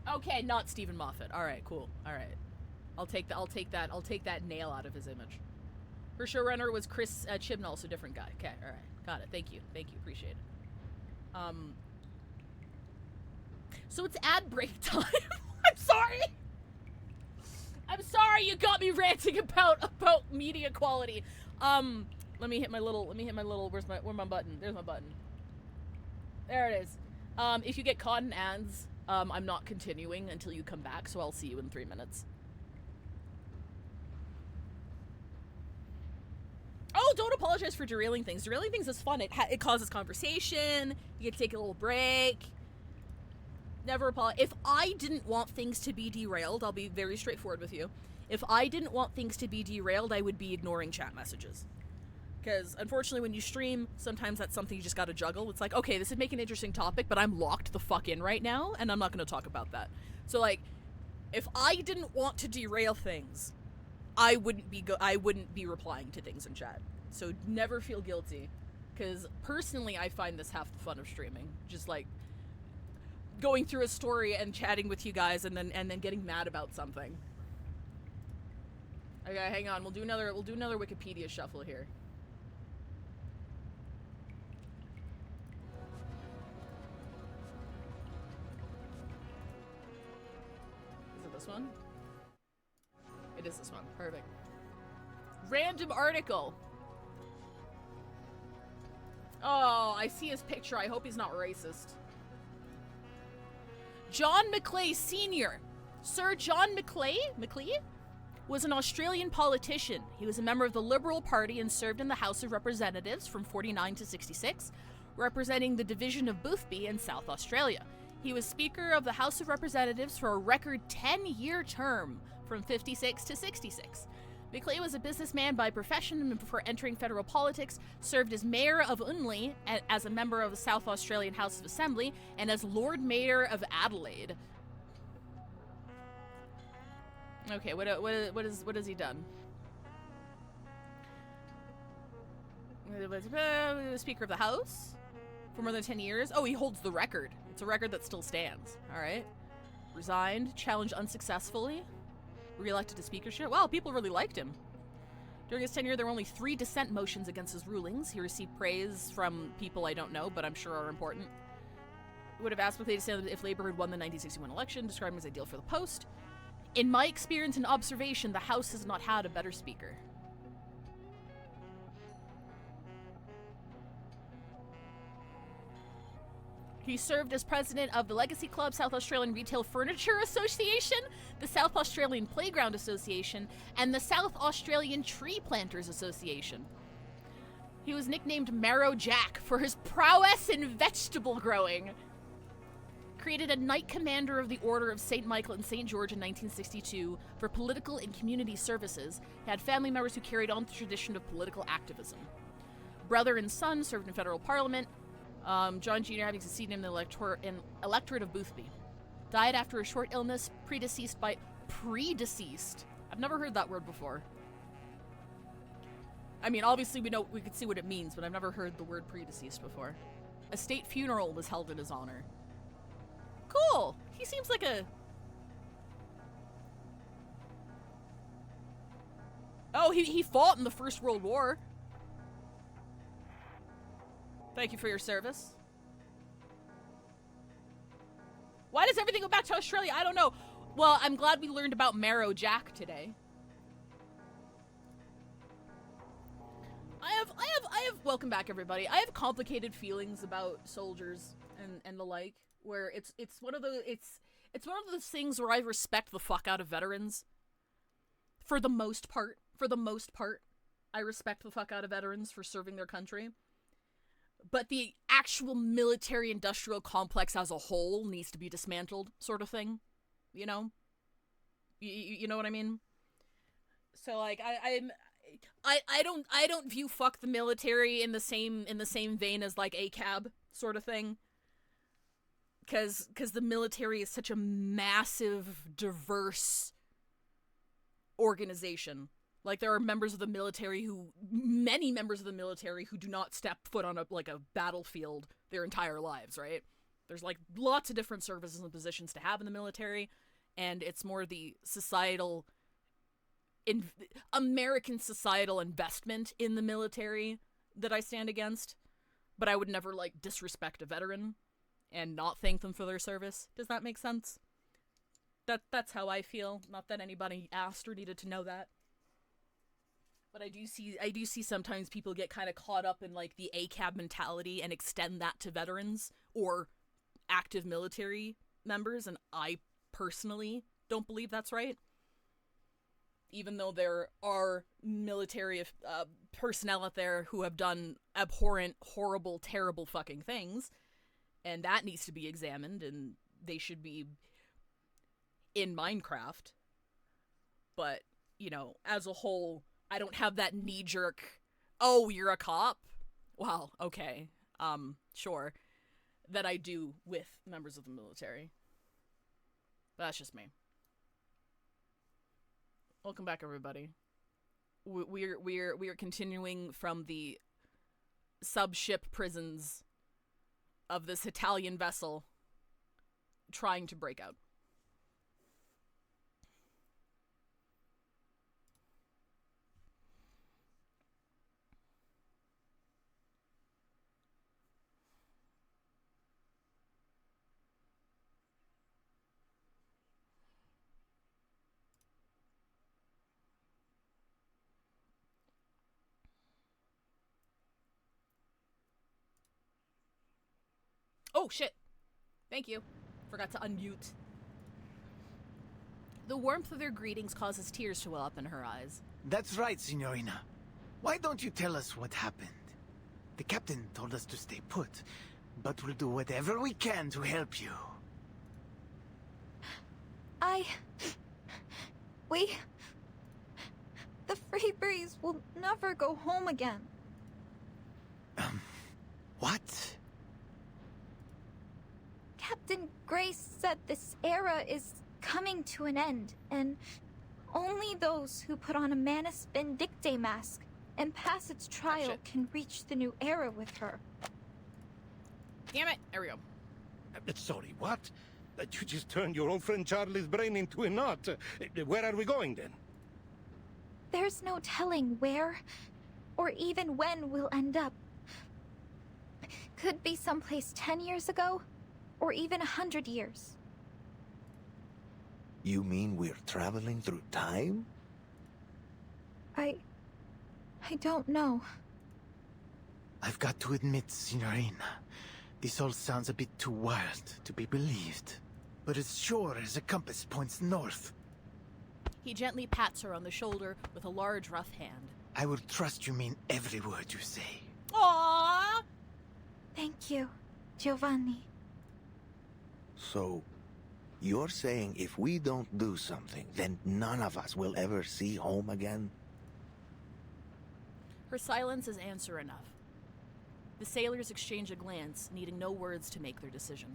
Okay, not Stephen Moffat. Alright, cool. Alright. I'll take that nail out of his image. Her showrunner was Chris Chibnall, so different guy. Okay, alright. Got it. Thank you. Thank you. Appreciate it. So it's ad break time. I'm sorry! I'm sorry you got me ranting about media quality. Let me hit my little, where's my button? There's my button. There it is. If you get caught in ads, I'm not continuing until you come back, so I'll see you in 3 minutes. Oh, don't apologize for derailing things. Derailing things is fun. It causes conversation. You get to take a little break. Never apologize. If I didn't want things to be derailed, I'll be very straightforward with you. If I didn't want things to be derailed, I would be ignoring chat messages. Because, unfortunately, when you stream, sometimes that's something you just gotta juggle. It's like, okay, this would make an interesting topic, but I'm locked the fuck in right now, and I'm not gonna talk about that. So, like, if I didn't want to derail things, I wouldn't be replying to things in chat. So never feel guilty. Because, personally, I find this half the fun of streaming. Just, like, going through a story and chatting with you guys and then getting mad about something. Okay, hang on. We'll do another Wikipedia shuffle here. This one? It is this one. Perfect. Random article. Oh, I see his picture. I hope he's not racist. John Macleay Sr. Sir John Macleay was an Australian politician. He was a member of the Liberal Party and served in the House of Representatives from 49 to 66, representing the division of Boothby in South Australia. He was Speaker of the House of Representatives for a record 10-year term from 56 to 66. Macleay was a businessman by profession and before entering federal politics, served as Mayor of Unley, as a member of the South Australian House of Assembly, and as Lord Mayor of Adelaide. Okay, what has he done? Speaker of the House for more than 10 years. Oh, he holds the record. It's a record that still stands. All right. Resigned, challenged unsuccessfully, re-elected to speakership. Wow, people really liked him. During his tenure, there were only 3 dissent motions against his rulings. He received praise from people I don't know, but I'm sure are important. Would have asked Macleay to stand if Labour had won the 1961 election, described him as ideal for the post. In my experience and observation, the House has not had a better speaker. He served as president of the Legacy Club, South Australian Retail Furniture Association, the South Australian Playground Association, and the South Australian Tree Planters Association. He was nicknamed Marrow Jack for his prowess in vegetable growing. Created a Knight Commander of the Order of St. Michael and St. George in 1962 for political and community services. He had family members who carried on the tradition of political activism. Brother and son served in federal parliament. John Jr. having succeeded him in the electorate of Boothby. Died after a short illness, predeceased. I've never heard that word before. I mean, obviously we could see what it means, but I've never heard the word predeceased before. A state funeral was held in his honor. Cool! He seems like a... Oh, he fought in the First World War. Thank you for your service. Why does everything go back to Australia? I don't know. Well, I'm glad we learned about Marrow Jack today. Welcome back, everybody. I have complicated feelings about soldiers and the like, where it's one of those things where I respect the fuck out of veterans. For the most part, I respect the fuck out of veterans for serving their country. But the actual military-industrial complex as a whole needs to be dismantled, sort of thing. You know? You know what I mean? So, like, I don't view fuck the military in the same vein as, like, ACAB sort of thing. Cause the military is such a massive, diverse organization. Like, there are many members of the military who do not step foot on a battlefield their entire lives, right? There's, like, lots of different services and positions to have in the military, and it's more the American societal investment in the military that I stand against. But I would never, like, disrespect a veteran and not thank them for their service. Does that make sense? That's how I feel. Not that anybody asked or needed to know that. But I do see sometimes people get kind of caught up in, like, the ACAB mentality and extend that to veterans or active military members, and I personally don't believe that's right. Even though there are military personnel out there who have done abhorrent, horrible, terrible fucking things, and that needs to be examined, and they should be in Minecraft. But, you know, as a whole, I don't have that knee-jerk, oh, you're a cop? Well, okay, sure, that I do with members of the military. That's just me. Welcome back, everybody. We're continuing from the sub-ship prisons of this Italian vessel trying to break out. Oh, shit. Thank you. Forgot to unmute. The warmth of their greetings causes tears to well up in her eyes. That's right, Signorina. Why don't you tell us what happened? The captain told us to stay put, but we'll do whatever we can to help you. The Free Breeze will never go home again. What? Captain Grace said this era is coming to an end, and only those who put on a Manus Vindictae mask and pass its trial can reach the new era with her. Damn it! There we go. Sorry, what? You just turned your old friend Charlie's brain into a knot. Where are we going, then? There's no telling where, or even when we'll end up. Could be someplace 10 years ago, or even 100 years. You mean we're traveling through time? I don't know. I've got to admit, Signorina, this all sounds a bit too wild to be believed. But as sure as a compass points north. He gently pats her on the shoulder with a large, rough hand. I will trust you mean every word you say. Aww! Thank you, Giovanni. So, you're saying if we don't do something, then none of us will ever see home again? Her silence is answer enough. The sailors exchange a glance, needing no words to make their decision.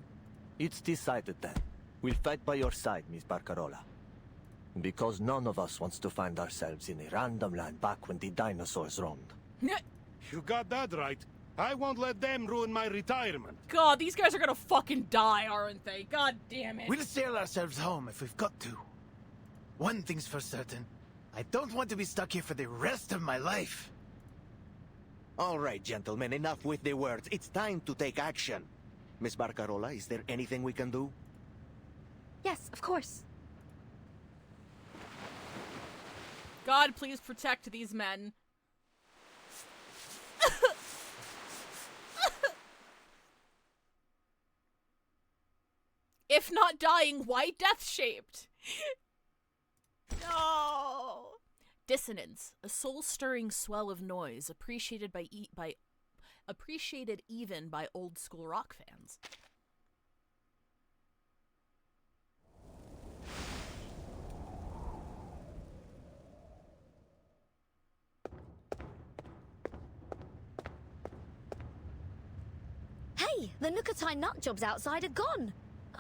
It's decided then. We'll fight by your side, Miss Barcarola. Because none of us wants to find ourselves in a random land back when the dinosaurs roamed. You got that right. I won't let them ruin my retirement. God, these guys are gonna fucking die, aren't they? God damn it. We'll sail ourselves home if we've got to. One thing's for certain. I don't want to be stuck here for the rest of my life. All right, gentlemen, enough with the words. It's time to take action. Miss Barcarola, is there anything we can do? Yes, of course. God, please protect these men. If not dying, why death-shaped? No. Dissonance, a soul-stirring swell of noise appreciated even by old-school rock fans. Hey, the Nukatai nutjobs outside are gone.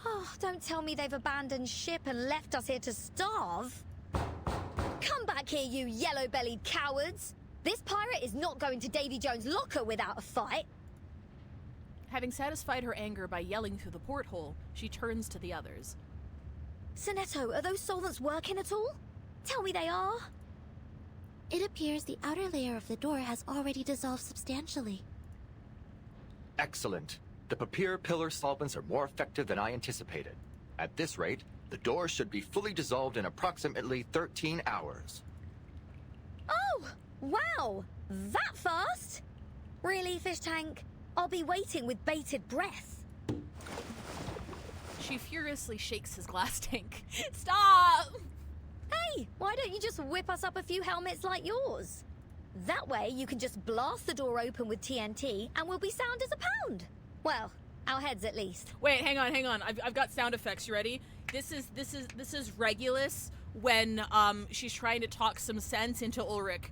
Oh, don't tell me they've abandoned ship and left us here to starve. Come back here, you yellow-bellied cowards. This pirate is not going to Davy Jones' locker without a fight. Having satisfied her anger by yelling through the porthole, she turns to the others. Sonetto, are those solvents working at all? Tell me they are. It appears the outer layer of the door has already dissolved substantially. Excellent. The Papier Pillar solvents are more effective than I anticipated. At this rate, the door should be fully dissolved in approximately 13 hours. Oh, wow! That fast? Really, Fish Tank? I'll be waiting with bated breath. She furiously shakes his glass tank. Stop! Hey, why don't you just whip us up a few helmets like yours? That way you can just blast the door open with TNT and we'll be sound as a pound. Well, our heads at least. Wait, hang on. I've got sound effects. You ready? This is Regulus when she's trying to talk some sense into Ulrich.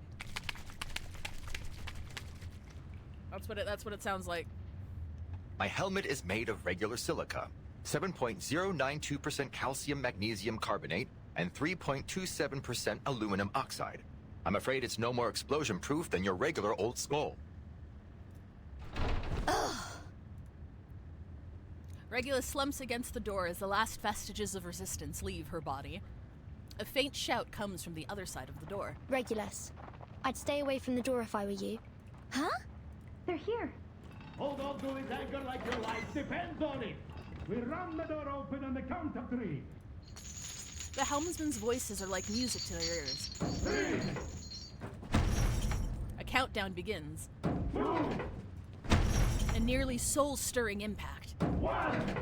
That's what it sounds like. My helmet is made of regular silica, 7.092% calcium magnesium carbonate, and 3.27% aluminum oxide. I'm afraid it's no more explosion-proof than your regular old skull. Regulus slumps against the door as the last vestiges of resistance leave her body. A faint shout comes from the other side of the door. Regulus, I'd stay away from the door if I were you. Huh? They're here. Hold on to his anchor like your life depends on it. We run the door open on the count of 3. The helmsman's voices are like music to their ears. 3. A countdown begins. 2. A nearly soul-stirring impact. 1.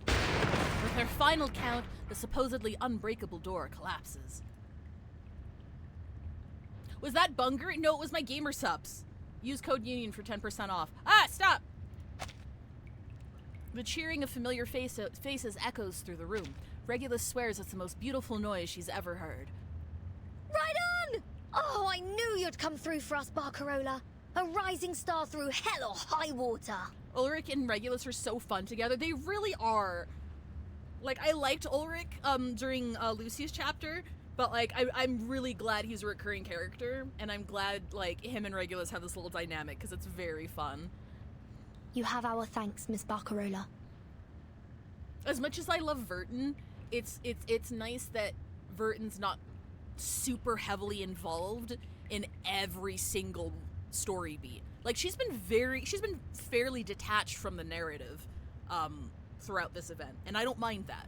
With their final count, the supposedly unbreakable door collapses. Was that Bunger? No, it was my gamer subs. Use code UNION for 10% off. Ah, stop! The cheering of familiar faces echoes through the room. Regulus swears it's the most beautiful noise she's ever heard. Right on! Oh, I knew you'd come through for us, Barcarola. A rising star through hell or high water. Ulrich and Regulus are so fun together. They really are. Like, I liked Ulrich during Lucy's chapter, but, like, I'm really glad he's a recurring character, and I'm glad, like, him and Regulus have this little dynamic, because it's very fun. You have our thanks, Miss Barcarola. As much as I love Vertin, it's nice that Vertin's not super heavily involved in every single story beat. Like, she's been fairly detached from the narrative throughout this event, and I don't mind that.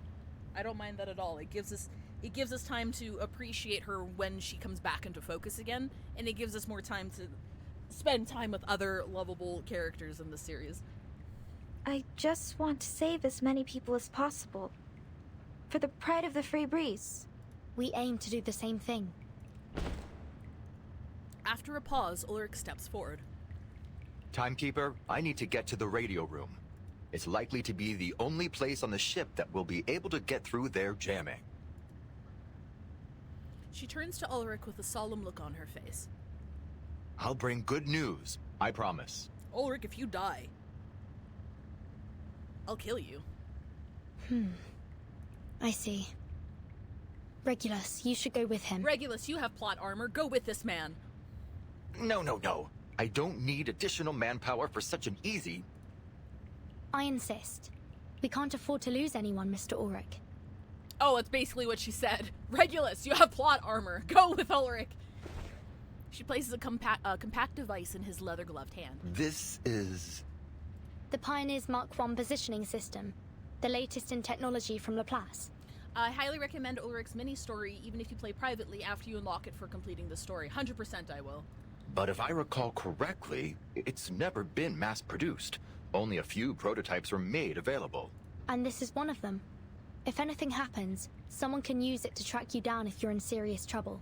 I don't mind that at all. It gives us time to appreciate her when she comes back into focus again, and it gives us more time to spend time with other lovable characters in the series. I just want to save as many people as possible. For the pride of the Free Breeze. We aim to do the same thing. After a pause, Ulrich steps forward. Timekeeper, I need to get to the radio room. It's likely to be the only place on the ship that will be able to get through their jamming. She turns to Ulrich with a solemn look on her face. I'll bring good news, I promise. Ulrich, if you die, I'll kill you. I see. Regulus, you should go with him. Regulus, you have plot armor. Go with this man. No. I don't need additional manpower for such an easy... I insist. We can't afford to lose anyone, Mr. Ulrich. Oh, that's basically what she said. Regulus, you have plot armor. Go with Ulrich. She places a compact device in his leather-gloved hand. This is... The Pioneer's Mark I positioning system. The latest in technology from Laplace. I highly recommend Ulrich's mini-story, even if you play privately after you unlock it for completing the story. 100% I will. But if I recall correctly, it's never been mass-produced. Only a few prototypes were made available. And this is one of them. If anything happens, someone can use it to track you down if you're in serious trouble.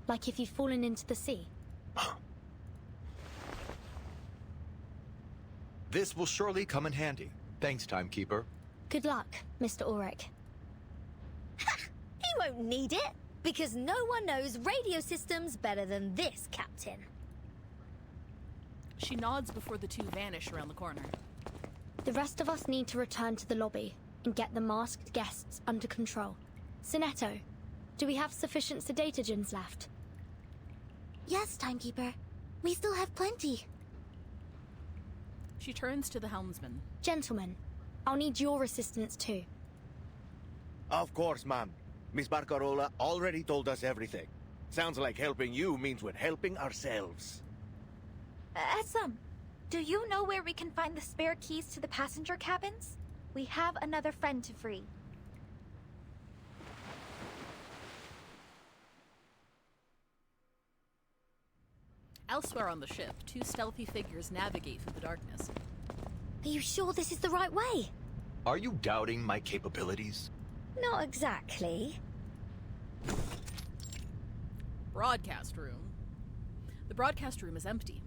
Like if you've fallen into the sea. This will surely come in handy. Thanks, Timekeeper. Good luck, Mr. Ulrich. He won't need it, because no one knows radio systems better than this, Captain. She nods before the two vanish around the corner. The rest of us need to return to the lobby and get the masked guests under control. Sinetto, do we have sufficient sedatogens left? Yes, Timekeeper. We still have plenty. She turns to the helmsman. Gentlemen, I'll need your assistance too. Of course, ma'am. Miss Barcarola already told us everything. Sounds like helping you means we're helping ourselves. Esam, do you know where we can find the spare keys to the passenger cabins? We have another friend to free. Elsewhere on the ship, two stealthy figures navigate through the darkness. Are you sure this is the right way? Are you doubting my capabilities? Not exactly. Broadcast room. The broadcast room is empty.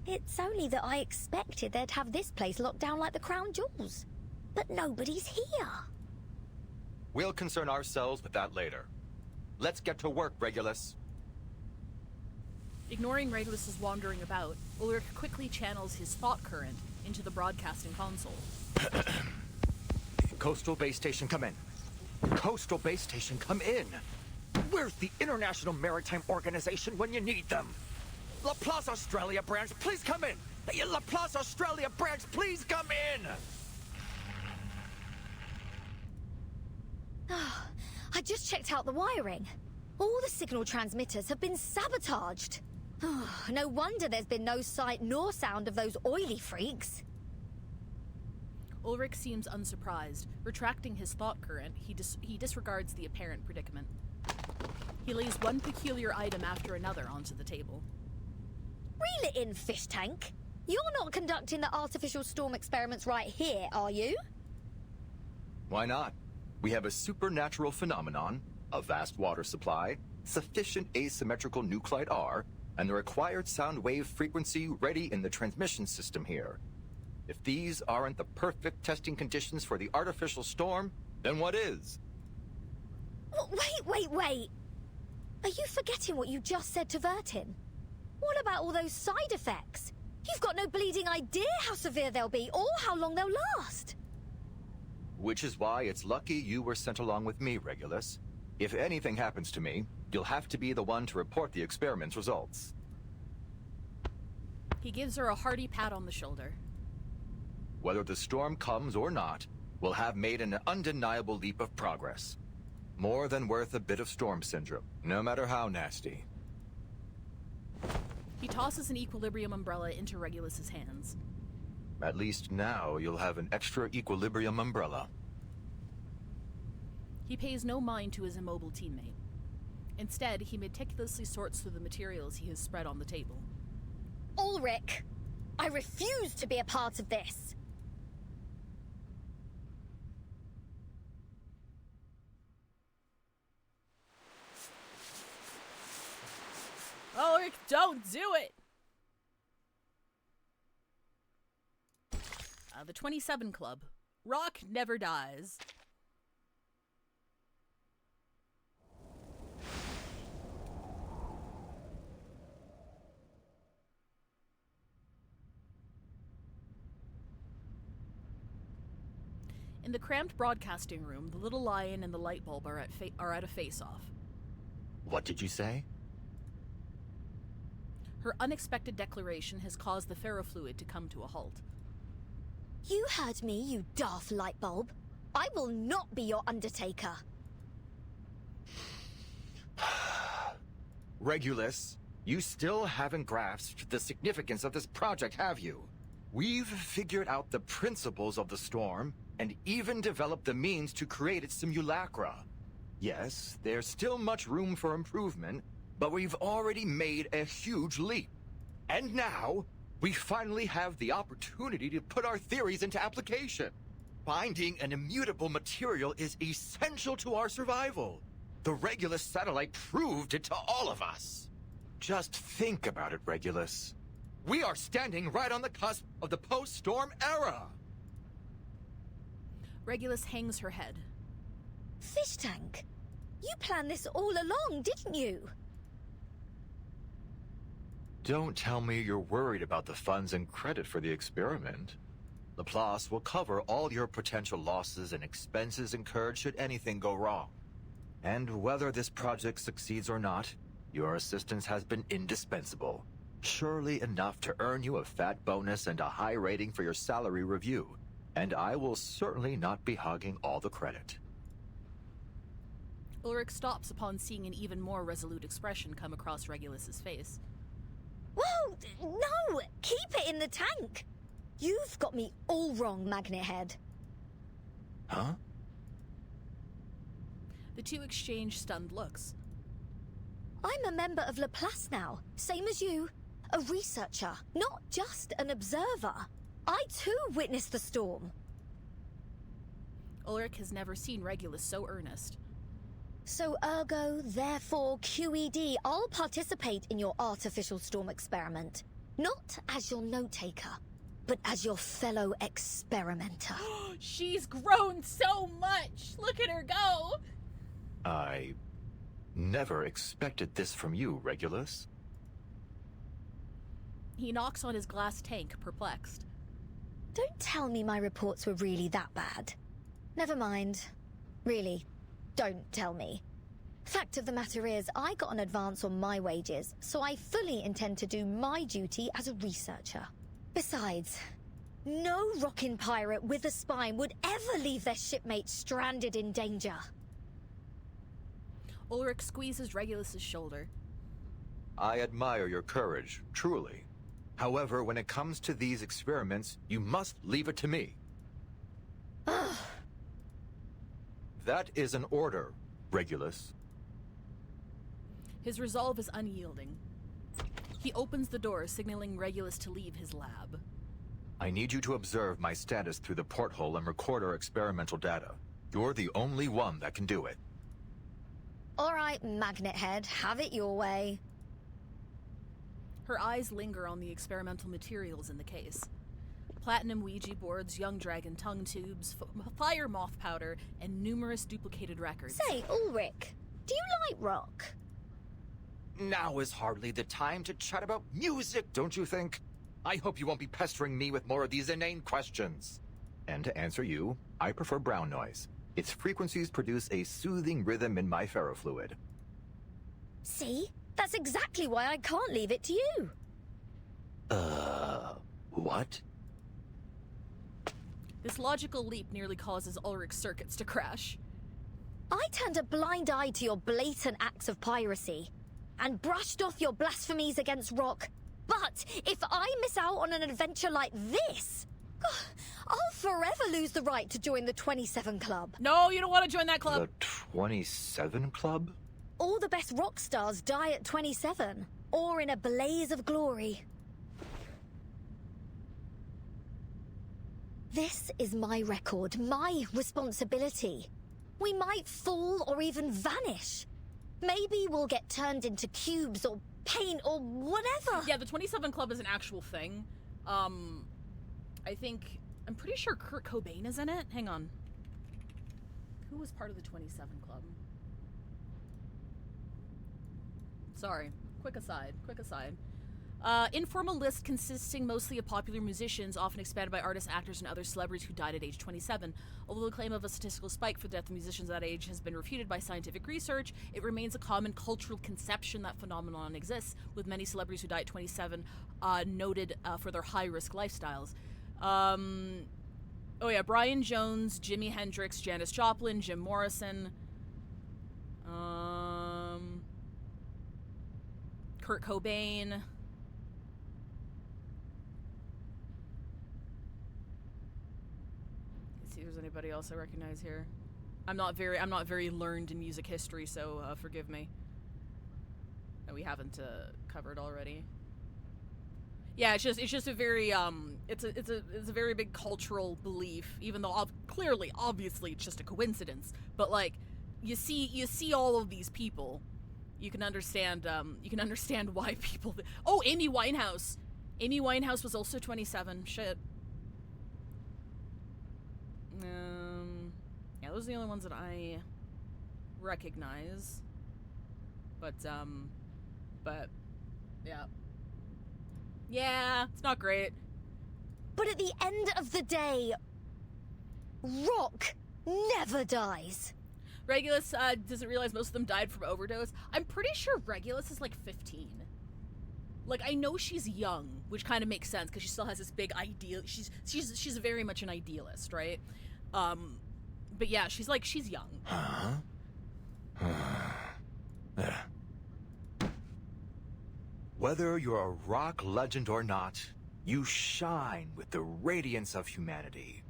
It's only that I expected they'd have this place locked down like the crown jewels. But nobody's here. We'll concern ourselves with that later. Let's get to work, Regulus. Ignoring Regulus's wandering about, Ulrich quickly channels his thought current into the broadcasting console. Coastal Base Station, come in. Coastal Base Station, come in. Where's the International Maritime Organization when you need them? Laplace Australia branch, please come in. Laplace Australia branch, please come in. I just checked out the wiring. All the signal transmitters have been sabotaged. No wonder there's been no sight nor sound of those oily freaks. Ulrich seems unsurprised. Retracting his thought current, he disregards the apparent predicament. He lays one peculiar item after another onto the table. Reel it in, fish tank. You're not conducting the artificial storm experiments right here, are you? Why not? We have a supernatural phenomenon, a vast water supply, sufficient asymmetrical nuclide R, and the required sound wave frequency ready in the transmission system here. If these aren't the perfect testing conditions for the artificial storm, then what is? Wait. Are you forgetting what you just said to Vertin? What about all those side effects? You've got no bleeding idea how severe they'll be or how long they'll last. Which is why it's lucky you were sent along with me, Regulus. If anything happens to me, you'll have to be the one to report the experiment's results. He gives her a hearty pat on the shoulder. Whether the storm comes or not, we'll have made an undeniable leap of progress. More than worth a bit of storm syndrome, no matter how nasty. He tosses an equilibrium umbrella into Regulus's hands. At least now you'll have an extra equilibrium umbrella. He pays no mind to his immobile teammate. Instead, he meticulously sorts through the materials he has spread on the table. Ulrich, I refuse to be a part of this. Ulrich, don't do it! The 27 Club. Rock never dies. In the cramped broadcasting room, the little lion and the light bulb are at a face-off. What did you say? Her unexpected declaration has caused the ferrofluid to come to a halt. You heard me, you daft light bulb. I will not be your undertaker. Regulus, you still haven't grasped the significance of this project, have you? We've figured out the principles of the storm, and even developed the means to create its simulacra. Yes, there's still much room for improvement, but we've already made a huge leap. And now, we finally have the opportunity to put our theories into application. Finding an immutable material is essential to our survival. The Regulus satellite proved it to all of us. Just think about it, Regulus. We are standing right on the cusp of the post-storm era. Regulus hangs her head. Fish tank, you planned this all along, didn't you? Don't tell me you're worried about the funds and credit for the experiment. Laplace will cover all your potential losses and expenses incurred should anything go wrong. And whether this project succeeds or not, your assistance has been indispensable. Surely enough to earn you a fat bonus and a high rating for your salary review. And I will certainly not be hogging all the credit. Ulrich stops upon seeing an even more resolute expression come across Regulus's face. Whoa! No! Keep it in the tank! You've got me all wrong, Magnet Head. Huh? The two exchange stunned looks. I'm a member of Laplace now, same as you. A researcher, not just an observer. I too witnessed the storm. Ulrich has never seen Regulus so earnest. So ergo, therefore, QED, I'll participate in your artificial storm experiment. Not as your note-taker, but as your fellow experimenter. She's grown so much! Look at her go! I never expected this from you, Regulus. He knocks on his glass tank, perplexed. Don't tell me my reports were really that bad. Never mind. Really, don't tell me. Fact of the matter is, I got an advance on my wages, so I fully intend to do my duty as a researcher. Besides, no rockin' pirate with a spine would ever leave their shipmate stranded in danger. Ulrich squeezes Regulus's shoulder. I admire your courage, truly. However, when it comes to these experiments, you must leave it to me. That is an order, Regulus. His resolve is unyielding. He opens the door, signaling Regulus to leave his lab. I need you to observe my status through the porthole and record our experimental data. You're the only one that can do it. All right, Magnet Head, have it your way. Her eyes linger on the experimental materials in the case. Platinum Ouija boards, young dragon tongue tubes, fire moth powder, and numerous duplicated records. Say, Ulrich, do you like rock? Now is hardly the time to chat about music, don't you think? I hope you won't be pestering me with more of these inane questions. And to answer you, I prefer brown noise. Its frequencies produce a soothing rhythm in my ferrofluid. See? That's exactly why I can't leave it to you. What? This logical leap nearly causes Ulrich's circuits to crash. I turned a blind eye to your blatant acts of piracy and brushed off your blasphemies against rock. But if I miss out on an adventure like this, I'll forever lose the right to join the 27 Club. No, you don't want to join that club. The 27 Club? All the best rock stars die at 27, or in a blaze of glory. This is my record, my responsibility. We might fall or even vanish. Maybe we'll get turned into cubes or paint or whatever. Yeah, the 27 Club is an actual thing. I'm pretty sure Kurt Cobain is in it. Hang on. Who was part of the 27 Club? Sorry. Quick aside. Informal list consisting mostly of popular musicians, often expanded by artists, actors, and other celebrities who died at age 27. Although the claim of a statistical spike for the death of musicians at that age has been refuted by scientific research, it remains a common cultural conception that phenomenon exists, with many celebrities who die at 27 noted for their high-risk lifestyles. Brian Jones, Jimi Hendrix, Janis Joplin, Jim Morrison, Kurt Cobain. Let's see if there's anybody everybody else I recognize here. I'm not very learned in music history, so forgive me. That we haven't covered already. Yeah, it's just a very it's a very big cultural belief, even though clearly, obviously, it's just a coincidence. But like, you see all of these people, you can understand why people. Oh, Amy Winehouse. Amy Winehouse was also 27. Shit. Yeah, those are the only ones that I recognize. But yeah. Yeah, it's not great. But at the end of the day, rock never dies. Regulus doesn't realize most of them died from overdose. I'm pretty sure Regulus is like 15. Like, I know she's young, which kind of makes sense because she still has this big ideal. She's very much an idealist, right? But yeah, she's young. Whether you're a rock legend or not, you shine with the radiance of humanity.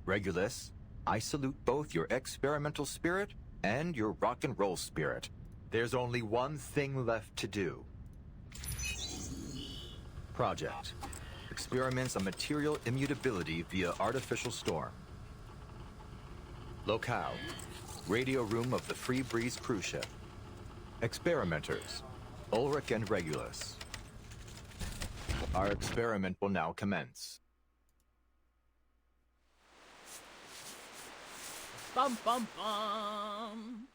Regulus, I salute both your experimental spirit and your rock and roll spirit. There's only one thing left to do. Project. Experiments on material immutability via artificial storm. Locale. Radio room of the Free Breeze cruise ship. Experimenters. Ulrich and Regulus. Our experiment will now commence. Bum bum bum.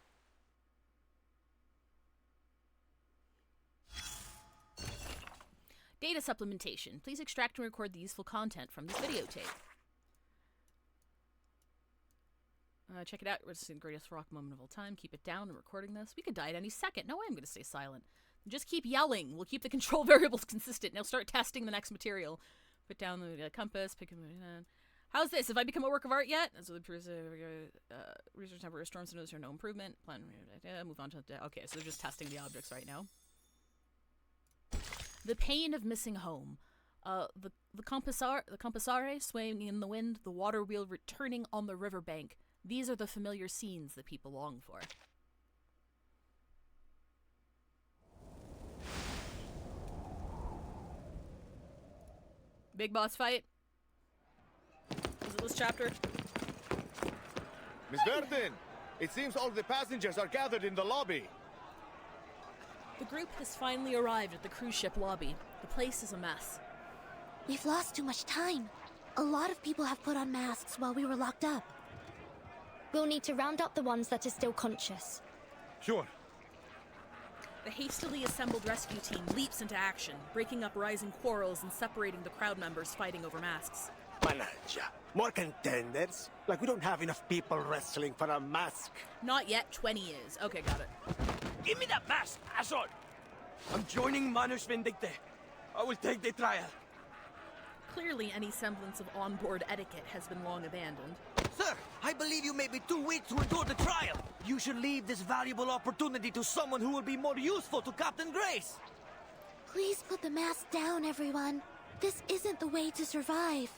Data supplementation. Please extract and record the useful content from this videotape. Check it out. We're just the greatest rock moment of all time. Keep it down. I'm recording this. We could die at any second. No way I'm going to stay silent. Just keep yelling. We'll keep the control variables consistent. Now start testing the next material. Put down the compass. Pick a How's this? Have I become a work of art yet? That's what the research temporary storms and notice no improvement. Plan. Move on to the. Okay, so they're just testing the objects right now. The pain of missing home. The compassare swaying in the wind. The water wheel returning on the riverbank. These are the familiar scenes that people long for. Big boss fight. Is it this chapter? Miss Verdin, it seems all the passengers are gathered in the lobby. The group has finally arrived at the cruise ship lobby. The place is a mess. We've lost too much time. A lot of people have put on masks while we were locked up. We'll need to round up the ones that are still conscious. Sure. The hastily assembled rescue team leaps into action, breaking up rising quarrels and separating the crowd members fighting over masks. Mananja, more contenders? Like we don't have enough people wrestling for a mask. Not yet, 20 is. Okay, got it. Give me that mask, asshole! I'm joining Manus Vindicte. I will take the trial. Clearly, any semblance of onboard etiquette has been long abandoned. Sir, I believe you may be too weak to endure the trial. You should leave this valuable opportunity to someone who will be more useful to Captain Grace. Please put the mask down, everyone. This isn't the way to survive.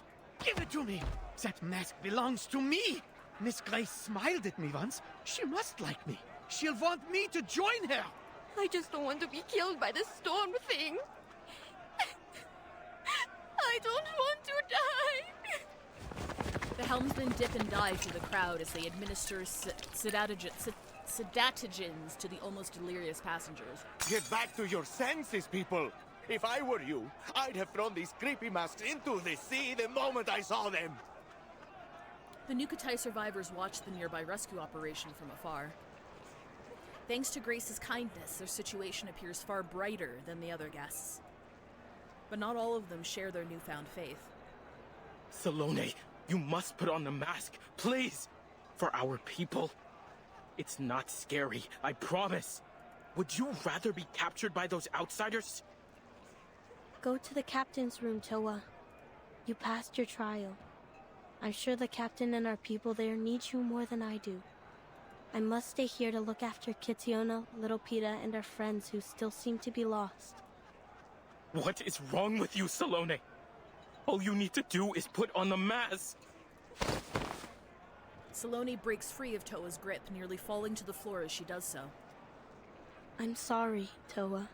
Give it to me! That mask belongs to me! Miss Grace smiled at me once. She must like me. She'll want me to join her! I just don't want to be killed by the storm thing. I don't want to die! The helmsmen dip and dive through the crowd as they administer sedatogens to the almost delirious passengers. Get back to your senses, people! If I were you, I'd have thrown these creepy masks into the sea the moment I saw them! The Nukatai survivors watch the nearby rescue operation from afar. Thanks to Grace's kindness, their situation appears far brighter than the other guests. But not all of them share their newfound faith. Salome, you must put on the mask, please! For our people. It's not scary, I promise. Would you rather be captured by those outsiders? Go to the captain's room, Toa. You passed your trial. I'm sure the captain and our people there need you more than I do. I must stay here to look after Kitiona, Little Pita, and our friends who still seem to be lost. What is wrong with you, Salome? All you need to do is put on the mask. Salome breaks free of Toa's grip, nearly falling to the floor as she does so. I'm sorry, Toa.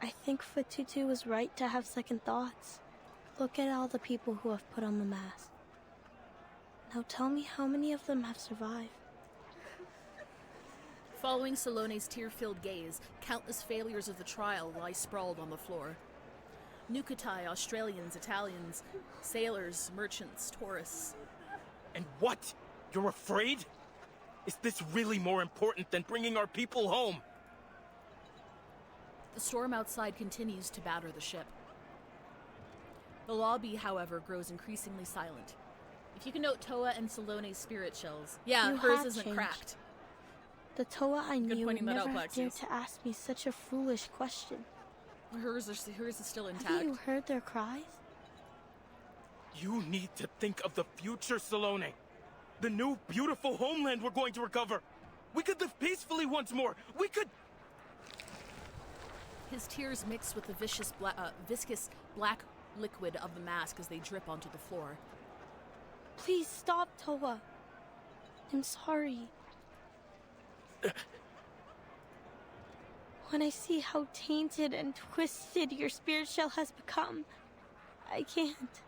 I think Fatutu was right to have second thoughts. Look at all the people who have put on the mask. Now tell me how many of them have survived. Following Salone's tear-filled gaze, countless failures of the trial lie sprawled on the floor. Nukutai, Australians, Italians, sailors, merchants, tourists. And what? You're afraid? Is this really more important than bringing our people home? The storm outside continues to batter the ship. The lobby, however, grows increasingly silent. If you can note Toa and Salone's spirit shells. Yeah, You hers have isn't changed. cracked. The Toa I Good knew would pointing that never out, have dared Plaxius. to ask me such a foolish question. Hers is still intact. Haven't you heard their cries? You need to think of the future, Salone. The new, beautiful homeland we're going to recover. We could live peacefully once more. We could... His tears mix with the viscous black liquid of the mask as they drip onto the floor. Please stop, Toa. I'm sorry. When I see how tainted and twisted your spirit shell has become, I can't.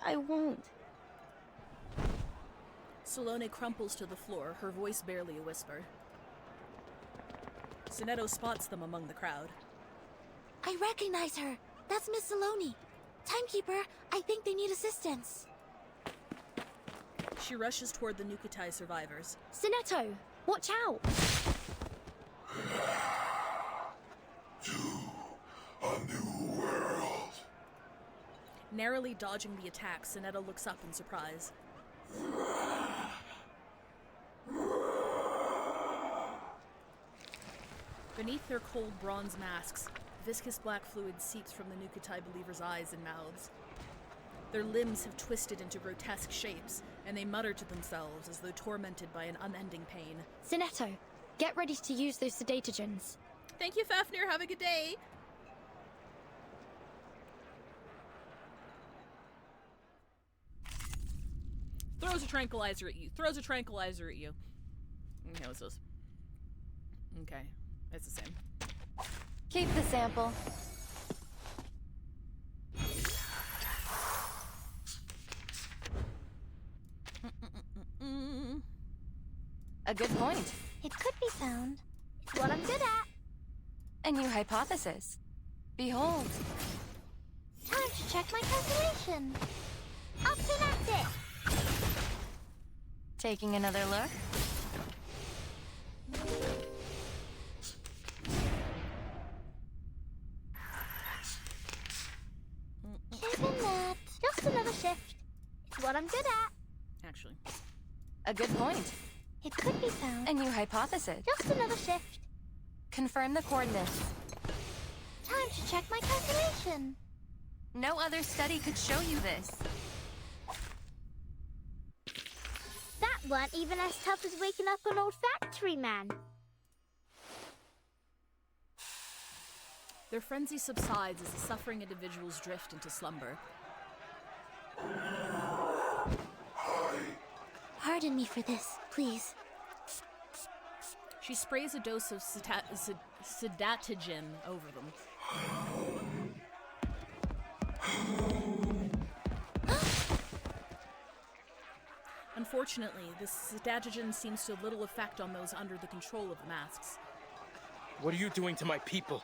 I won't. Salone crumples to the floor, her voice barely a whisper. Sinetto spots them among the crowd. I recognize her. That's Miss Salone. Timekeeper, I think they need assistance. She rushes toward the Nukutai survivors. Sinetto, watch out! A new world. Narrowly dodging the attack, Sinetto looks up in surprise. Beneath their cold bronze masks, viscous black fluid seeps from the Nukutai believers' eyes and mouths. Their limbs have twisted into grotesque shapes, and they mutter to themselves as though tormented by an unending pain. Sinetto, get ready to use those sedatogens. Thank you, Fafnir. Have a good day. Throws a tranquilizer at you. Throws a tranquilizer at you. Okay, what's this? Okay, it's the same. Keep the sample. A good point. It could be found. It's what I'm good at. A new hypothesis. Behold. Time to check my calculation. Up and at it. Taking another look? Keeping that. Just another shift. It's what I'm good at. Actually. A good point. It could be found. A new hypothesis. Just another shift. Confirm the coordinates. Time to check my calculation. No other study could show you this. That weren't even as tough as waking up an old factory man. Their frenzy subsides as the suffering individuals drift into slumber. Pardon me for this, please. She sprays a dose of sedatogen over them. Unfortunately, this sedatogen seems to have little effect on those under the control of the masks. What are you doing to my people?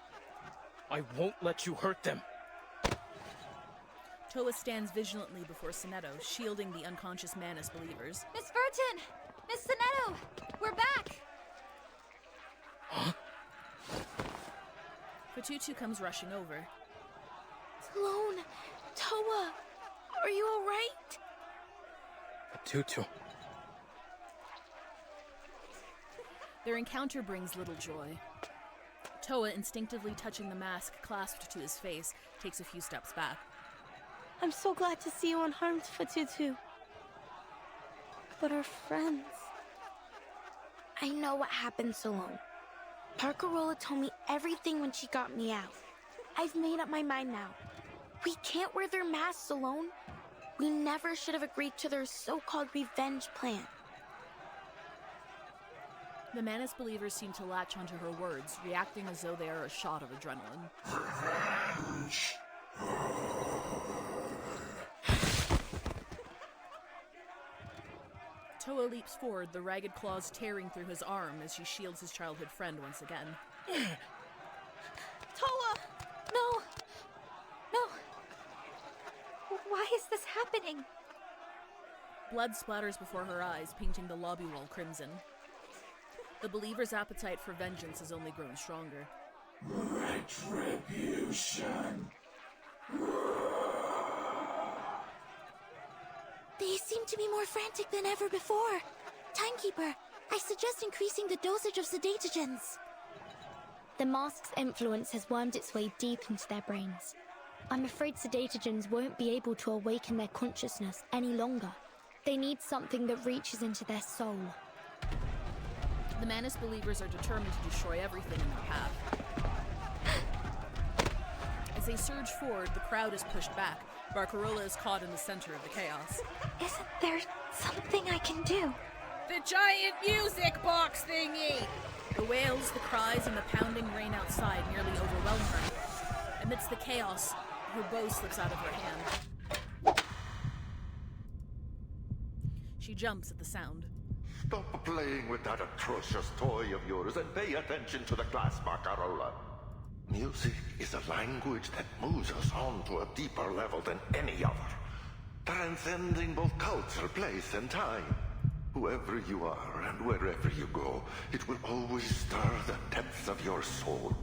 I won't let you hurt them. Toa stands vigilantly before Sinetto, shielding the unconscious Manus believers. Miss Burton! Miss Sinetto! We're back! Huh? Fatutu comes rushing over. Salone, Toa, are you all right? Tutu. Their encounter brings little joy. Toa, instinctively touching the mask clasped to his face, takes a few steps back. I'm so glad to see you unharmed, Fatutu. But our friends... I know what happened, Salone. Barcarola told me everything when she got me out. I've made up my mind now. We can't wear their masks alone. We never should have agreed to their so-called revenge plan. The Manus believers seem to latch onto her words, reacting as though they are a shot of adrenaline. Revenge. Toa leaps forward, the ragged claws tearing through his arm as she shields his childhood friend once again. Toa! No! No! Why is this happening? Blood splatters before her eyes, painting the lobby wall crimson. The believer's appetite for vengeance has only grown stronger. Retribution. They seem to be more frantic than ever before. Timekeeper, I suggest increasing the dosage of sedatogens. The mask's influence has wormed its way deep into their brains. I'm afraid sedatogens won't be able to awaken their consciousness any longer. They need something that reaches into their soul. The Manus believers are determined to destroy everything in their path. As they surge forward, the crowd is pushed back. Barcarola is caught in the center of the chaos. Isn't there something I can do? The giant music box thingy! The wails, the cries, and the pounding rain outside nearly overwhelm her. Amidst the chaos, her bow slips out of her hand. She jumps at the sound. Stop playing with that atrocious toy of yours and pay attention to the class, Barcarola. Music is a language that moves us on to a deeper level than any other, transcending both culture, place, and time. Whoever you are and wherever you go, it will always stir the depths of your soul.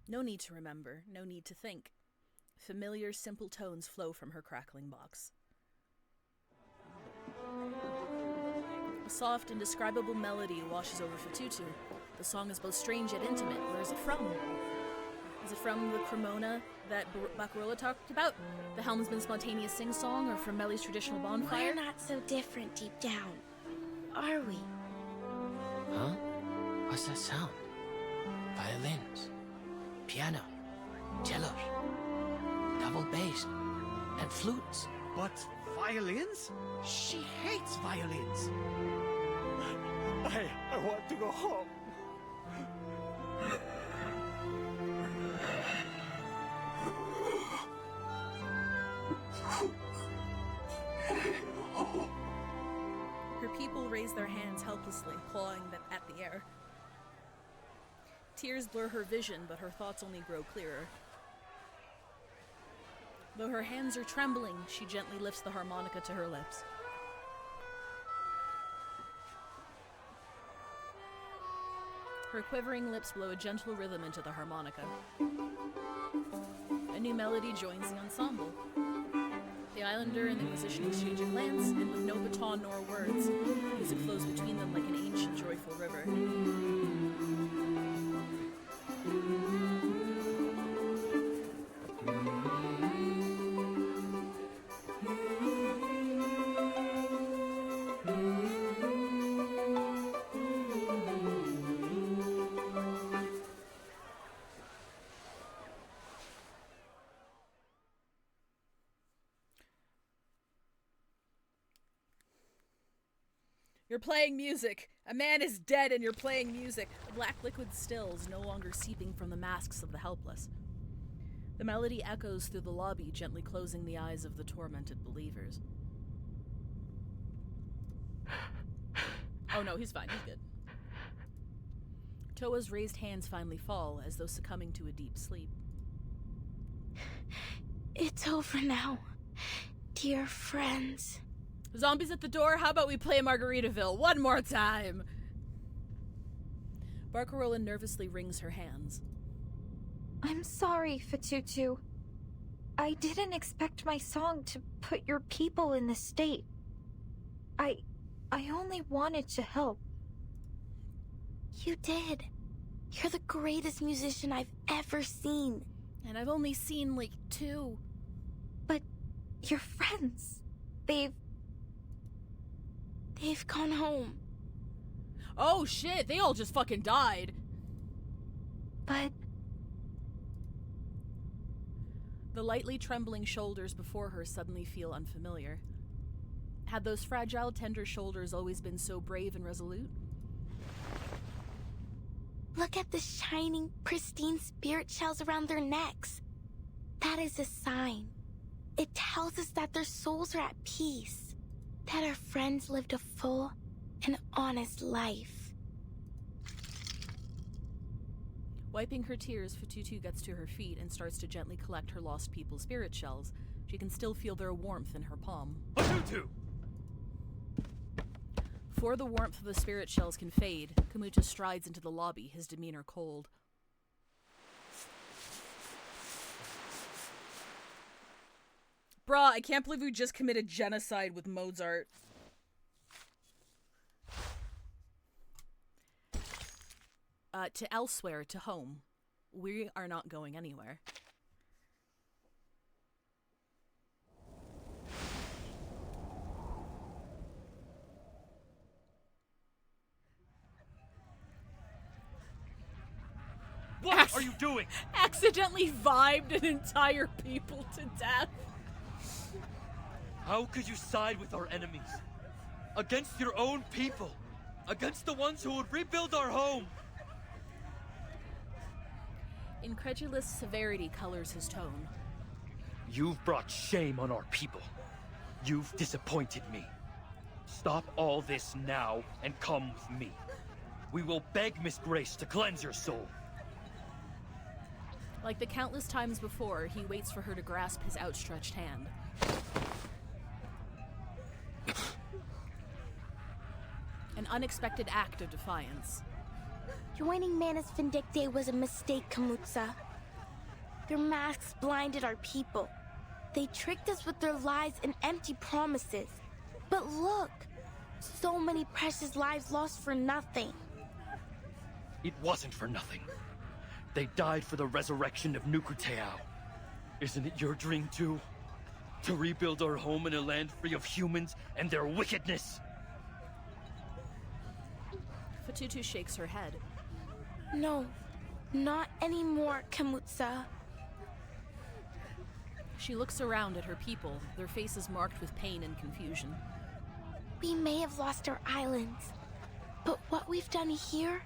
No need to remember, no need to think. Familiar, simple tones flow from her crackling box. A soft, indescribable melody washes over Fatutu. The song is both strange yet intimate. Where is it from? Is it from the Cremona that Barcarola talked about? The helmsman's spontaneous sing-song, or from Melly's traditional bonfire? We're not so different deep down, are we? Huh? What's that sound? Violins, piano, cellos, double bass, and flutes. What? Violins? She hates violins. I want to go home. Her people raise their hands helplessly, clawing them at the air. Tears blur her vision, but her thoughts only grow clearer. Though her hands are trembling, she gently lifts the harmonica to her lips. Her quivering lips blow a gentle rhythm into the harmonica. A new melody joins the ensemble. The Islander and the musician exchange a glance, and with no baton nor words, music flows between them like an ancient, joyful river. You're playing music. A man is dead and you're playing music. The black liquid stills, no longer seeping from the masks of the helpless. The melody echoes through the lobby, gently closing the eyes of the tormented believers. Oh no, he's fine. He's good. Toa's raised hands finally fall, as though succumbing to a deep sleep. It's over now, dear friends. Zombies at the door, how about we play Margaritaville one more time? Barcarola nervously wrings her hands. I'm sorry, Fatutu. I didn't expect my song to put your people in this state. I only wanted to help. You did. You're the greatest musician I've ever seen. And I've only seen, like, 2. But your friends, they've gone home. Oh shit, they all just fucking died. But The lightly trembling shoulders before her suddenly feel unfamiliar. Had those fragile, tender shoulders always been so brave and resolute? Look at the shining, pristine spirit shells around their necks. That is a sign. It tells us that their souls are at peace, that our friends lived a full and honest life. Wiping her tears, Fatutu gets to her feet and starts to gently collect her lost people's spirit shells. She can still feel their warmth in her palm. Fatutu! Before the warmth of the spirit shells can fade, Kamuta strides into the lobby, his demeanor cold. Bruh, I can't believe we just committed genocide with Mozart. To elsewhere, to home. We are not going anywhere. What are you doing? Accidentally vibed an entire people to death. How could you side with our enemies? Against your own people? Against the ones who would rebuild our home? Incredulous severity colors his tone. You've brought shame on our people. You've disappointed me. Stop all this now and come with me. We will beg Miss Grace to cleanse your soul. Like the countless times before, he waits for her to grasp his outstretched hand. An unexpected act of defiance. Joining Manus Vindictae was a mistake, Kamutsa. Their masks blinded our people. They tricked us with their lies and empty promises. But look, so many precious lives lost for nothing. It wasn't for nothing. They died for the resurrection of Nukuteo. Isn't it your dream too? To rebuild our home in a land free of humans and their wickedness? Fatutu shakes her head. No, not anymore, Kamutsa. She looks around at her people, their faces marked with pain and confusion. We may have lost our islands, but what we've done here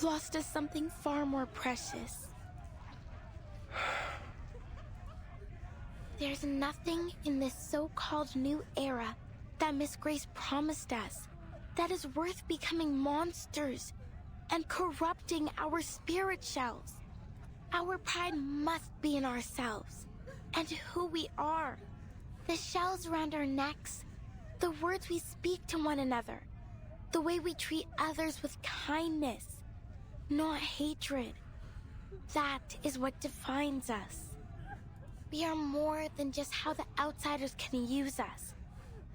lost us something far more precious. There's nothing in this so-called new era that Miss Grace promised us that is worth becoming monsters and corrupting our spirit shells. Our pride must be in ourselves and who we are. The shells around our necks, the words we speak to one another, the way we treat others with kindness, not hatred. That is what defines us. We are more than just how the outsiders can use us.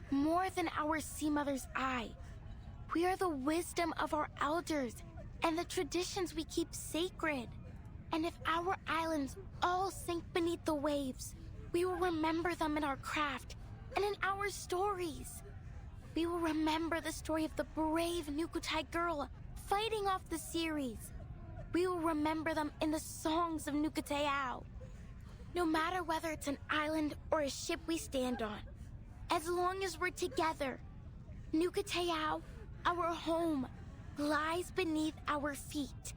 More than our sea mother's eye. We are the wisdom of our elders and the traditions we keep sacred. And if our islands all sink beneath the waves, we will remember them in our craft and in our stories. We will remember the story of the brave Nukutai girl fighting off the series. We will remember them in the songs of Nukuteao. No matter whether it's an island or a ship we stand on, as long as we're together, Nukuteao, our home, lies beneath our feet.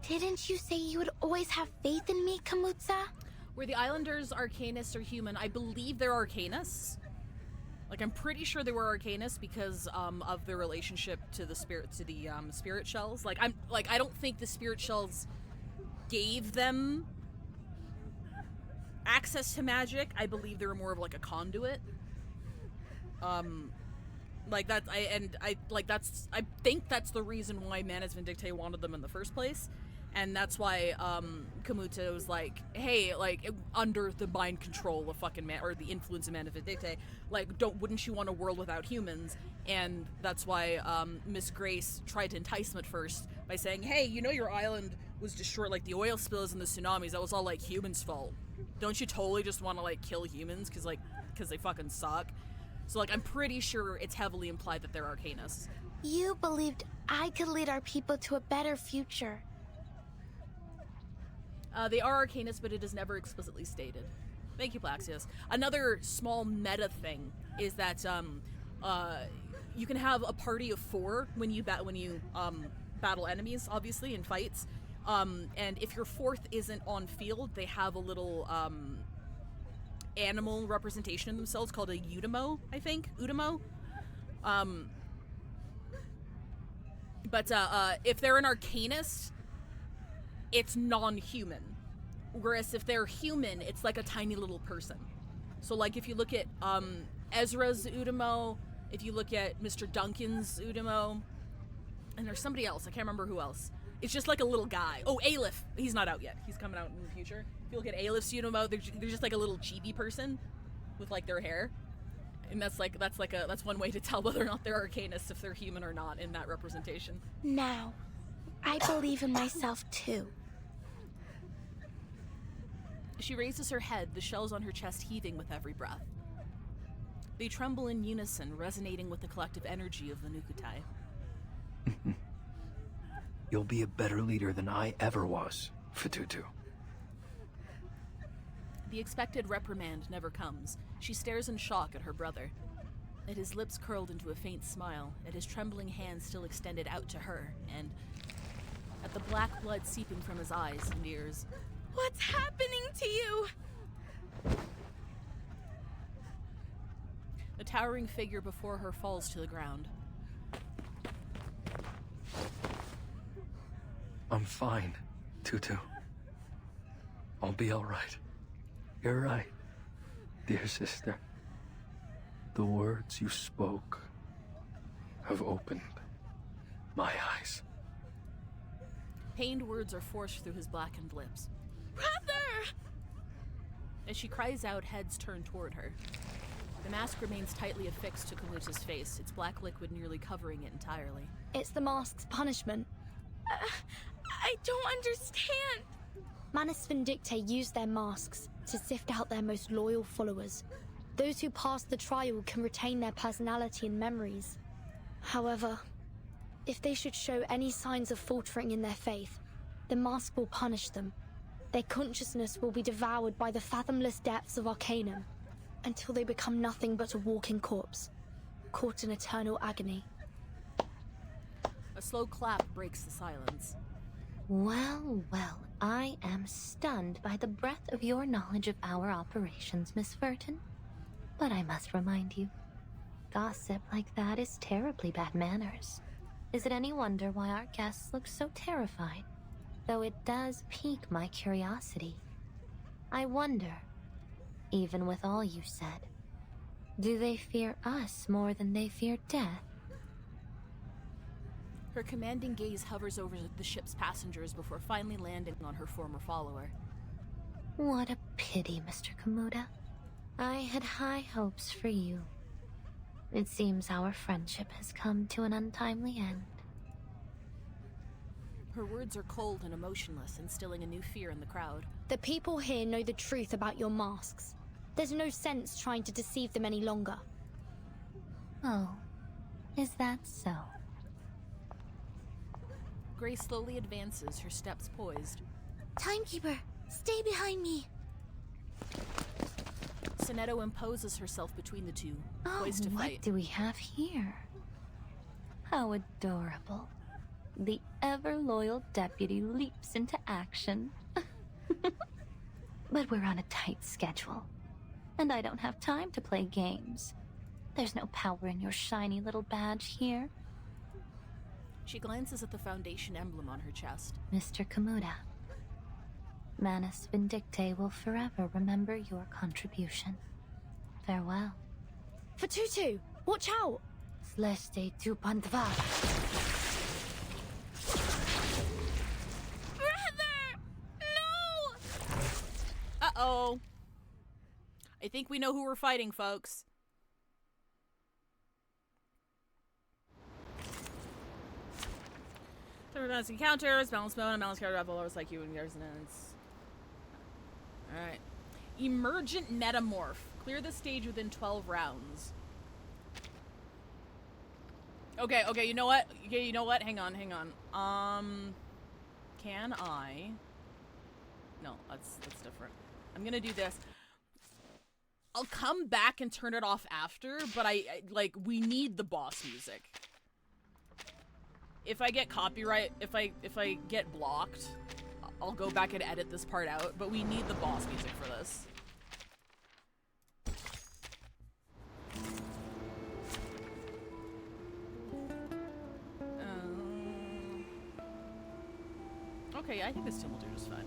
Didn't you say you would always have faith in me, Kamutsa? Were the Islanders Arcanists or human? I believe they're Arcanists. Like, I'm pretty sure they were Arcanists because of their relationship to the spirit shells. I don't think the spirit shells gave them access to magic. I believe they were more of like a conduit. I think that's the reason why Manus Vindictae wanted them in the first place. And that's why Kamuta was like, hey, like, under the mind control of fucking or the influence of Manus Vindictae, like, wouldn't you want a world without humans? And that's why Miss Grace tried to entice them at first by saying, hey, you know your island was destroyed, like, the oil spills and the tsunamis, that was all, like, humans' fault. Don't you totally just want to, like, kill humans because they fucking suck? So, like, I'm pretty sure it's heavily implied that they're Arcanists. You believed I could lead our people to a better future. They are Arcanists, but it is never explicitly stated. Thank you, Plaxius. Another small meta thing is that you can have a party of 4 when you battle enemies, obviously, in fights. And if your 4th isn't on field, they have a little animal representation of themselves called a Udamo, I think. Udamo. But if they're an Arcanist, it's non-human. Whereas if they're human, it's like a tiny little person. So like if you look at Ezra's Udamo, if you look at Mr. Duncan's Udamo, and there's somebody else, I can't remember who else. It's just like a little guy. Oh, Aleph. He's not out yet. He's coming out in the future. If you look at Aleph's Udamo, they're just like a little chibi person with like their hair. And that's one way to tell whether or not they're Arcanists, if they're human or not in that representation. Now, I believe in myself too. She raises her head, the shells on her chest heaving with every breath. They tremble in unison, resonating with the collective energy of the Nukutai. You'll be a better leader than I ever was, Fatutu. The expected reprimand never comes. She stares in shock at her brother. At his lips curled into a faint smile, at his trembling hands still extended out to her, and at the black blood seeping from his eyes and ears. What's happening to you? The towering figure before her falls to the ground. I'm fine, Tutu. I'll be all right. You're right, dear sister. The words you spoke have opened my eyes. Pained words are forced through his blackened lips. Brother! As she cries out, heads turn toward her. The mask remains tightly affixed to Kamuta's face, its black liquid nearly covering it entirely. It's the mask's punishment. I don't understand. Manus Vindictae used their masks to sift out their most loyal followers. Those who pass the trial can retain their personality and memories. However, if they should show any signs of faltering in their faith, the mask will punish them. Their consciousness will be devoured by the fathomless depths of Arcanum, until they become nothing but a walking corpse, caught in eternal agony. A slow clap breaks the silence. Well, well, I am stunned by the breadth of your knowledge of our operations, Miss Verton. But I must remind you, gossip like that is terribly bad manners. Is it any wonder why our guests look so terrified? Though it does pique my curiosity. I wonder, even with all you said, do they fear us more than they fear death? Her commanding gaze hovers over the ship's passengers before finally landing on her former follower. What a pity, Mr. Kamuta. I had high hopes for you. It seems our friendship has come to an untimely end. Her words are cold and emotionless, instilling a new fear in the crowd. The people here know the truth about your masks. There's no sense trying to deceive them any longer. Oh, is that so? Grace slowly advances, her steps poised. Timekeeper, stay behind me. Sonetto imposes herself between the two, Oh, poised to fight. what do we have here? How adorable. The ever-loyal deputy leaps into action. But we're on a tight schedule, and I don't have time to play games. There's no power in your shiny little badge here. She glances at the Foundation emblem on her chest. Mr. Kamuta, Manus Vindictae will forever remember your contribution. Farewell. Fatutu, watch out! Sleste tu Pandva. Brother! No! Uh-oh. I think we know who we're fighting, folks. Balancing counters, balance mode, and balance counter level always like you and resonance. Alright. Emergent Metamorph. Clear the stage within 12 rounds. Okay, you know what? Okay, you know what? Hang on. Can I? No, that's different. I'm gonna do this. I'll come back and turn it off after, but like, we need the boss music. If I get copyright, if I get blocked, I'll go back and edit this part out, but we need the boss music for this. Okay, I think this team will do just fine.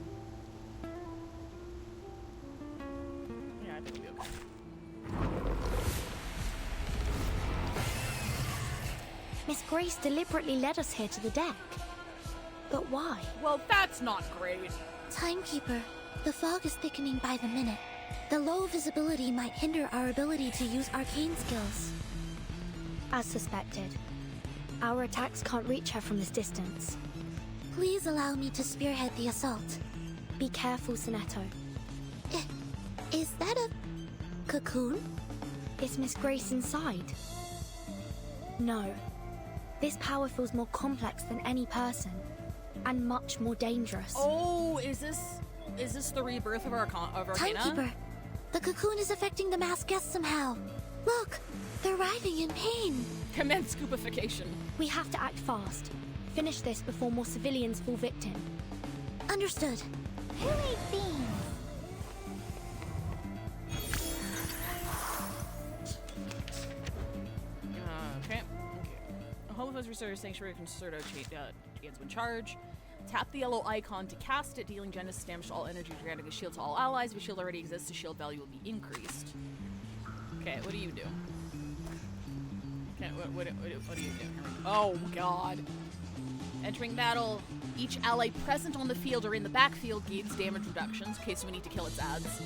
Yeah, I think we'll be okay. Miss Grace deliberately led us here to the deck. But why? Well, that's not great. Timekeeper, the fog is thickening by the minute. The low visibility might hinder our ability to use arcane skills. As suspected. Our attacks can't reach her from this distance. Please allow me to spearhead the assault. Be careful, Sonetto. Is that a cocoon? Is Miss Grace inside? No. This power feels more complex than any person, and much more dangerous. Oh, is this the rebirth of Arcana? Timekeeper, the cocoon is affecting the masked guests somehow. Look, they're writhing in pain. Commence scoopification. We have to act fast. Finish this before more civilians fall victim. Understood. Who ate beans? Okay. Homophobes restore Sanctuary Concerto begins when charge. Tap the yellow icon to cast it, dealing Genesis damage to all energy, granting a shield to all allies. If a shield already exists, the shield value will be increased. Okay, what do you do? Okay, what do you do? Oh god. Entering battle, each ally present on the field or in the backfield gains damage reductions. Okay, so we need to kill its adds.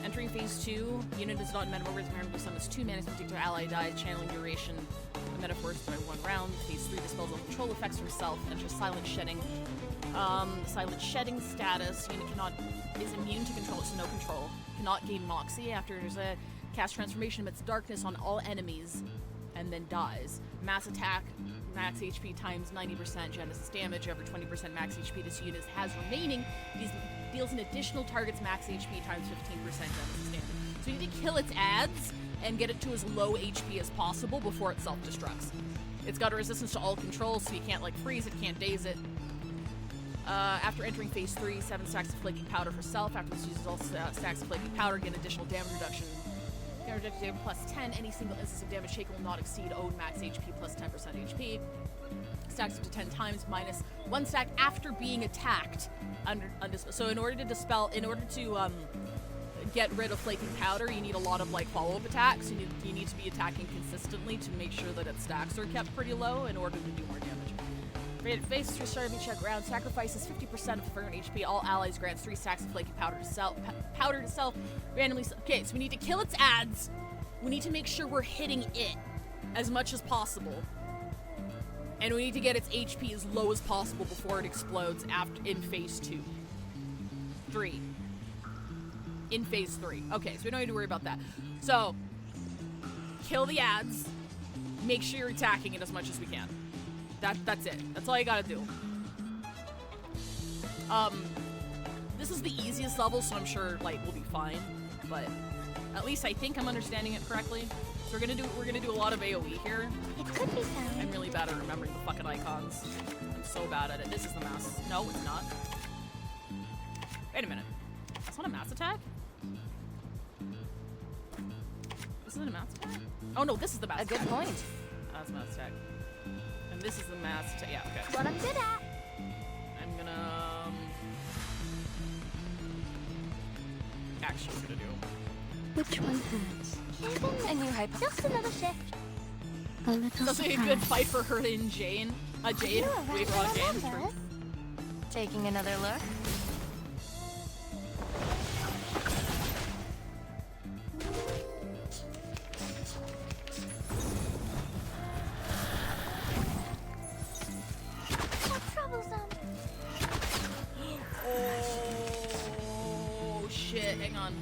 Entering phase 2, unit is not metaphors, randomly summons 2 mana, particular ally dies, channeling duration. The metaphors by 1 round. Phase 3 dispels all control effects from self. Enters silent shedding. Silent shedding status. Unit is immune to control, so no control. Cannot gain Moxie after there's a cast transformation amidst darkness on all enemies, and then dies. Mass attack, max HP times 90% Genesis damage. Every 20% max HP this unit has remaining, deals an additional target's max HP times 15% Genesis damage. So you need to kill its adds and get it to as low HP as possible before it self-destructs. It's got a resistance to all controls, so you can't like freeze it, can't daze it. After entering phase 3, 7 stacks of flaking powder for self. After this uses all stacks of flaking powder, get additional damage reduction. Damage reduction plus 10. Any single instance of damage taken will not exceed own max HP plus 10% HP. Stacks up to 10 times minus 1 stack after being attacked. So in order to get rid of flaking powder, you need a lot of like follow-up attacks. You need to be attacking consistently to make sure that its stacks are kept pretty low in order to do more damage. Phase 3 start of each check round sacrifices 50% of the current HP. All allies grants 3 stacks of flaking powder to self. Randomly. Okay, so we need to kill its adds. We need to make sure we're hitting it as much as possible, and we need to get its HP as low as possible before it explodes in phase 2. 3. In phase 3. Okay, so we don't need to worry about that. So, kill the adds. Make sure you're attacking it as much as we can. That's it. That's all you gotta do. This is the easiest level, so I'm sure like we'll be fine. But at least I think I'm understanding it correctly. So we're gonna do a lot of AoE here. It could be fine. I'm really bad at remembering the fucking icons. I'm so bad at it. This is the mass. No, it's not. Wait a minute. That's not a mass attack? This isn't a mass attack? Oh no, this is the mass attack. A good point. That's a mass attack. And this is the mass attack. Yeah, okay. What I'm good at. I'm gonna... actually gonna do. Which one hurts? A new hypothesis. Just another shift. A little Sounds like a good fight for her and Jane. Jade. Wait, wrong Jane. Taking another look. Oh shit! Hang on.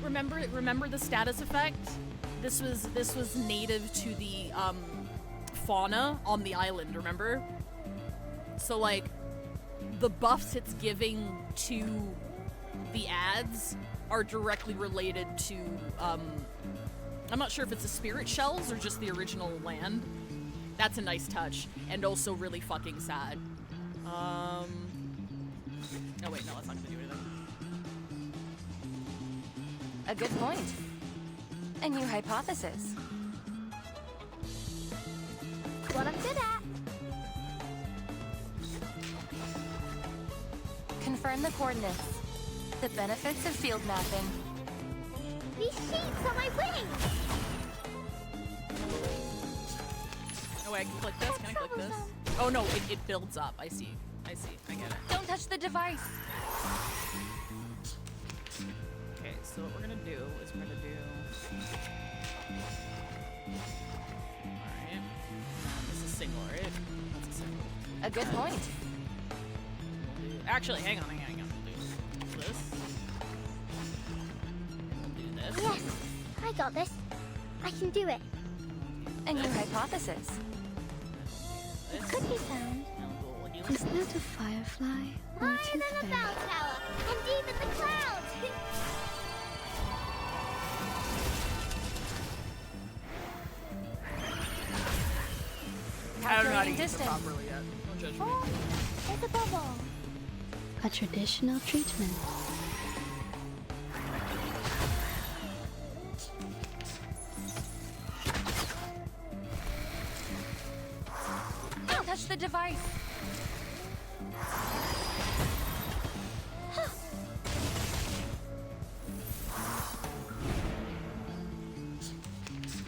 Remember the status effect? this was native to the fauna on the island, remember? So like the buffs it's giving to the ads are directly related to I'm not sure if it's the spirit shells or just the original land. That's a nice touch and also really fucking sad. Oh wait, no, that's not gonna do anything. A good point. A new hypothesis. What I'm good at. Confirm the coordinates. The benefits of field mapping. These sheets are my wings! Oh wait, I can click this? Can I click this? Oh no, it builds up. I see. I get it. Don't touch the device! Okay, so what we're gonna do is we're gonna do... Alright. This is single, right? That's a single. A good point. Actually, hang on. We'll do this. We'll do this. Yes, I got this. I can do it. A new hypothesis. It could be found. Is that a firefly or a Higher tooth than a fairy? bell tower, and deep in the clouds. I don't know how to use it Distance. properly yet. Don't judge me. Oh, it's a bubble. A traditional treatment. Don't touch the device!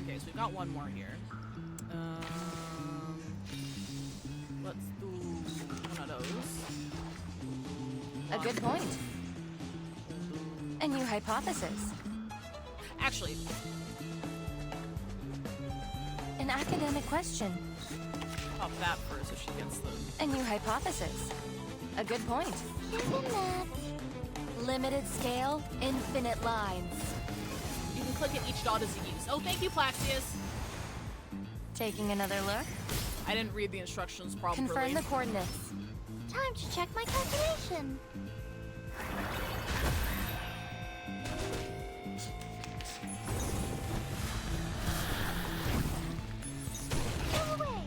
Okay, so we've got one more here. Let's do one of those. A good point. A new hypothesis. Actually, An academic question. pop that first so she gets the... A new hypothesis. A good point. Limited scale, infinite lines. You can click at each dot as you use. Oh, thank you, Plaxius. Taking another look. I didn't read the instructions properly. Confirm the coordinates. Time to check my calculation. Go away.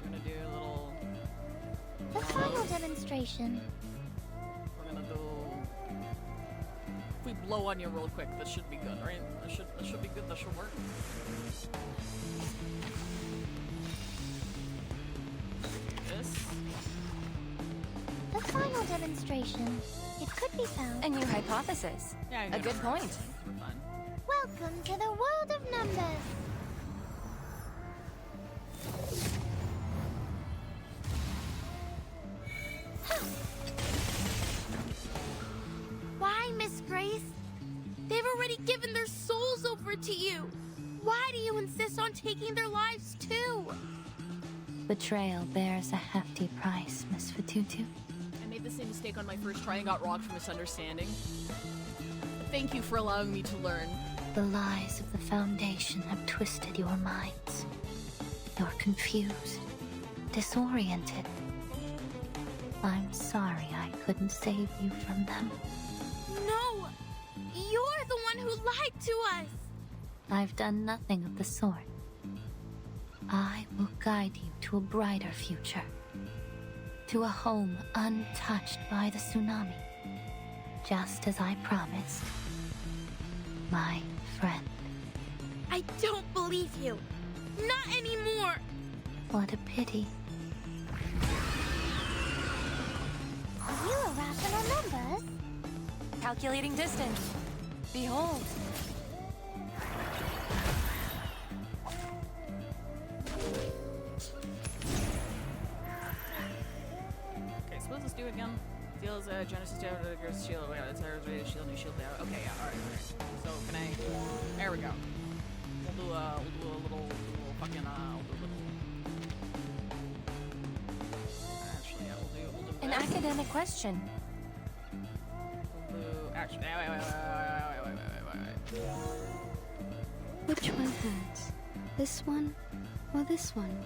We're gonna do a little... The final demonstration. We're gonna do... If we blow on you real quick, that should be good, right? That should be good, that should work. This. The final demonstration. It could be found. A new hypothesis. Yeah, A good point. We're fine. Welcome to the world of numbers. Why, Miss Grace? They've already given their souls over to you. Why do you insist on taking their lives too? Betrayal bears a hefty price, Miss Fatutu. I made the same mistake on my first try and got rocked for misunderstanding. Thank you for allowing me to learn. The lies of the Foundation have twisted your minds. You're confused, disoriented. I'm sorry I couldn't save you from them. No! You're the one who lied to us! I've done nothing of the sort. I will guide you to a brighter future. To a home untouched by the tsunami. Just as I promised. My friend. I don't believe you. Not anymore! What a pity. Are you irrational numbers? Calculating distance. Behold. Okay, so what does this do again? Deals Genesis shield, shield, new shield there. Okay, yeah, alright. So can I... There we go. We'll do a little fucking we'll do a little. Actually, yeah, we'll do An this. academic question. We'll do actually. Wait. Which one hurts? This one or this one?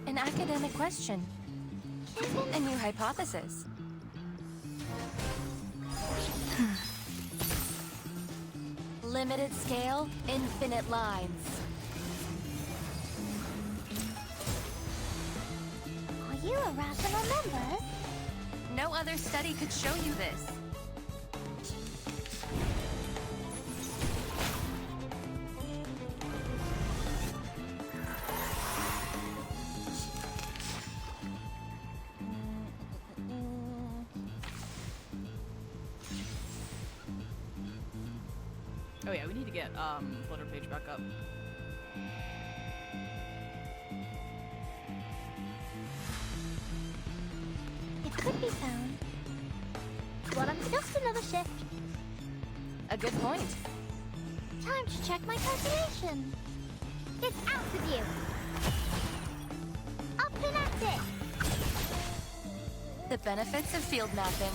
An academic question. A new hypothesis. Limited scale, infinite lines. Are you a rational member? No other study could show you this. Oh yeah, we need to get Flutter page back up. It could be found. Well, I'm just another shift. A good point. Time to check my calculation. It's out with you. Up and at it. The benefits of field mapping.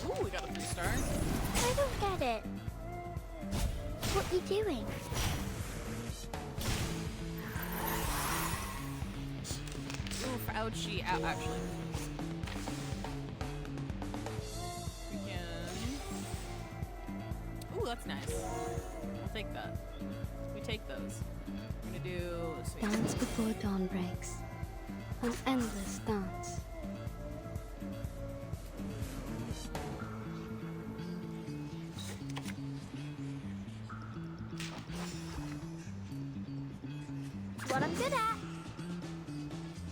Ooh, we got a 3-star. I don't get it. What are you doing? Ooh, ouchie. Ow, actually. We can... Ooh, that's nice. We'll take that. We take those. We're gonna do... let's see. Dance before dawn breaks. An endless dance. What I'm good at.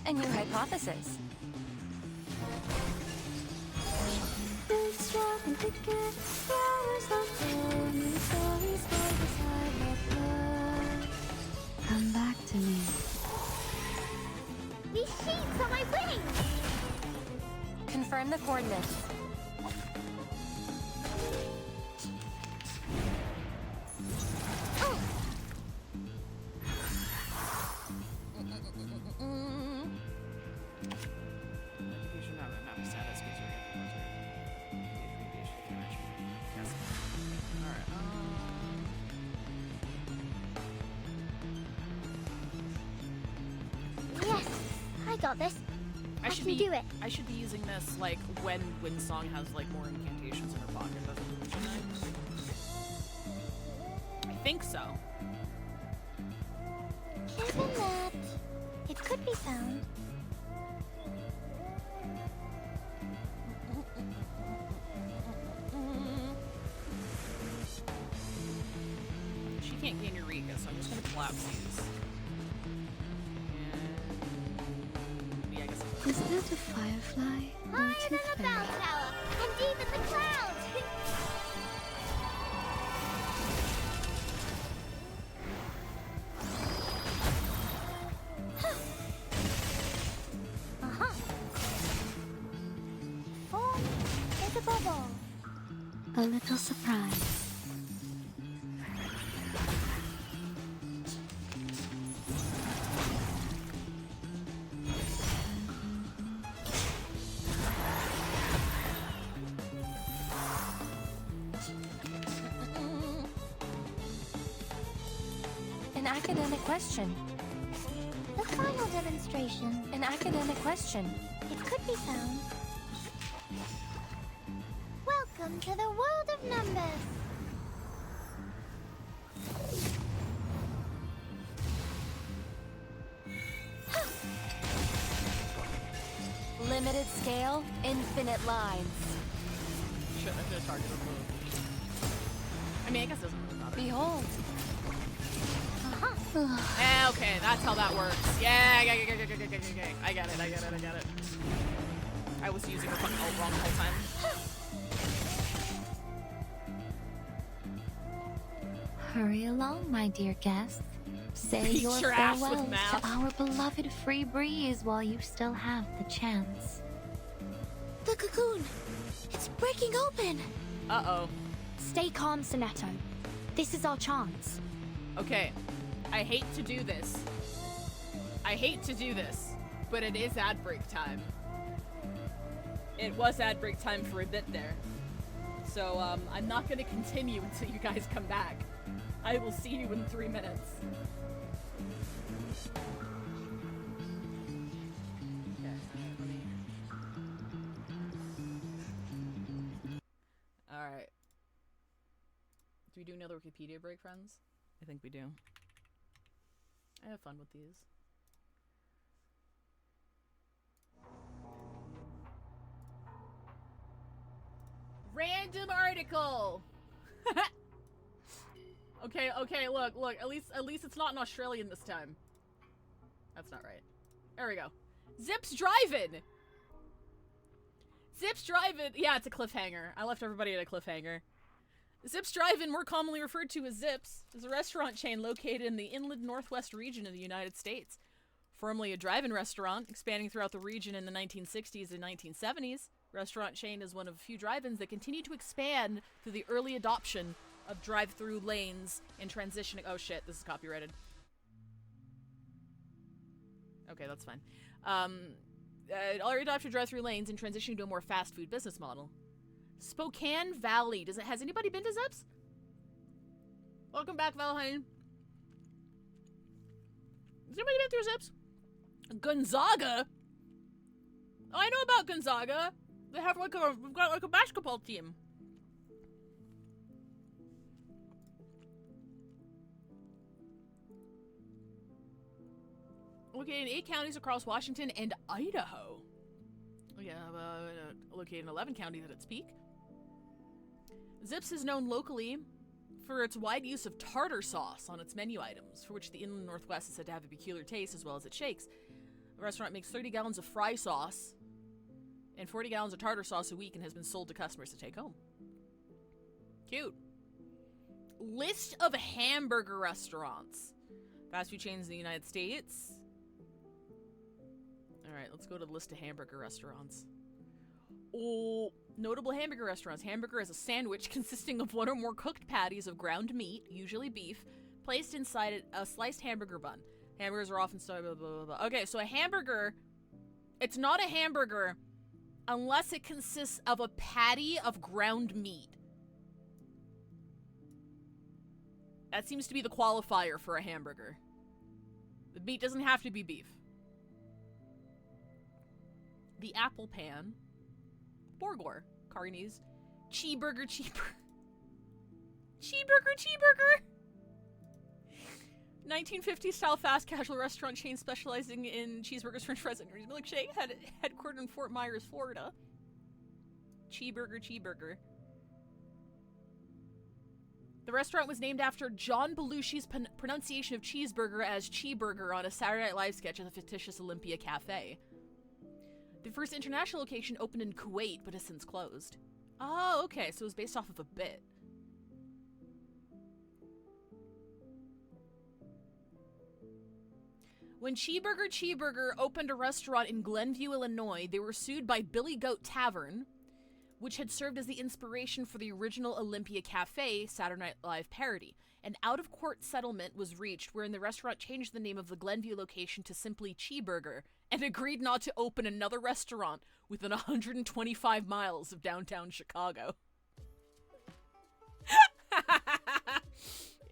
A new hypothesis. Come back to me. These sheets are my wings. Confirm the coordinates. Oh. Education map status gives you Yes. Alright, Yes, I got this. I should can be do it. I should be using this like when Windsong has like more incantations in her pocket, shouldn't I? I think so. Given that it could be found. She can't gain Eureka, so I'm just gonna collapse these. And yeah, I guess Is that a firefly or a Higher tooth than the bell fairy? tower, and deep in the clouds. Uh-huh. Form is above all. A little surprise. An academic question. The final demonstration. An academic question. It could be found. Welcome to the world of numbers. Limited scale, infinite lines. Shit, I just targeted the... I mean, I guess it doesn't really matter. Behold. Okay, that's how that works. Yeah, I get it. I was using the fucking ult wrong the whole time. Hurry along, my dear guests. Say Beat your your ass with farewells math. to our beloved free breeze while you still have the chance. The cocoon! It's breaking open! Uh-oh. Stay calm, Sonetto. This is our chance. Okay. I hate to do this. But it is ad break time. It was ad break time for a bit there. So, I'm not gonna continue until you guys come back. I will see you in 3 minutes. Alright. Do we do another Wikipedia break, friends? I think we do. I have fun with these. Random article! Okay, look, at least it's not in Australian this time. That's not right. There we go. Zips Drive-In! Zips Drive-In, yeah, it's a cliffhanger. I left everybody at a cliffhanger. Zips Drive-In, more commonly referred to as Zips, is a restaurant chain located in the inland northwest region of the United States. Formerly a drive-in restaurant, expanding throughout the region in the 1960s and 1970s, restaurant chain is one of a few drive-ins that continue to expand through the early adoption of drive-through lanes and transitioning. Oh shit, this is copyrighted. Okay, that's fine. Already adopted drive-through lanes and transitioning to a more fast food business model. Spokane Valley. Has anybody been to Zips? Welcome back, Valheim. Has anybody been through Zips? Gonzaga? Oh, I know about Gonzaga. They have we've got like a basketball team. Located in 8 counties across Washington and Idaho. Yeah, located in 11 counties at its peak. Zips is known locally for its wide use of tartar sauce on its menu items, for which the inland northwest is said to have a peculiar taste as well as its shakes. The restaurant makes 30 gallons of fry sauce and 40 gallons of tartar sauce a week and has been sold to customers to take home. Cute. List of hamburger restaurants. Fast food chains in the United States. Alright, let's go to the list of hamburger restaurants. Oh, notable hamburger restaurants. Hamburger is a sandwich consisting of one or more cooked patties of ground meat, usually beef, placed inside a sliced hamburger bun. Hamburgers are often blah, blah, blah, blah. Okay, so a hamburger, it's not a hamburger unless it consists of a patty of ground meat. That seems to be the qualifier for a hamburger. The meat doesn't have to be beef. The Apple Pan. Borgor. Carney's. Cheeseburger. Cheeseburger! 1950s style fast casual restaurant chain specializing in cheeseburgers, french fries, and milkshake, headquartered in Fort Myers, Florida. Cheeseburger. The restaurant was named after John Belushi's pronunciation of cheeseburger as cheeseburger on a Saturday Night Live sketch at the fictitious Olympia Cafe. The first international location opened in Kuwait, but has since closed. Oh, okay, so it was based off of a bit. When Cheeseburger opened a restaurant in Glenview, Illinois, they were sued by Billy Goat Tavern, which had served as the inspiration for the original Olympia Cafe Saturday Night Live parody. An out-of-court settlement was reached wherein the restaurant changed the name of the Glenview location to simply Cheeseburger and agreed not to open another restaurant within 125 miles of downtown Chicago.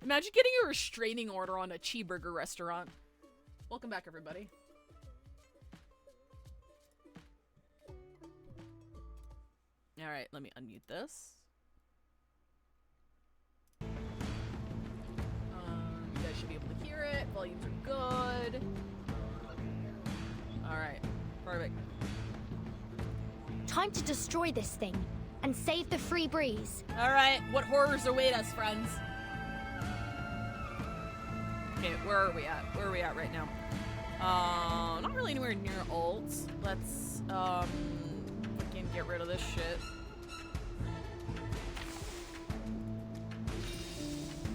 Imagine getting a restraining order on a Cheeseburger restaurant. Welcome back, everybody. Alright, let me unmute this. You guys should be able to hear it. Volumes are good. Alright, perfect. Time to destroy this thing and save the free breeze. Alright, what horrors await us, friends? Okay, where are we at? Where are we at right now? Not really anywhere near ults. Let's, fucking get rid of this shit.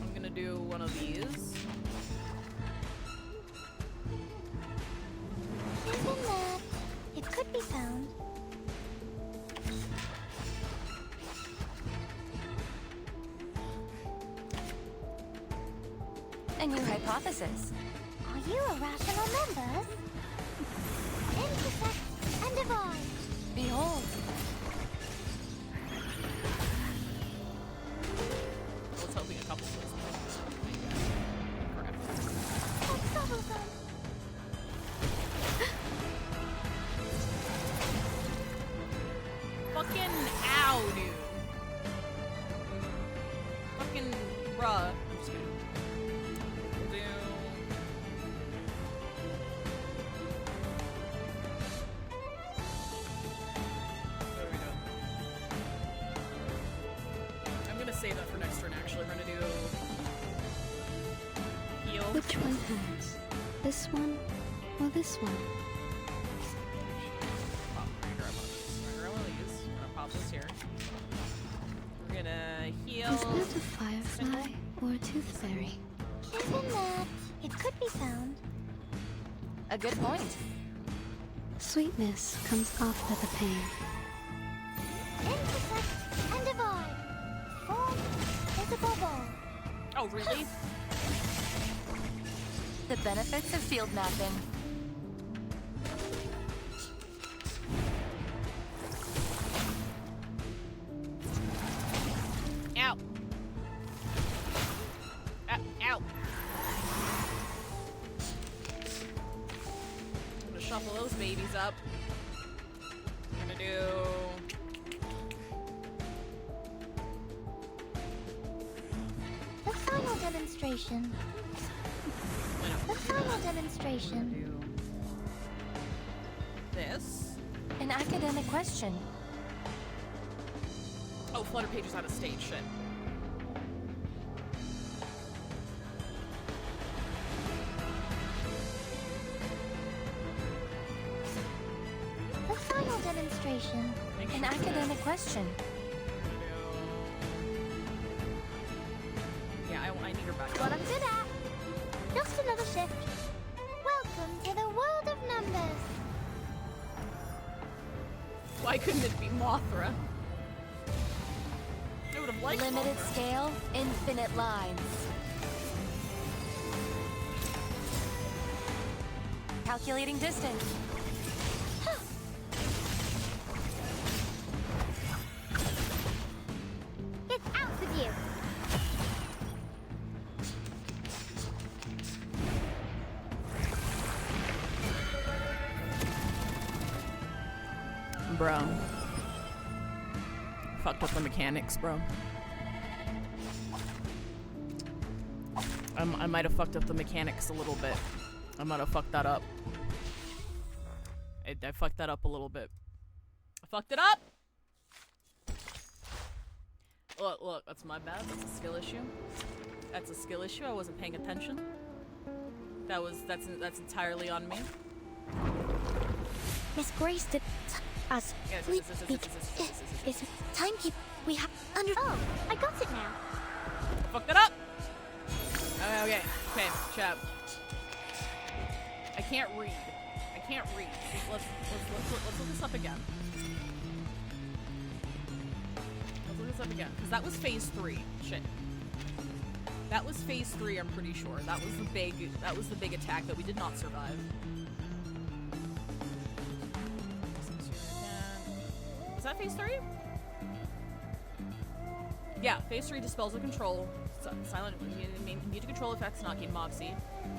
I'm gonna do one of these. Here's a map. It could be found. A new hypothesis. Are you irrational members? Intersect and divide. Behold. I was hoping a couple of those Fucking ow, dude. Fucking bruh. I'm just kidding. We'll do... What are we doing? I'm gonna save that for next turn, actually. We're gonna do... Heal. Which one hurts? This one or this one? Pop this here. We're gonna heal. Is that a firefly or a tooth fairy? Given that it could be found. A good point. Sweetness comes after the pain. Intersect and divide. Form is above all. Oh, really? The benefits of field mapping. Ow. Ow. I'm gonna shuffle those babies up. I'm gonna do... The final demonstration. The final demonstration. This. An academic question. Oh, Flutter Page is out of stage. Shit. The final demonstration. An academic question. Yeah, I need her back. What I'm good at. Just another shift. Welcome to the world of numbers. Why couldn't it be Mothra? I would have liked Limited Mothra. scale, infinite lines. Calculating distance. It's out with you. Bro. Fucked up the mechanics, bro. I might have fucked up the mechanics a little bit. I might have fucked that up. I fucked that up a little bit. I fucked it up! Look, that's my bad. That's a skill issue. That's a skill issue. I wasn't paying attention. That's entirely on me. Miss Grace did us. Yes, It's timekeep. We have under. Oh, I got it now. Fucked it up! Okay, chat. I can't read. Let's look this up again. Because that was phase 3. Shit. That was phase 3, I'm pretty sure. That was the big attack that we did not survive. Was that phase 3? Yeah, phase 3 dispels the control. Silent immune to control effects, not gain Moxie.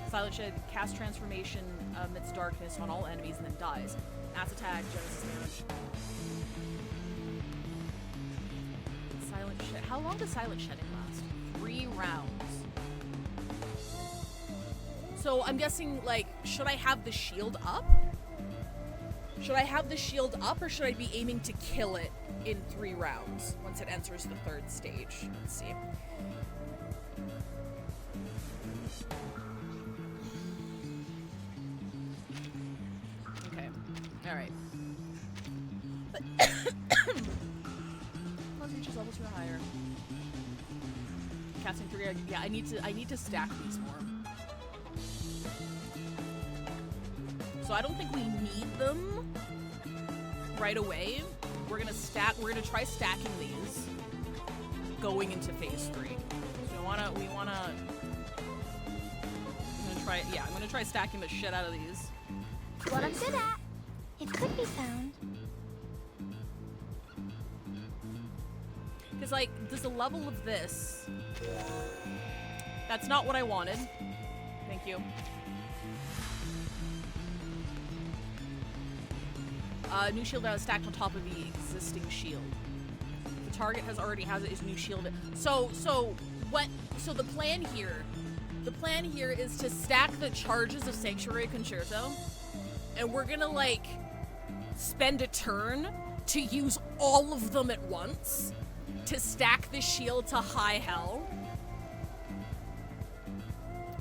Silent Shed casts transformation amidst darkness on all enemies and then dies. Mass attack, Genesis damage. Silent Shed. How long does Silent Shedding last? 3 rounds. So I'm guessing, like, should I have the shield up? Should I have the shield up, or should I be aiming to kill it in 3 rounds once it enters the 3rd stage? Let's see. Okay. Alright. Plus reaches levels for higher. Casting 3, yeah, I need to stack these more. So I don't think we need them right away. We're gonna try stacking these going into phase 3. So we wanna try. Yeah, I'm gonna try stacking the shit out of these. What I'm good at. It could be found. Because like, there's a level of this. That's not what I wanted. Thank you. New shield that is stacked on top of the existing shield. The target already has its new shield. So the plan here is to stack the charges of Sanctuary Concerto, and we're gonna like spend a turn to use all of them at once to stack the shield to high hell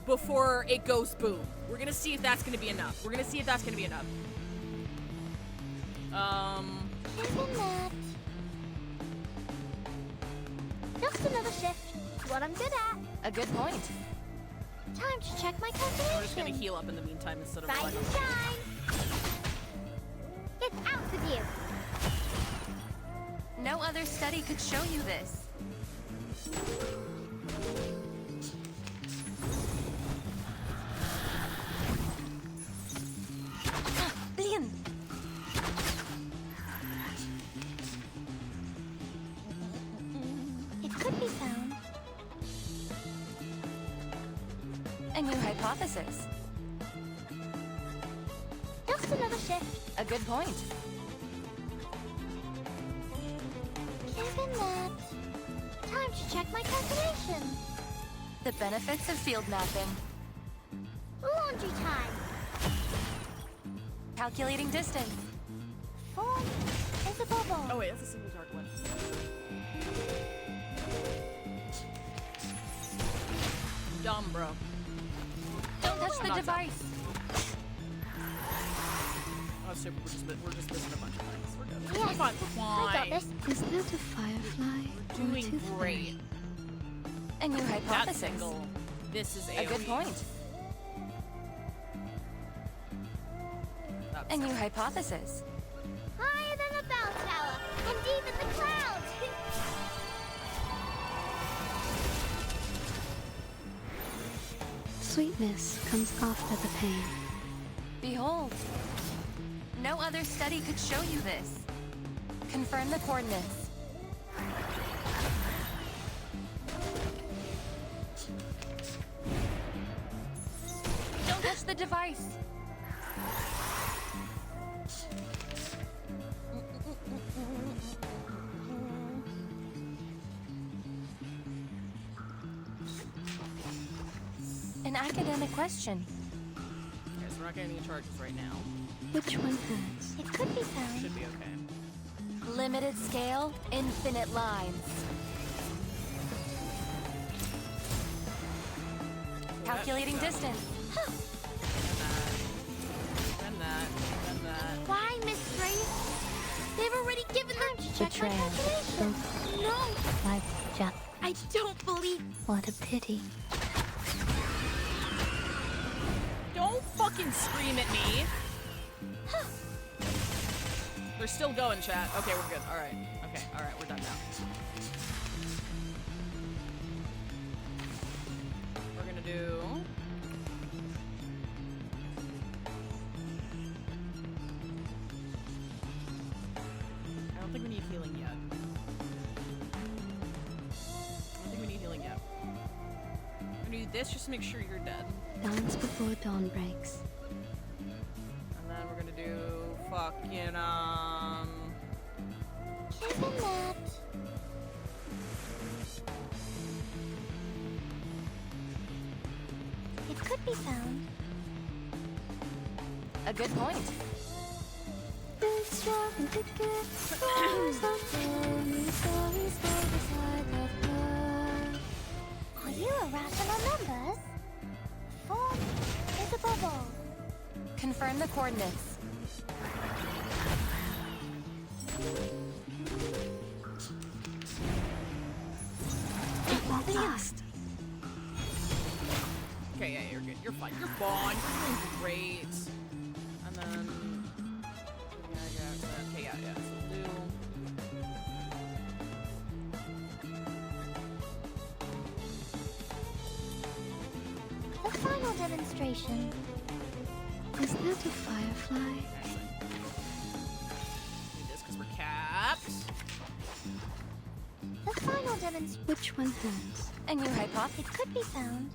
before it goes boom. We're gonna see if that's gonna be enough. Isn't that? Just another shift. What I'm good at. A good point. Time to check my calculation. We're just gonna heal up in the meantime instead of Rise running. and shine. It's out with you. No other study could show you this. Liam. It could be found. A new hypothesis. Just another shift. A good point. Isn't that? Time to check my calculation. The benefits of field mapping. Laundry time. Calculating distance. Form is a bubble. Oh wait, that's a single target one. Dumb, bro. Don't touch the Not device. Oh, super. We're just missing a bunch of things. We're good. Yes, We're fine. We're I got fine. this. Is that a firefly? We're doing great. A new That hypothesis. single. This is A good AoE. point. A new hypothesis. Higher than a bell tower, and even the clouds. Sweetness comes after the pain. Behold. No other study could show you this. Confirm the coordinates. Don't touch the device. An academic question. Okay, so we're not getting any charges right now. Which one hurts? It could be found. Should be okay. Limited scale, infinite lines. Calculating distance. And that. Why, Miss Grace? They've already given them to check my Betrayal. calculation. No, Like just I don't believe. what a pity. Don't fucking scream at me. They're still going, chat. Okay, we're good. Alright. Okay, alright, we're done now. We're gonna do... I don't think we need healing yet. We're gonna do this just to make sure you're dead. Dance before dawn breaks. And then we're gonna do fucking Isn't that? It could be found. A good point. Are you irrational numbers? Form is a bubble. Confirm the coordinates. Fast. Okay, yeah, you're good. You're fine. You're fine. You're doing great. And then... Okay, yeah. So we'll do... The final demonstration. Is that a firefly? Do this because we're capped. The final demonstration. Which one has? A new hypothesis. It could be found.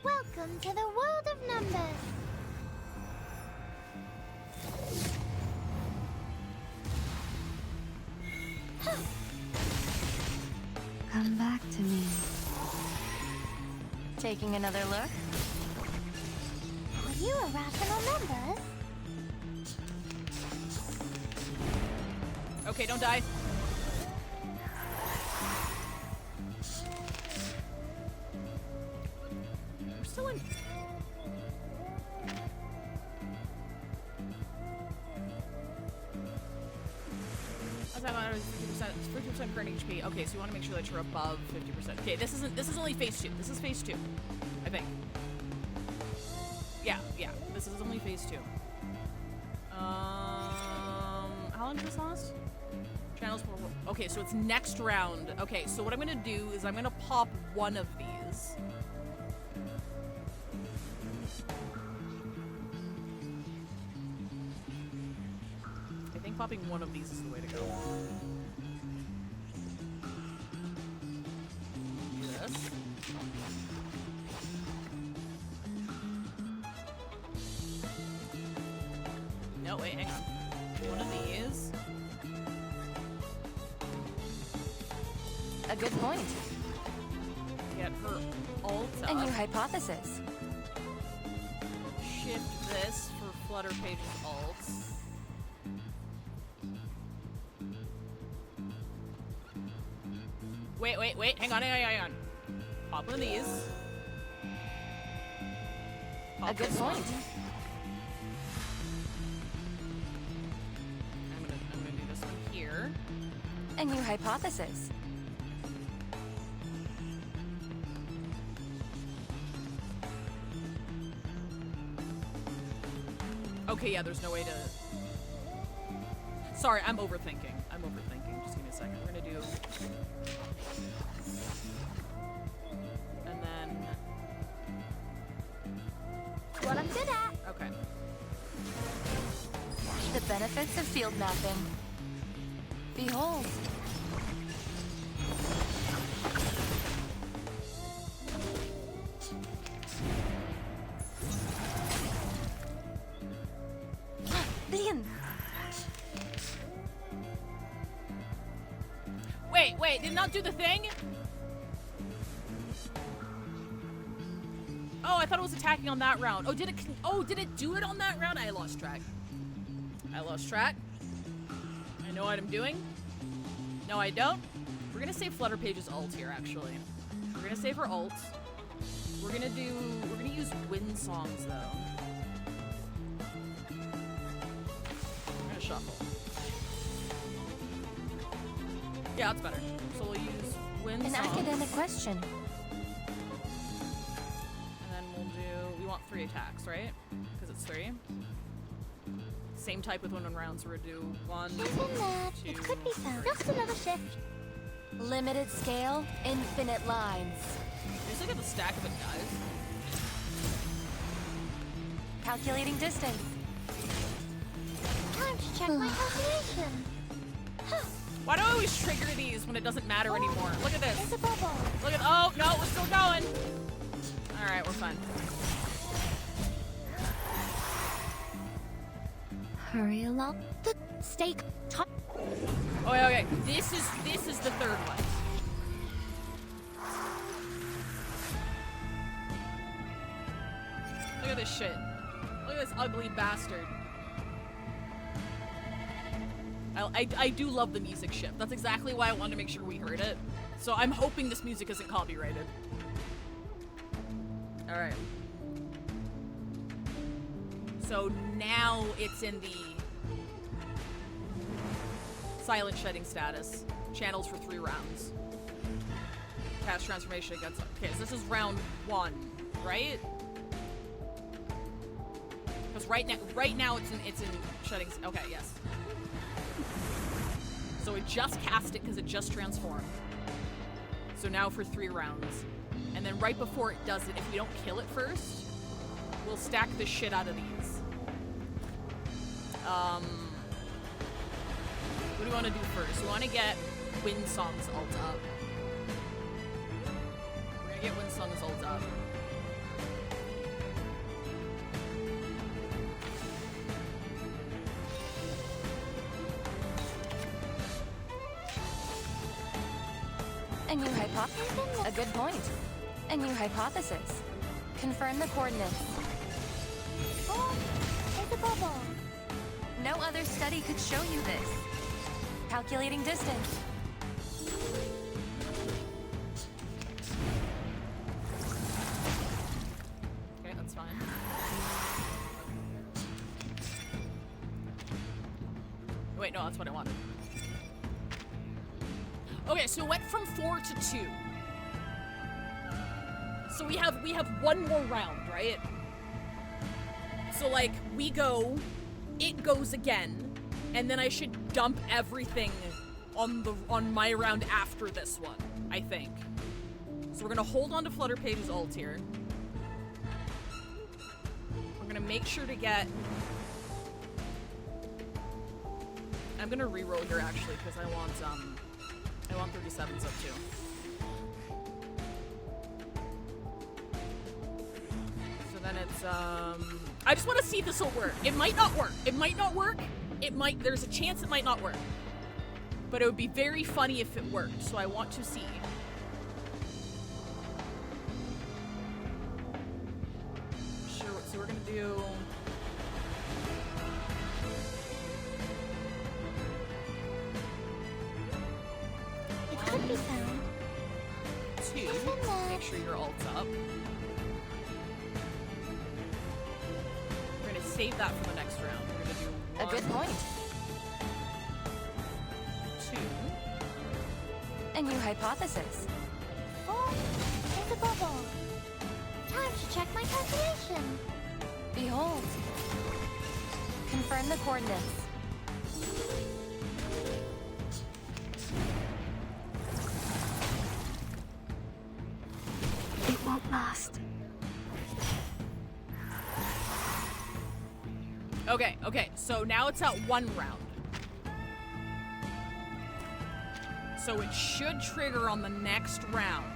Welcome to the world of numbers. Come back to me. Taking another look? Are you irrational numbers? Okay, don't die. We're still in. How's that matter? 50% current HP. Okay, so you want to make sure that you're above 50%. Okay, this is only phase 2. This is phase 2, I think. Yeah, this is only phase 2. How long does this last? Channels. Okay, so it's next round. Okay, so what I'm gonna do is I'm gonna pop one of these. I think popping one of these is the way to go. Do this. No, wait, hang on. One of these. A good point. Get her ult up. A new hypothesis. Shift this for Flutter Page's ult. Wait, hang on. Pop one of these. Pop a good this point. one. I'm gonna do this one here. A new hypothesis. Okay, yeah, there's no way to... Sorry, I'm overthinking. Just give me a second. We're gonna do... And then... What I'm good at. Okay. The benefits of field mapping. Behold. Leon. Wait, did it not do the thing? Oh, I thought it was attacking on that round. Oh, did it do it on that round? I lost track. I know what I'm doing. No, I don't. We're gonna save Flutter Page's ult here, actually. We're gonna save her ult. We're gonna use wind songs, though. We're gonna shuffle. Yeah, that's better. So we'll use wind songs. An academic question. And then we want 3 attacks, right? Because it's 3. Same type with 1 round, so we're gonna do 1, Isn't that? 2, It could be found. Just another shift. Limited scale, infinite lines. Just look at the stack of it, guys. Calculating distance. Time to check my calculation. Why do I always trigger these when it doesn't matter anymore? Look at this. There's a bubble. Look at, oh, no, we're still going. All right, we're fine. Hurry along. The stake top. Oh, okay. This is the third one. Look at this shit. Look at this ugly bastard. I do love the music shift. That's exactly why I wanted to make sure we heard it. So I'm hoping this music isn't copyrighted. All right. So now it's in the silent shedding status. Channels for 3 rounds. Cast transformation against. Okay, so this is round 1, right? Because right now it's in shedding. Okay, yes. So it just cast it because it just transformed. So now for 3 rounds. And then right before it does it, if we don't kill it first, We'll stack the shit out of these. What do we want to do first? We want to get Windsong's ult up. We're gonna get Windsong's ult up. A new hypothesis? A good point. A new hypothesis. Confirm the coordinates. Oh, there's a bubble. No other study could show you this. Calculating distance. Okay, that's fine. Wait, no, that's what I wanted. Okay, so it went from 4 to 2. So we have one more round, right? So like we go, it goes again, and then I should dump everything on my round after this one, I think. So we're gonna hold on to Flutterpage's ult here. We're gonna make sure to get. I'm gonna reroll here actually because I want 37s up too. So then it's I just want to see if this will work. It might not work. It might not work. There's a chance it might not work. But it would be very funny if it worked, so I want to see. Sure, so we're gonna do. It could be found. 2. Make sure your ult's up. We're gonna save that for the next round. We're gonna do 1. A good point. 2. A new hypothesis. Oh, there's a bubble. Time to check my calculation. Behold. Confirm the coordinates. It won't last. Okay, so now it's at 1 round. So it should trigger on the next round.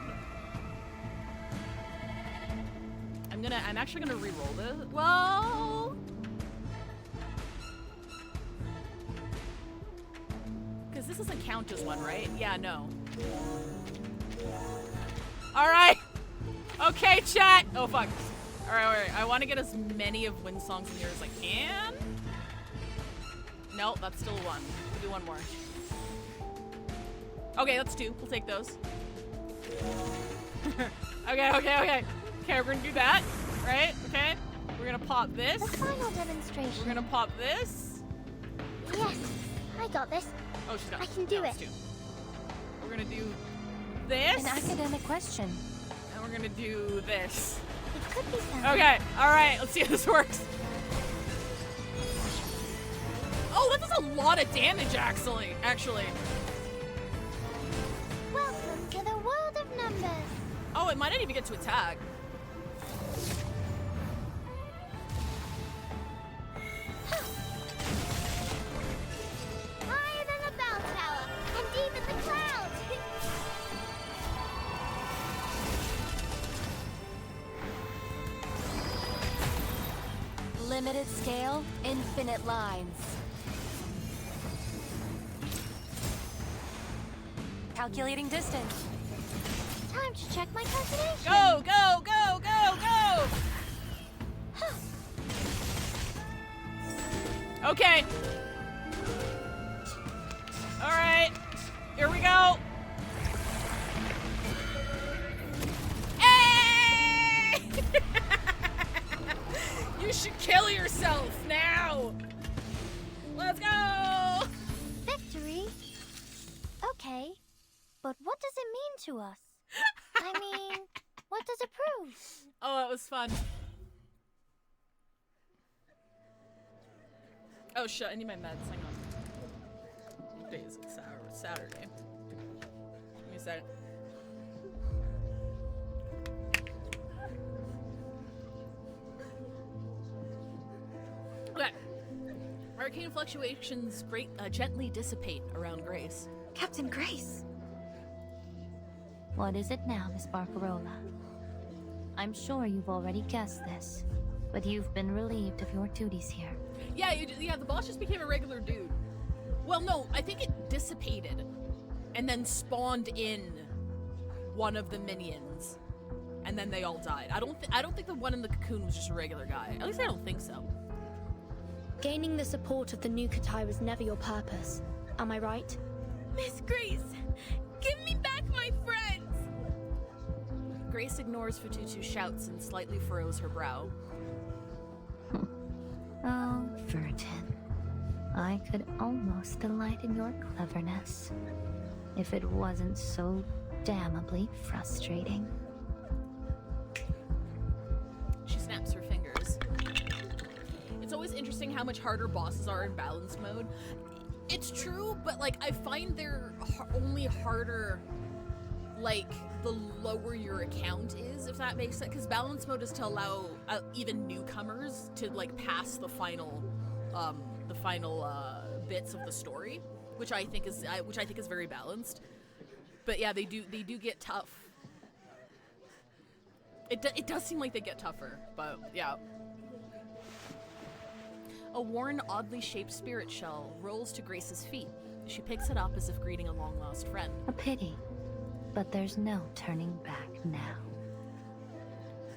I'm actually gonna re-roll this. Well, because this doesn't count as one, right? Yeah, no. All right. Okay, chat. Oh fuck. All right. I want to get as many of Windsong's in here as I can. No, that's still 1. We'll do 1 more. Okay, that's 2. We'll take those. Okay. Okay, we're gonna do that, right? Okay. We're gonna pop this. The final demonstration. We're gonna pop this. Yes, I got this. Oh, she's got I can do it. 2. We're gonna do this. An academic question. And we're gonna do this. It could be found. Okay, alright, let's see if this works. Oh, that does a lot of damage, actually. Welcome to the world of numbers. Oh, it might not even get to attack. Higher than the bell tower, and deep in the clouds. Limited scale, infinite lines. Calculating distance. Time to check my calculation. Go! Okay. Alright. Here we go. Hey! You should kill yourself now. Let's go. Victory? Okay, but what does it mean to us? I mean, what does it prove? Oh, it was fun. Oh shit, I need my meds. Hang on. What day is it? Saturday. Give me a second. arcane fluctuations gently dissipate around Grace. Captain Grace! What is it now, Miss Barcarola? I'm sure you've already guessed this, but you've been relieved of your duties here. Yeah, the boss just became a regular dude. Well, no, I think it dissipated and then spawned in one of the minions, and then they all died. I don't think the one in the cocoon was just a regular guy. At least I don't think so. Gaining the support of the Nukatai was never your purpose. Am I right? Miss Grace, give me back my friends! Grace ignores Fatutu's shouts and slightly furrows her brow. Oh, Vertin. I could almost delight in your cleverness, if it wasn't so damnably frustrating. She snaps her fingers. It's always interesting how much harder bosses are in balanced mode. It's true, but like I find they're only harder like the lower your account is, if that makes sense, because balance mode is to allow even newcomers to like pass the final bits of the story, which I think is very balanced. But yeah, they do get tough. It does seem like they get tougher, but yeah. A worn, oddly shaped spirit shell rolls to Grace's feet. She picks it up as if greeting a long-lost friend. A pity, but there's no turning back now.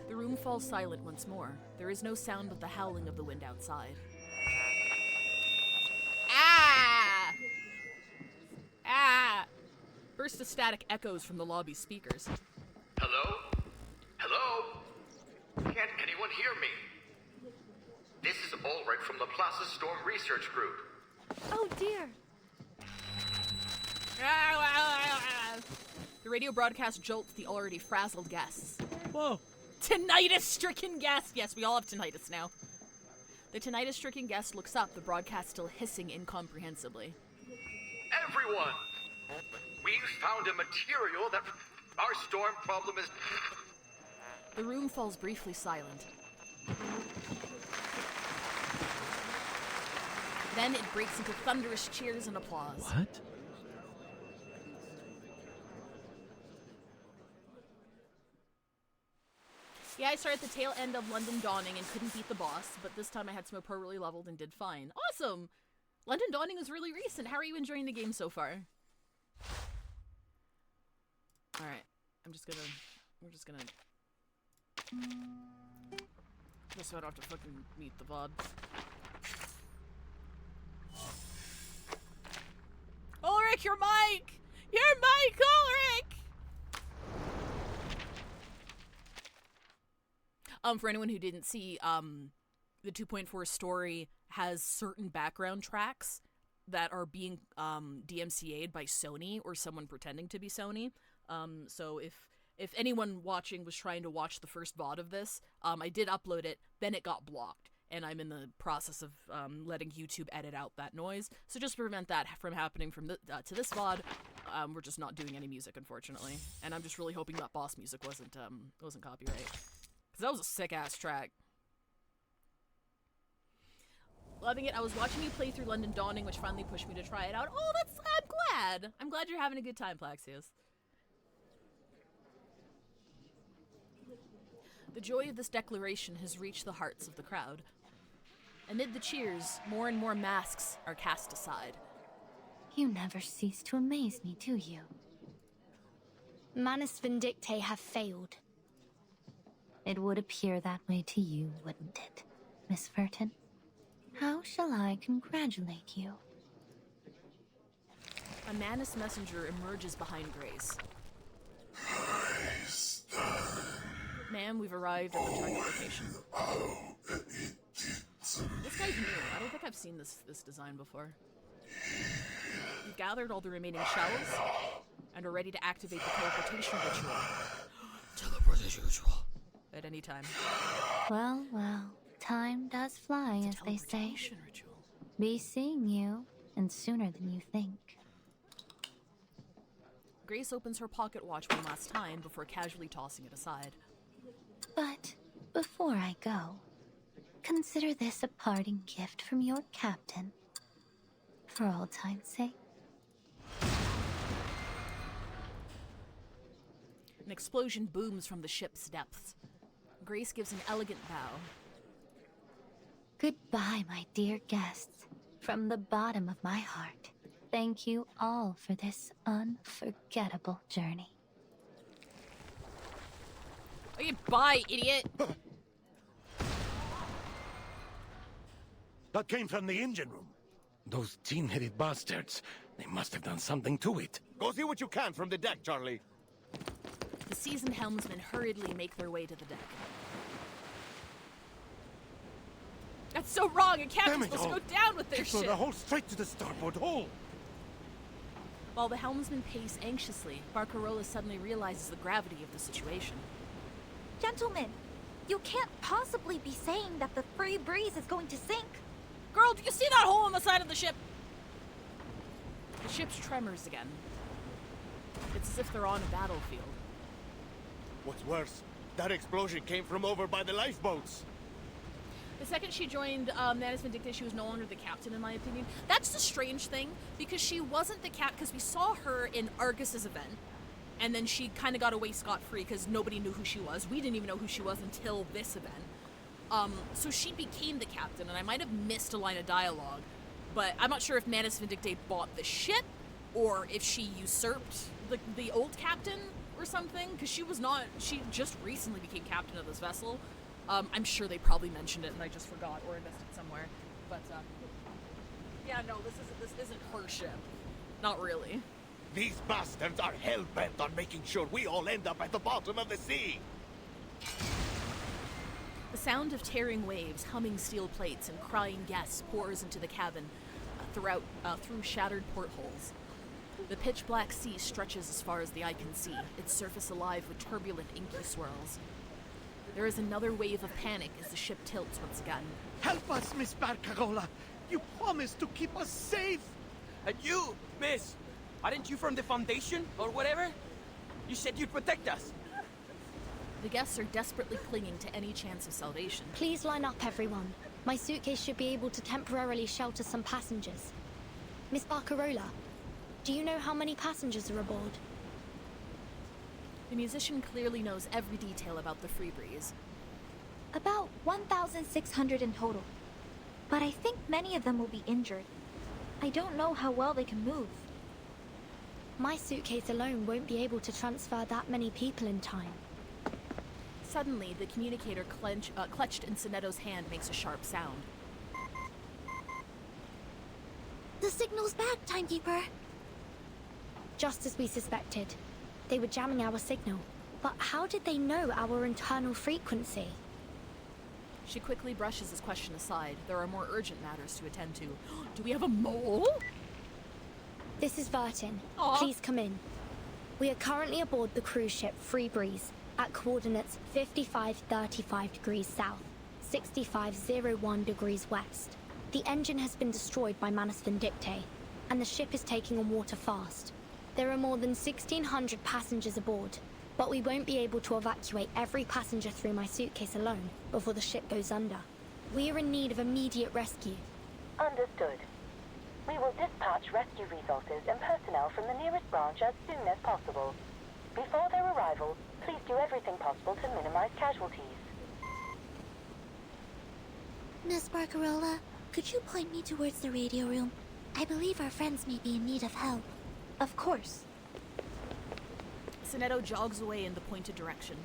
The room falls silent once more. There is no sound but the howling of the wind outside. Ah! Ah! Burst of static echoes from the lobby speakers. Hello? Hello? Can't anyone hear me? This is Ulrich from the Plaza Storm Research Group. Oh dear. The radio broadcast jolts the already frazzled guests. Whoa. Tinnitus-stricken guest! Yes, we all have tinnitus now. The tinnitus-stricken guest looks up, the broadcast still hissing incomprehensibly. Everyone! We've found a material that our storm problem is... The room falls briefly silent. Then it breaks into thunderous cheers and applause. What? Yeah, I started at the tail end of London Dawning and couldn't beat the boss, but this time I had Smoke properly leveled and did fine. Awesome! London Dawning was really recent. How are you enjoying the game so far? Alright, we're just gonna... Just so I don't have to fucking mute the VOD. Ulrich, your mic! Your mic, Ulrich! For anyone who didn't see, the 2.4 story has certain background tracks that are being DMCA'd by Sony or someone pretending to be Sony. So if anyone watching was trying to watch the first VOD of this, I did upload it, then it got blocked. And I'm in the process of letting YouTube edit out that noise. So just to prevent that from happening from to this VOD, we're just not doing any music, unfortunately. And I'm just really hoping that boss music wasn't copyright. Because that was a sick-ass track. Loving it. I was watching you play through London Dawning, which finally pushed me to try it out. Oh, I'm glad. I'm glad you're having a good time, Plaxius. The joy of this declaration has reached the hearts of the crowd. Amid the cheers, more and more masks are cast aside. You never cease to amaze me, do you? Manus Vindictae have failed. It would appear that way to you, wouldn't it, Miss Vertin? How shall I congratulate you? A Manus messenger emerges behind Grace. Ma'am, we've arrived at the target location. This guy's new. I don't think I've seen this design before. We've gathered all the remaining shells and are ready to activate the teleportation ritual. Teleportation ritual. At any time. Well, well, time does fly, as they say. Ritual. Be seeing you, and sooner than you think. Grace opens her pocket watch one last time before casually tossing it aside. But before I go, consider this a parting gift from your captain for old time's sake. An explosion booms from the ship's depths. Grace gives an elegant bow. Goodbye, my dear guests. From the bottom of my heart, thank you all for this unforgettable journey. Okay, bye, idiot! That came from the engine room. Those tin-headed bastards. They must have done something to it. Go see what you can from the deck, Charlie. The seasoned helmsmen hurriedly make their way to the deck. That's so wrong! A captain's supposed to go down with their ship! The hole straight to the starboard hole! While the helmsmen pace anxiously, Barcarola suddenly realizes the gravity of the situation. Gentlemen, you can't possibly be saying that the Free Breeze is going to sink. Girl, do you see that hole on the side of the ship? The ship's tremors again. It's as if they're on a battlefield. What's worse, that explosion came from over by the lifeboats. The second she joined Manus Vindicta, she was no longer the captain, in my opinion. That's the strange thing, because she wasn't the captain, because we saw her in Argus's event, and then she kind of got away scot-free because nobody knew who she was. We didn't even know who she was until this event. So she became the captain, and I might have missed a line of dialogue, but I'm not sure if Manus Vindicta bought the ship, or if she usurped the old captain or something, because she just recently became captain of this vessel. I'm sure they probably mentioned it and I just forgot or missed it somewhere. But, yeah, no, this isn't her ship. Not really. These bastards are hell-bent on making sure we all end up at the bottom of the sea. The sound of tearing waves, humming steel plates, and crying guests pours into the cabin through shattered portholes. The pitch-black sea stretches as far as the eye can see, its surface alive with turbulent, inky swirls. There is another wave of panic as the ship tilts once again. Help us, Miss Barcarola! You promised to keep us safe! And you, miss! Aren't you from the Foundation, or whatever? You said you'd protect us! The guests are desperately clinging to any chance of salvation. Please line up, everyone. My suitcase should be able to temporarily shelter some passengers. Miss Barcarola, do you know how many passengers are aboard? The musician clearly knows every detail about the Free Breeze. About 1,600 in total. But I think many of them will be injured. I don't know how well they can move. My suitcase alone won't be able to transfer that many people in time. Suddenly, the communicator clutched in Sonetto's hand makes a sharp sound. The signal's back, Timekeeper! Just as we suspected. They were jamming our signal. But how did they know our internal frequency? She quickly brushes his question aside. There are more urgent matters to attend to. Do we have a mole? This is Vertin. Aww. Please come in. We are currently aboard the cruise ship Free Breeze at coordinates 5535 degrees south, 6501 degrees west. The engine has been destroyed by Manus Vindicta, and the ship is taking on water fast. There are more than 1,600 passengers aboard, but we won't be able to evacuate every passenger through my suitcase alone before the ship goes under. We are in need of immediate rescue. Understood. We will dispatch rescue resources and personnel from the nearest branch as soon as possible. Before their arrival, please do everything possible to minimize casualties. Miss Barcarola, could you point me towards the radio room? I believe our friends may be in need of help. Of course. Sonetto jogs away in the pointed direction.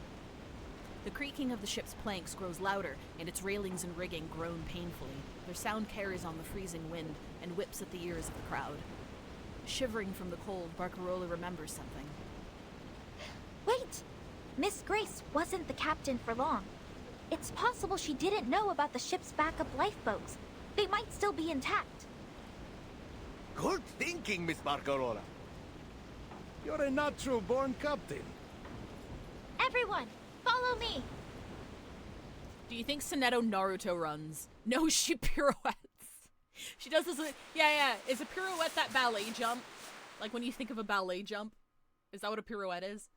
The creaking of the ship's planks grows louder, and its railings and rigging groan painfully. Their sound carries on the freezing wind and whips at the ears of the crowd. Shivering from the cold, Barcarola remembers something. Wait! Miss Grace wasn't the captain for long. It's possible she didn't know about the ship's backup lifeboats. They might still be intact. Good thinking, Miss Barcarola. You're a natural-born captain. Everyone, follow me! Do you think Sonetto Naruto runs? No, she pirouettes. She does this, yeah. Is a pirouette that ballet jump? Like when you think of a ballet jump? Is that what a pirouette is?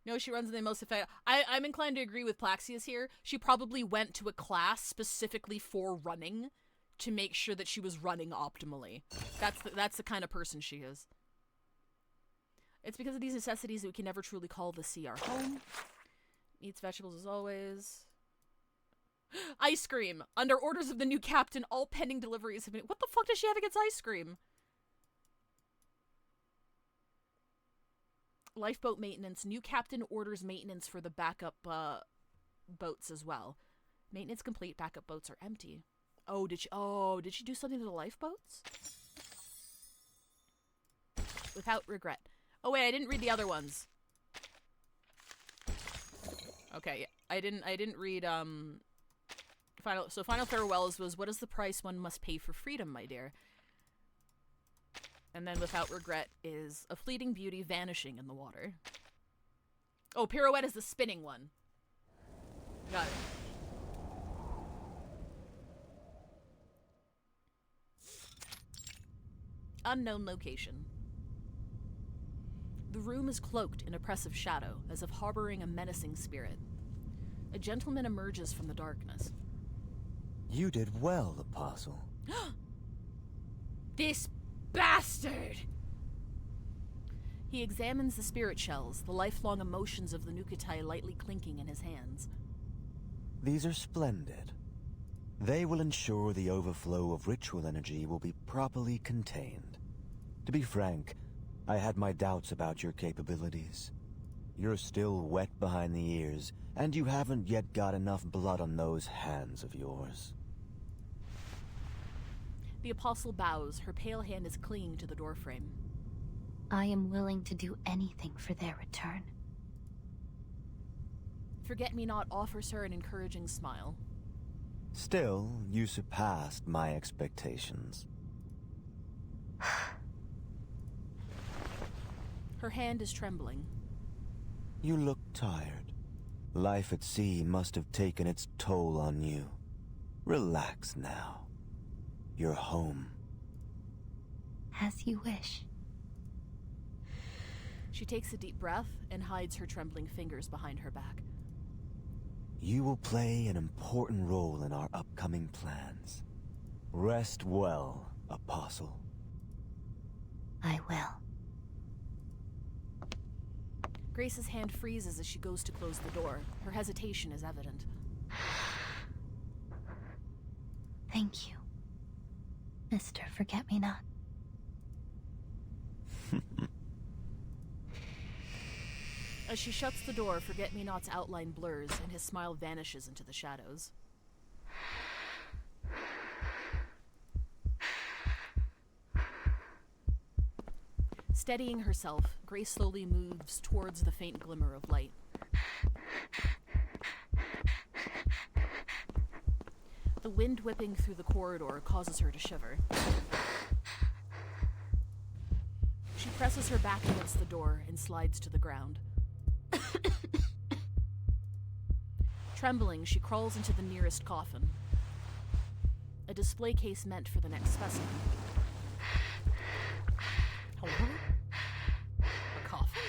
No, she runs in the most effective. I'm inclined to agree with Plaxius here. She probably went to a class specifically for running to make sure that she was running optimally. That's the kind of person she is. It's because of these necessities that we can never truly call the sea our home. Eats vegetables as always. Ice cream! Under orders of the new captain, all pending deliveries have been... What the fuck does she have against ice cream? Lifeboat maintenance. New captain orders maintenance for the backup boats as well. Maintenance complete. Backup boats are empty. Oh, did she do something to the lifeboats? Without regret. Oh wait, I didn't read the other ones. Okay, I didn't read Final Farewells was, what is the price one must pay for freedom, my dear? And then Without Regret is a fleeting beauty vanishing in the water. Oh, Pirouette is the spinning one. Got it. Unknown location. The room is cloaked in oppressive shadow, as if harboring a menacing spirit. A gentleman emerges from the darkness. You did well, Apostle. This bastard! He examines the spirit shells, the lifelong emotions of the Nukutai lightly clinking in his hands. These are splendid. They will ensure the overflow of ritual energy will be properly contained. To be frank, I had my doubts about your capabilities. You're still wet behind the ears, and you haven't yet got enough blood on those hands of yours. The apostle bows, her pale hand is clinging to the doorframe. I am willing to do anything for their return. Forget-me-not offers her an encouraging smile. Still, you surpassed my expectations. Her hand is trembling. You look tired. Life at sea must have taken its toll on you. Relax now. You're home. As you wish. She takes a deep breath and hides her trembling fingers behind her back. You will play an important role in our upcoming plans. Rest well, Apostle. I will. Grace's hand freezes as she goes to close the door. Her hesitation is evident. Thank you, Mr. Forget-Me-Not. As she shuts the door, Forget-Me-Not's outline blurs and his smile vanishes into the shadows. Steadying herself, Grace slowly moves towards the faint glimmer of light. The wind whipping through the corridor causes her to shiver. She presses her back against the door and slides to the ground. Trembling, she crawls into the nearest coffin. A display case meant for the next specimen. Hello? A coffin?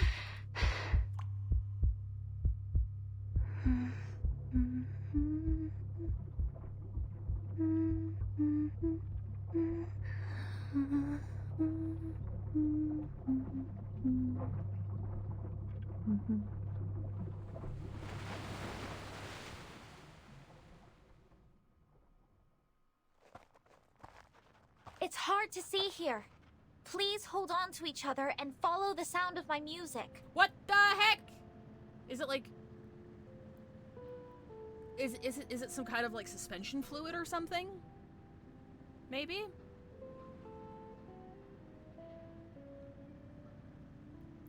It's hard to see here. Please hold on to each other and follow the sound of my music. What the heck? Is it like... Is it some kind of like suspension fluid or something? Maybe?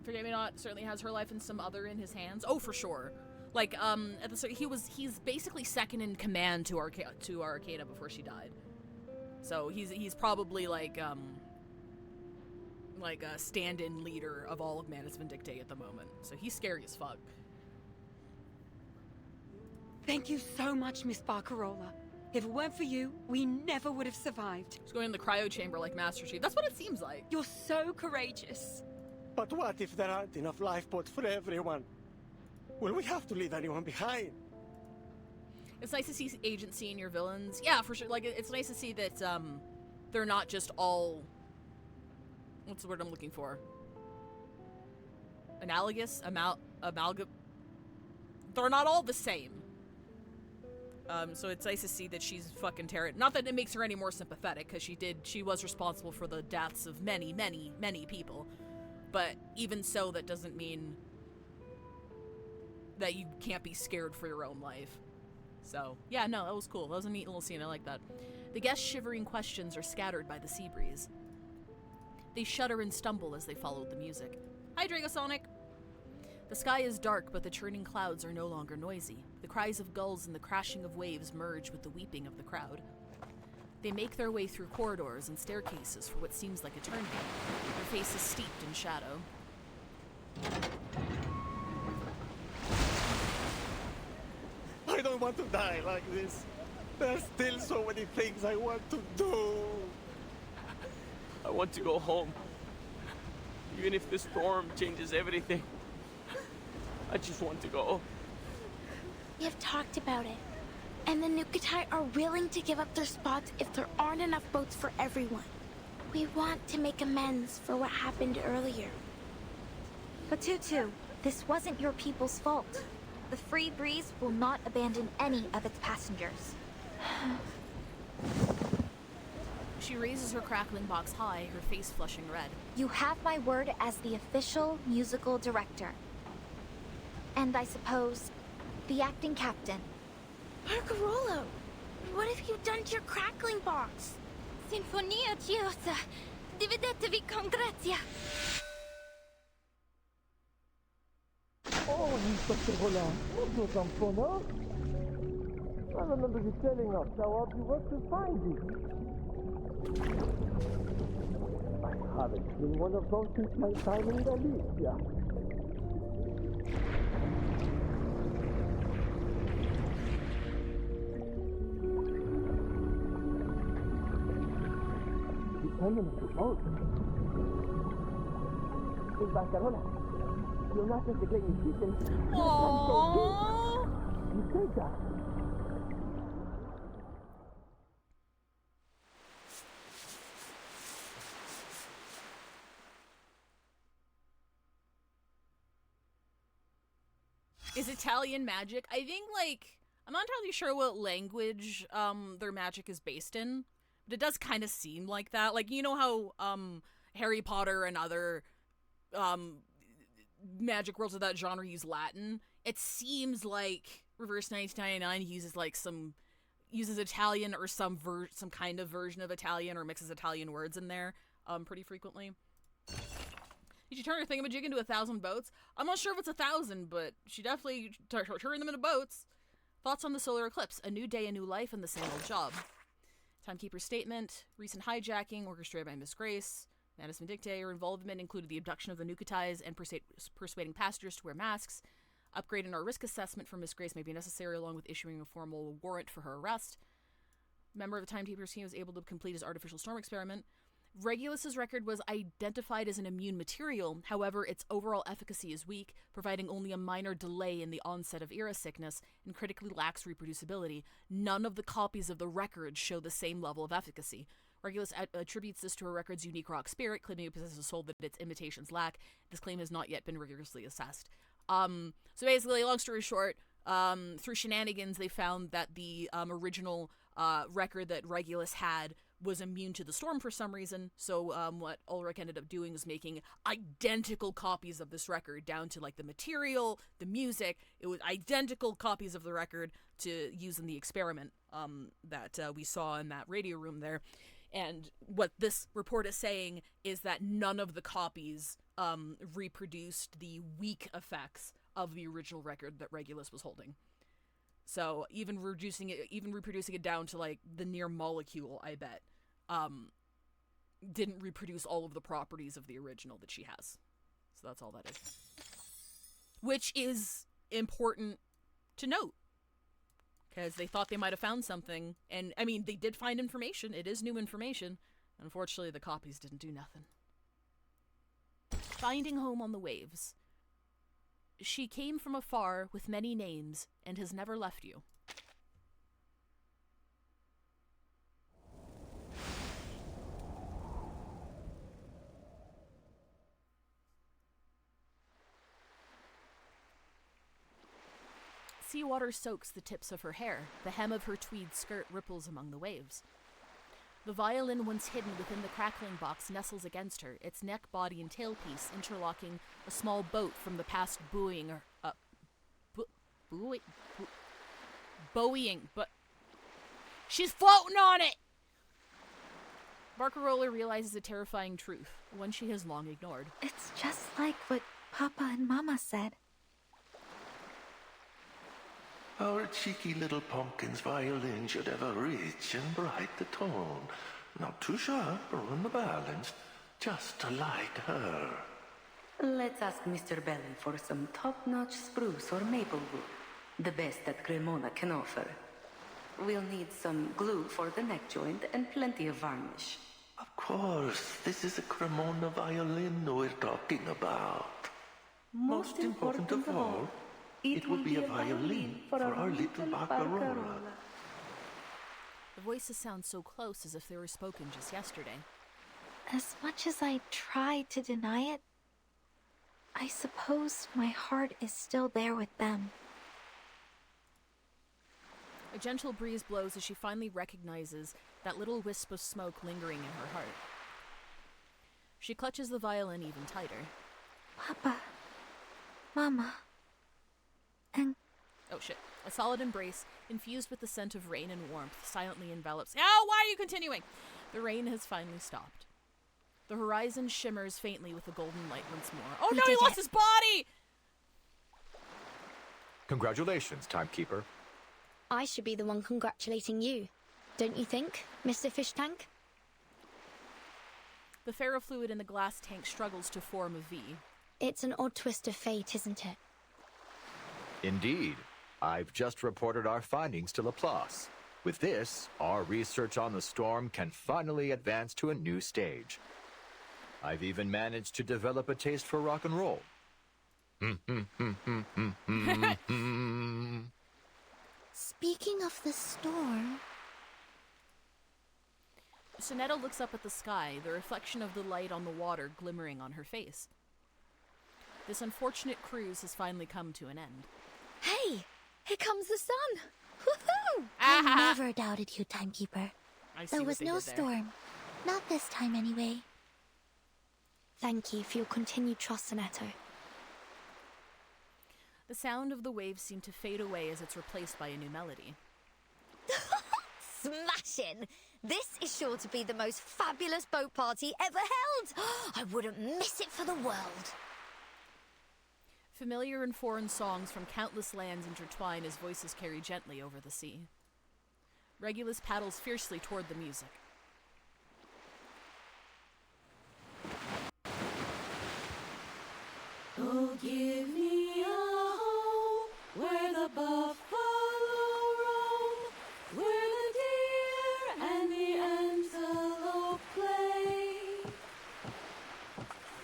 Forget-Me-Not certainly has her life and some other in his hands. Oh, for sure. Like, at the start, he's basically second in command to Arcana before she died. So he's probably like a stand-in leader of all of Manus Vindictae at the moment. So he's scary as fuck. Thank you so much, Miss Barcarola. If it weren't for you, we never would have survived. She's going in the cryo chamber like Master Chief. That's what it seems like. You're so courageous. But what if there aren't enough lifeboats for everyone? Will we have to leave anyone behind? It's nice to see agency in your villains. Yeah, for sure. Like, it's nice to see that they're not just all... What's the word I'm looking for? Analogous? Amalgam... They're not all the same. So it's nice to see that she's fucking terrible. Not that it makes her any more sympathetic, because she was responsible for the deaths of many, many, many people. But even so, that doesn't mean that you can't be scared for your own life. So, yeah, no, that was cool. That was a neat little scene. I like that. The guests' shivering questions are scattered by the sea breeze. They shudder and stumble as they follow the music. Hi, Dragosonic! The sky is dark, but the churning clouds are no longer noisy. The cries of gulls and the crashing of waves merge with the weeping of the crowd. They make their way through corridors and staircases for what seems like eternity, their faces steeped in shadow. I don't want to die like this. There's still so many things I want to do. I want to go home. Even if the storm changes everything. I just want to go. We have talked about it. And the Nukatai are willing to give up their spots if there aren't enough boats for everyone. We want to make amends for what happened earlier. But Tutu, this wasn't your people's fault. The Free Breeze will not abandon any of its passengers. She raises her crackling box high, her face flushing red. You have my word as the official musical director. And I suppose, the acting captain. Barcarola, what have you done to your crackling box? Sinfonia Chiosa, dividetevi con grazia. Oh, Inspector Roland, not so some fun, huh? I remember you telling us how hard you worked to find it. I haven't seen one of those since my time in Galicia. Depending on the boat. In Barcarola, you're not just a great musician. Aww. You say that. Is Italian magic? I think, like, I'm not entirely sure what language their magic is based in, but it does kind of seem like that. Like, you know how Harry Potter and other magic worlds of that genre use Latin? It seems like Reverse 1999 uses Italian or some kind of version of Italian or mixes Italian words in there pretty frequently. Did you turn her thingamajig into 1,000 boats? I'm not sure if it's 1,000, but she definitely turned them into boats. Thoughts on the solar eclipse? A new day, a new life, and the same old job. Timekeeper's statement. Recent hijacking orchestrated by Miss Grace. Manus Vindictae. Her involvement included the abduction of the Nukatais and persuading passengers to wear masks. Upgrade in our risk assessment for Miss Grace may be necessary, along with issuing a formal warrant for her arrest. Member of the Timekeeper's team was able to complete his artificial storm experiment. Regulus's record was identified as an immune material, however, its overall efficacy is weak, providing only a minor delay in the onset of era sickness and critically lacks reproducibility. None of the copies of the record show the same level of efficacy. Regulus attributes this to her record's unique rock spirit, claiming it possesses a soul that its imitations lack. This claim has not yet been rigorously assessed. So basically, long story short, through shenanigans, they found that the original record that Regulus had was immune to the storm for some reason, so what Ulrich ended up doing was making identical copies of this record, down to like the material, the music. It was identical copies of the record to use in the experiment that we saw in that radio room there. And what this report is saying is that none of the copies reproduced the weak effects of the original record that Regulus was holding. So even reproducing it down to like the near molecule, I bet, didn't reproduce all of the properties of the original that she has. So that's all that is. Which is important to note, because they thought they might have found something, and I mean, they did find information. It is new information. Unfortunately, the copies didn't do nothing. Finding home on the waves. She came from afar with many names and has never left you. Seawater soaks the tips of her hair. The hem of her tweed skirt ripples among the waves. The violin, once hidden within the crackling box, nestles against her, its neck, body, and tailpiece interlocking a small boat from the past buoying but she's floating on it! Barcarola realizes a terrifying truth, one she has long ignored. It's just like what Papa and Mama said. Our cheeky little pumpkin's violin should have a rich and bright tone. Not too sharp or unbalanced, just like her. Let's ask Mr. Belly for some top-notch spruce or maple wood. The best that Cremona can offer. We'll need some glue for the neck joint and plenty of varnish. Of course, this is a Cremona violin we're talking about. Most important of all, it will be a violin for our little Barcarola. The voices sound so close, as if they were spoken just yesterday. As much as I try to deny it, I suppose my heart is still there with them. A gentle breeze blows as she finally recognizes that little wisp of smoke lingering in her heart. She clutches the violin even tighter. Papa, Mama, and... Oh shit. A solid embrace, infused with the scent of rain and warmth, silently envelops... Oh, why are you continuing? The rain has finally stopped. The horizon shimmers faintly with the golden light once more. Oh no, he lost his body! Congratulations, Timekeeper. I should be the one congratulating you, don't you think, Mr. Fish Tank? The ferrofluid in the glass tank struggles to form a V. It's an odd twist of fate, isn't it? Indeed. I've just reported our findings to Laplace. With this, our research on the storm can finally advance to a new stage. I've even managed to develop a taste for rock and roll. Speaking of the storm... Sonetta looks up at the sky, the reflection of the light on the water glimmering on her face. This unfortunate cruise has finally come to an end. Hey! Here comes the sun! Woohoo! I never doubted you, Timekeeper. I see there what was they no did there. storm. Not this time, anyway. Thank you for your continued trust, Sonetto. The sound of the waves seems to fade away as it's replaced by a new melody. Smashing! This is sure to be the most fabulous boat party ever held! I wouldn't miss it for the world! Familiar and foreign songs from countless lands intertwine as voices carry gently over the sea. Regulus paddles fiercely toward the music. Oh, give me a home where the buffalo roam, where the deer and the antelope play,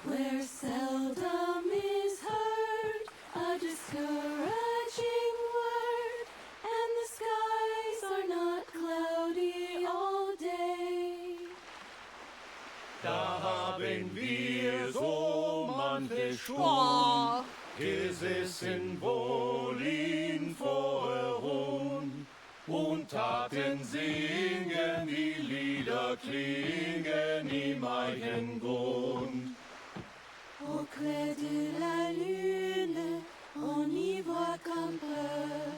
where seldom is heard a discouraging word, and the skies are not cloudy all day. Da haben wir so manche Stund, gesessen wohl in Vorruhen und taten singen, die Lieder klingen im Eigengrund. Au clair de la lune, on y voit comme peur.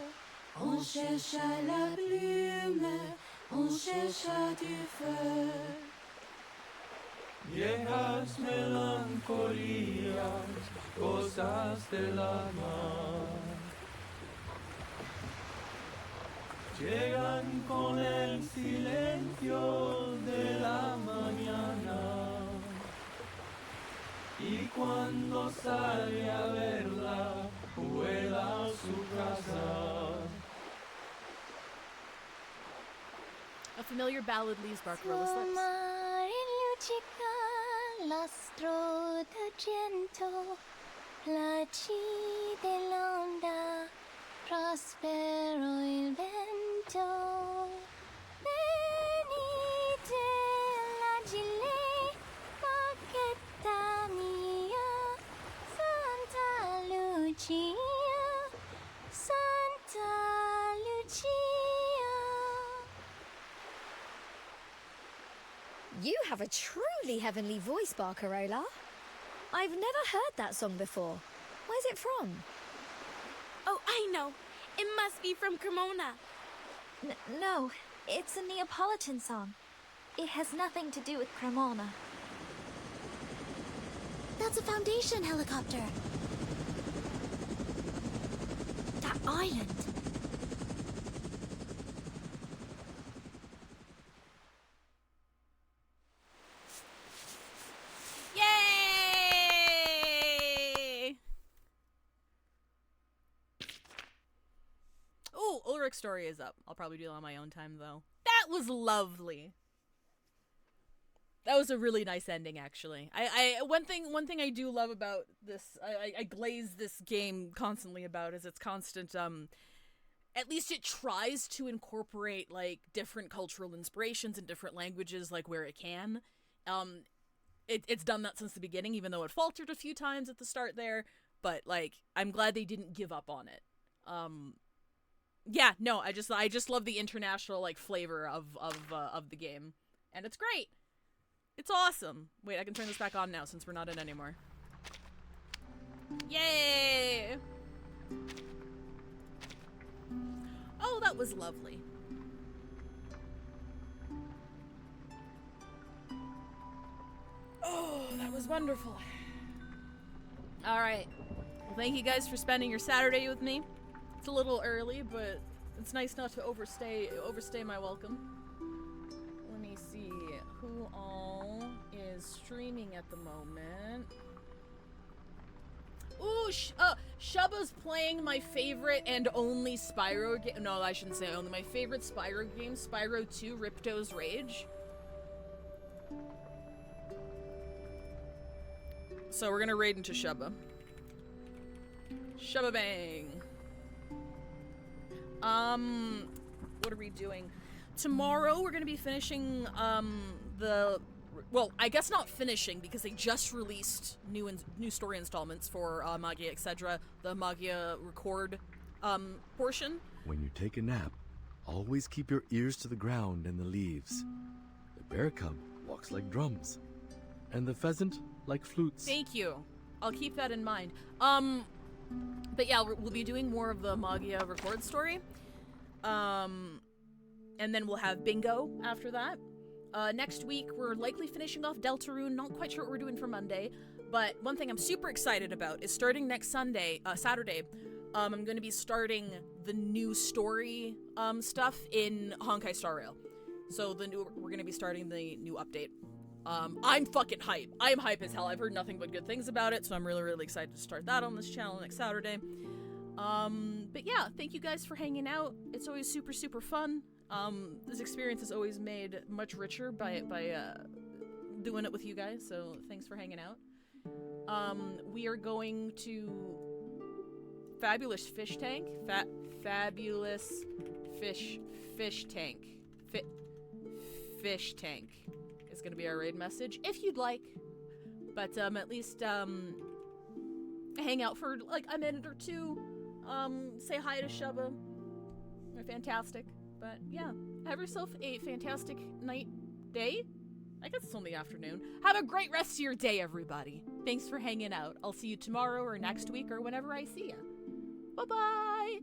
On cherche à la plume, on cherche à du feu. Viejas melancolías, cosas del alma, llegan con el silencio de la mañana, y cuando sale a verla, vuela a su casa. A familiar ballad leaves Barcarola's lips. Luccica l'astro d'argento Placi dell'onda, prospero il vento. Venite l'agile, bacchetta mia, Santa Lucia, Santa Lucia. You have a truly heavenly voice, Barcarola. I've never heard that song before. Where's it from? Oh, I know. It must be from Cremona. No, it's a Neapolitan song. It has nothing to do with Cremona. That's a Foundation helicopter. That island. Yay! Oh, Ulrich's story is up. I'll probably do it on my own time, though. That was lovely. That was a really nice ending, actually. One thing I do love about this, I glaze this game constantly about, is its constant, at least it tries to incorporate, like, different cultural inspirations in different languages, like, where it can. It's done that since the beginning, even though it faltered a few times at the start there, but, like, I'm glad they didn't give up on it. Yeah, no, I just love the international, like, flavor of the game, and it's great. It's awesome. Wait, I can turn this back on now since we're not in anymore. Yay! Oh, that was lovely. Oh, that was wonderful. All right. Well, thank you guys for spending your Saturday with me. It's a little early, but it's nice not to overstay my welcome. Let me see who all is streaming at the moment. Ooh, Shubba's playing my favorite and only Spyro game. No, I shouldn't say only. My favorite Spyro game, Spyro 2: Ripto's Rage. So we're gonna raid into Shubba. Shubba bang. What are we doing? Tomorrow we're gonna be finishing, well, I guess not finishing, because they just released new story installments for, Magia Etc., the Magia Record, portion. When you take a nap, always keep your ears to the ground and the leaves. The bear cub walks like drums, and the pheasant like flutes. Thank you. I'll keep that in mind. But yeah, we'll be doing more of the Magia Record story. And then we'll have Bingo after that. Next week, we're likely finishing off Deltarune. Not quite sure what we're doing for Monday. But one thing I'm super excited about is starting next Saturday, I'm going to be starting the new story stuff in Honkai Star Rail. So we're going to be starting the new update. I'm fucking hype. I'm hype as hell. I've heard nothing but good things about it, so I'm really, really excited to start that on this channel next Saturday. But yeah, thank you guys for hanging out. It's always super, super fun. This experience is always made much richer by doing it with you guys, so thanks for hanging out. We are going to Fabulous Fish Tank. Fabulous Fish Tank. Fish Tank is going to be our raid message, if you'd like. But at least hang out for like a minute or two. Say hi to Shubba. They're fantastic. But yeah, have yourself a fantastic night, day? I guess it's only afternoon. Have a great rest of your day, everybody. Thanks for hanging out. I'll see you tomorrow or next week or whenever I see ya. Bye-bye!